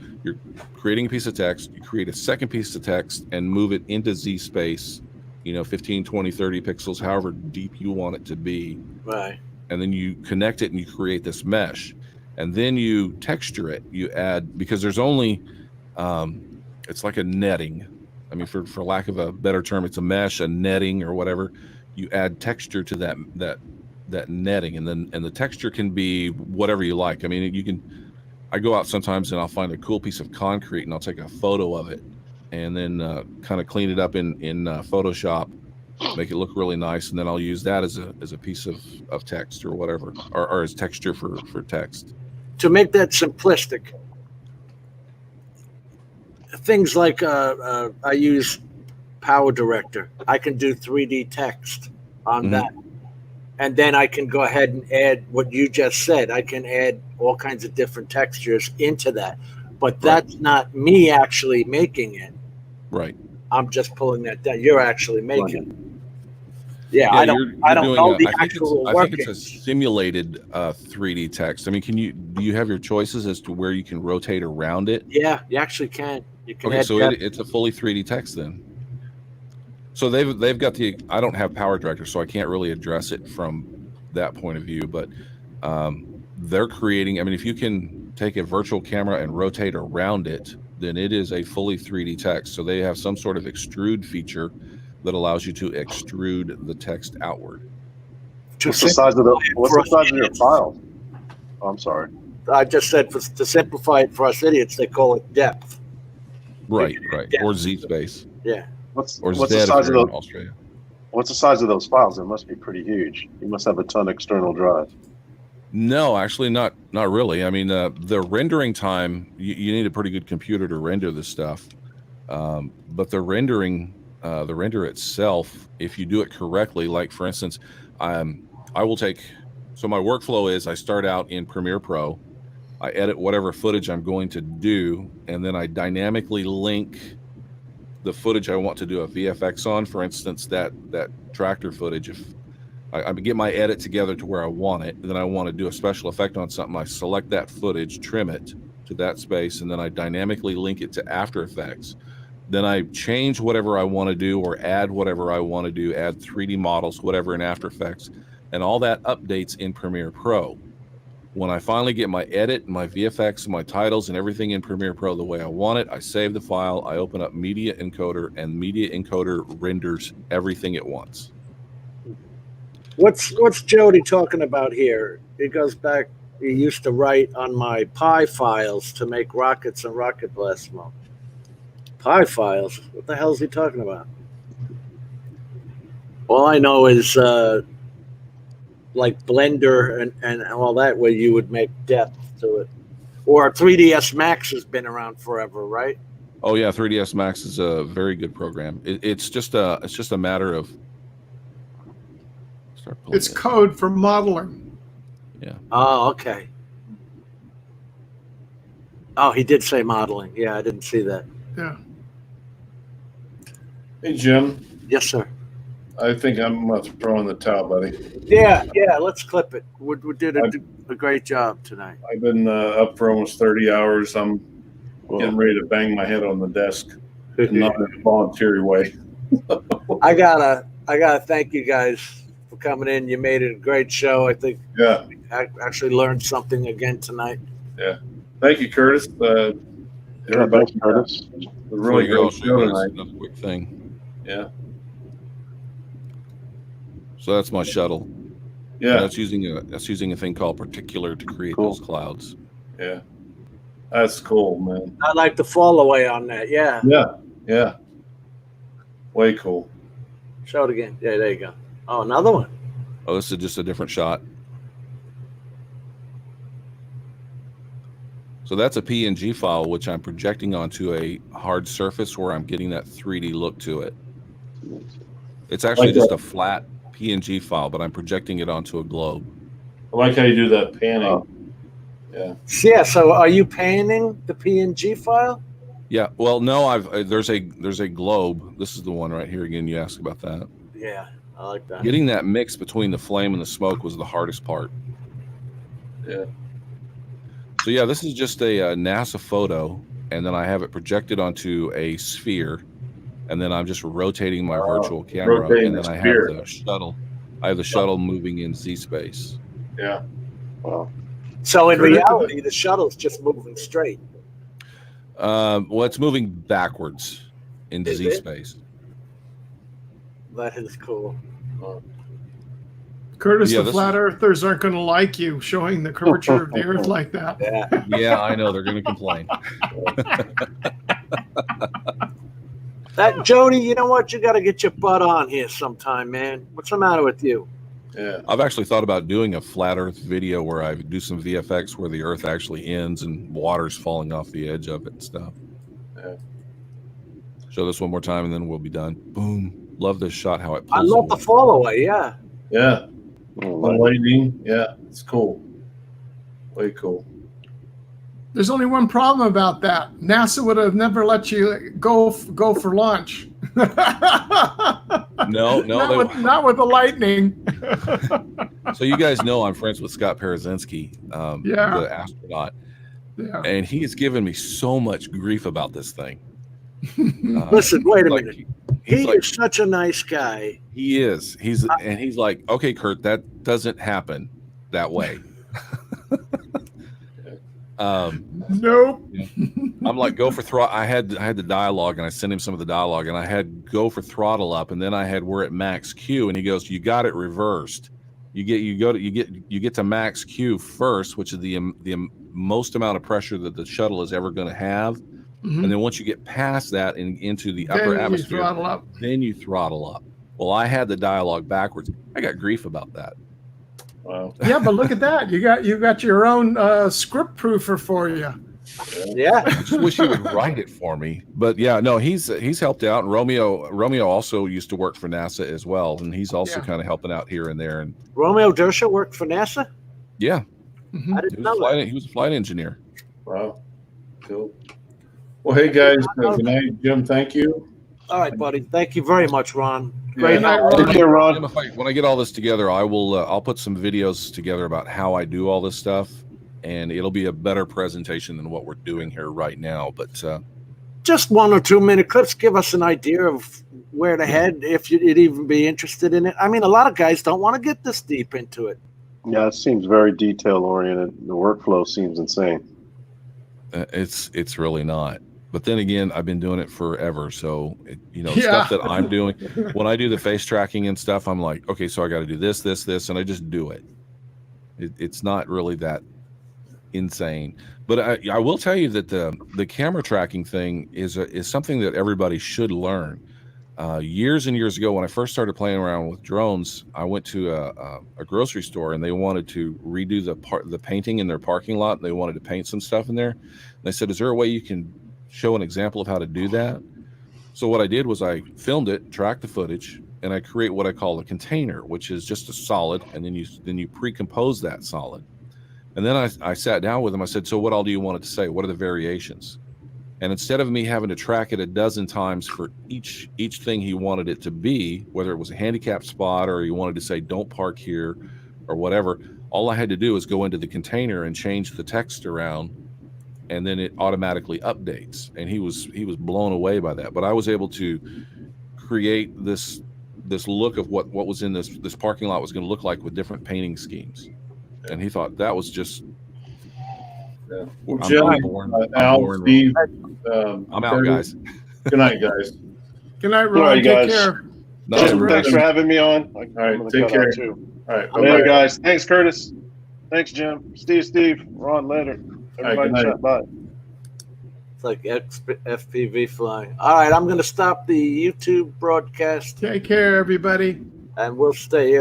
creating a piece of text, you create a second piece of text and move it into Z space, 15, 20, 30 pixels, however deep you want it to be. Right. And then you connect it and you create this mesh. And then you texture it. You add, because there's only, it's like a netting. I mean, for lack of a better term, it's a mesh, a netting or whatever. You add texture to that netting, and the texture can be whatever you like. I mean, I go out sometimes and I'll find a cool piece of concrete and I'll take a photo of it and then kind of clean it up in Photoshop, make it look really nice, and then I'll use that as a piece of text or whatever, or as texture for text. To make that simplistic, things like I use Power Director. I can do 3D text on that. And then I can go ahead and add what you just said. I can add all kinds of different textures into that. But that's not me actually making it. Right. I'm just pulling that down. You're actually making it. Yeah, I don't know the actual working. I think it's a simulated 3D text. I mean, do you have your choices as to where you can rotate around it? Yeah, you actually can. You can. Okay, so it's a fully 3D text then. So they've got I don't have Power Director, so I can't really address it from that point of view, but they're creating, I mean, if you can take a virtual camera and rotate around it, then it is a fully 3D text. So they have some sort of extrude feature that allows you to extrude the text outward. What's the size of your file? Oh, I'm sorry. I just said to simplify it for us idiots, they call it depth. Right. Or Z space. Yeah. What's the size of those? What's the size of those files? It must be pretty huge. You must have a ton of external drive. No, actually not really. I mean, the rendering time, you need a pretty good computer to render this stuff. But the render itself, if you do it correctly, like for instance, I will take, so my workflow is I start out in Premiere Pro, I edit whatever footage I'm going to do, and then I dynamically link the footage I want to do a VFX on. For instance, that tractor footage, if I get my edit together to where I want it, then I want to do a special effect on something, I select that footage, trim it to that space, and then I dynamically link it to After Effects. Then I change whatever I want to do or add whatever I want to do, add 3D models, whatever in After Effects, and all that updates in Premiere Pro. When I finally get my edit, my VFX, my titles, and everything in Premiere Pro the way I want it, I save the file, I open up Media Encoder, and Media Encoder renders everything at once. What's Jody talking about here? It goes back, he used to write on my Pi files to make rockets and rocket blast smoke. Pi files? What the hell is he talking about? All I know is like Blender and all that, where you would make depth to it. Or 3ds Max has been around forever, right? Oh yeah, 3ds Max is a very good program. It's just a matter of It's code for modeling. Yeah. Oh, okay. Oh, he did say modeling. Yeah, I didn't see that. Yeah. Hey, Jim. Yes, sir. I think I'm going to throw in the towel, buddy. Yeah, let's clip it. We did a great job tonight. I've been up for almost 30 hours. I'm getting ready to bang my head on the desk, not in a voluntary way. I gotta thank you guys for coming in. You made it a great show. I think I actually learned something again tonight. Yeah. Thank you, Curtis. Everybody, Curtis. A really great show tonight. Another quick thing. Yeah. So that's my shuttle. Yeah. And that's using a thing called particular to create those clouds. Yeah. That's cool, man. I like the fall away on that. Yeah. Yeah. Way cool. Show it again. Yeah, there you go. Oh, another one. Oh, this is just a different shot. So that's a PNG file, which I'm projecting onto a hard surface where I'm getting that 3D look to it. It's actually like just that. a flat PNG file, but I'm projecting it onto a globe. I like how you do that panning. Yeah. Yeah. So, are you panning the PNG file? Yeah. Well, no, there's a globe. This is the one right here. Again, you asked about that. Yeah, I like that. Getting that mix between the flame and the smoke was the hardest part. Yeah. So yeah, this is just a NASA photo, and then I have it projected onto a sphere, and then I'm just rotating my virtual camera, and then I have the shuttle. I have the shuttle moving in Z space. Yeah. Wow. So in reality, the shuttle's just moving straight. Well, it's moving backwards into Z space. That is cool. Curtis, Yeah, the flat earthers aren't going to like you showing the curvature of the earth like that. Yeah, I know. They're going to complain. That Jody, you know what? You got to get your butt on here sometime, man. What's the matter with you? Yeah. I've actually thought about doing a flat earth video where I do some VFX where the earth actually ends and water's falling off the edge of it and stuff. Yeah. Show this one more time and then we'll be done. Boom. Love this shot, how it I pulls love the fall away. Yeah. Yeah. Lightning. Yeah. It's cool. Way cool. There's only one problem about that. NASA would have never let you go for launch. No, not with the lightning. So you guys know I'm friends with Scott Parazinski, Yeah. the astronaut, Yeah. and he has given me so much grief about this thing. Listen, wait a like, minute. He is such a nice guy. He is. He's like, okay, Kurt, that doesn't happen that way. Nope. I'm like, go for throttle. I had the dialogue, and I sent him some of the dialogue, and I had go for throttle up, and then I had we're at max Q, and he goes, you got it reversed. You get to max Q first, which is the most amount of pressure that the shuttle is ever going to have, and then once you get past that and into the upper atmosphere, then you throttle up. Well, I had the dialogue backwards. I got grief about that. Wow. Yeah, but look at that. You got your own script proofer for you. Yeah. I just wish he would write it for me. But yeah, no, he's helped out. And Romeo also used to work for NASA as well, and he's also kind of helping out here and there. And Romeo Dersha worked for NASA? yeah, I didn't know that. he was a flight engineer. Wow. Cool. Well, hey guys, good night, Jim. Thank you. All right, buddy. Thank you very much, Ron. Great night, Ron. Take care, Ron. Jim, when I get all this together, I will. I'll put some videos together about how I do all this stuff, and it'll be a better presentation than what we're doing here right now. But just 1 or 2 minute clips give us an idea of where to head, if you'd even be interested in it. I mean, a lot of guys don't want to get this deep into it. Yeah, it seems very detail oriented. The workflow seems insane. It's really not. But then again, I've been doing it forever. So, stuff that I'm doing, when I do the face tracking and stuff, I'm like, okay, so I got to do this, and I just do it. It's not really that insane. But I will tell you that the camera tracking thing is something that everybody should learn. Years and years ago, when I first started playing around with drones, I went to a grocery store and they wanted to redo the painting in their parking lot. And they wanted to paint some stuff in there. And they said, is there a way you can show an example of how to do that? So what I did was I filmed it, tracked the footage, and I create what I call a container, which is just a solid, and then you pre-compose that solid. And then I sat down with him. I said, so what all do you want it to say? What are the variations? And instead of me having to track it a dozen times for each thing he wanted it to be, whether it was a handicap spot or he wanted to say don't park here or whatever, all I had to do is go into the container and change the text around, and then it automatically updates. And he was blown away by that. But I was able to create this look of what was in this parking lot was going to look like with different painting schemes. And he thought that was just. Yeah. Well, Jim, Al, Steve, I'm out, guys. Good night, guys. Good night, Ron. All right, Take guys. care. Jim, thanks for having me on. All right, take care. All right, later, guys. Thanks, Curtis. Thanks, Jim. Steve. Ron, later. Everybody, right, chat. Bye. It's like FPV flying. All right, I'm going to stop the YouTube broadcast. Take care, everybody. And we'll stay here.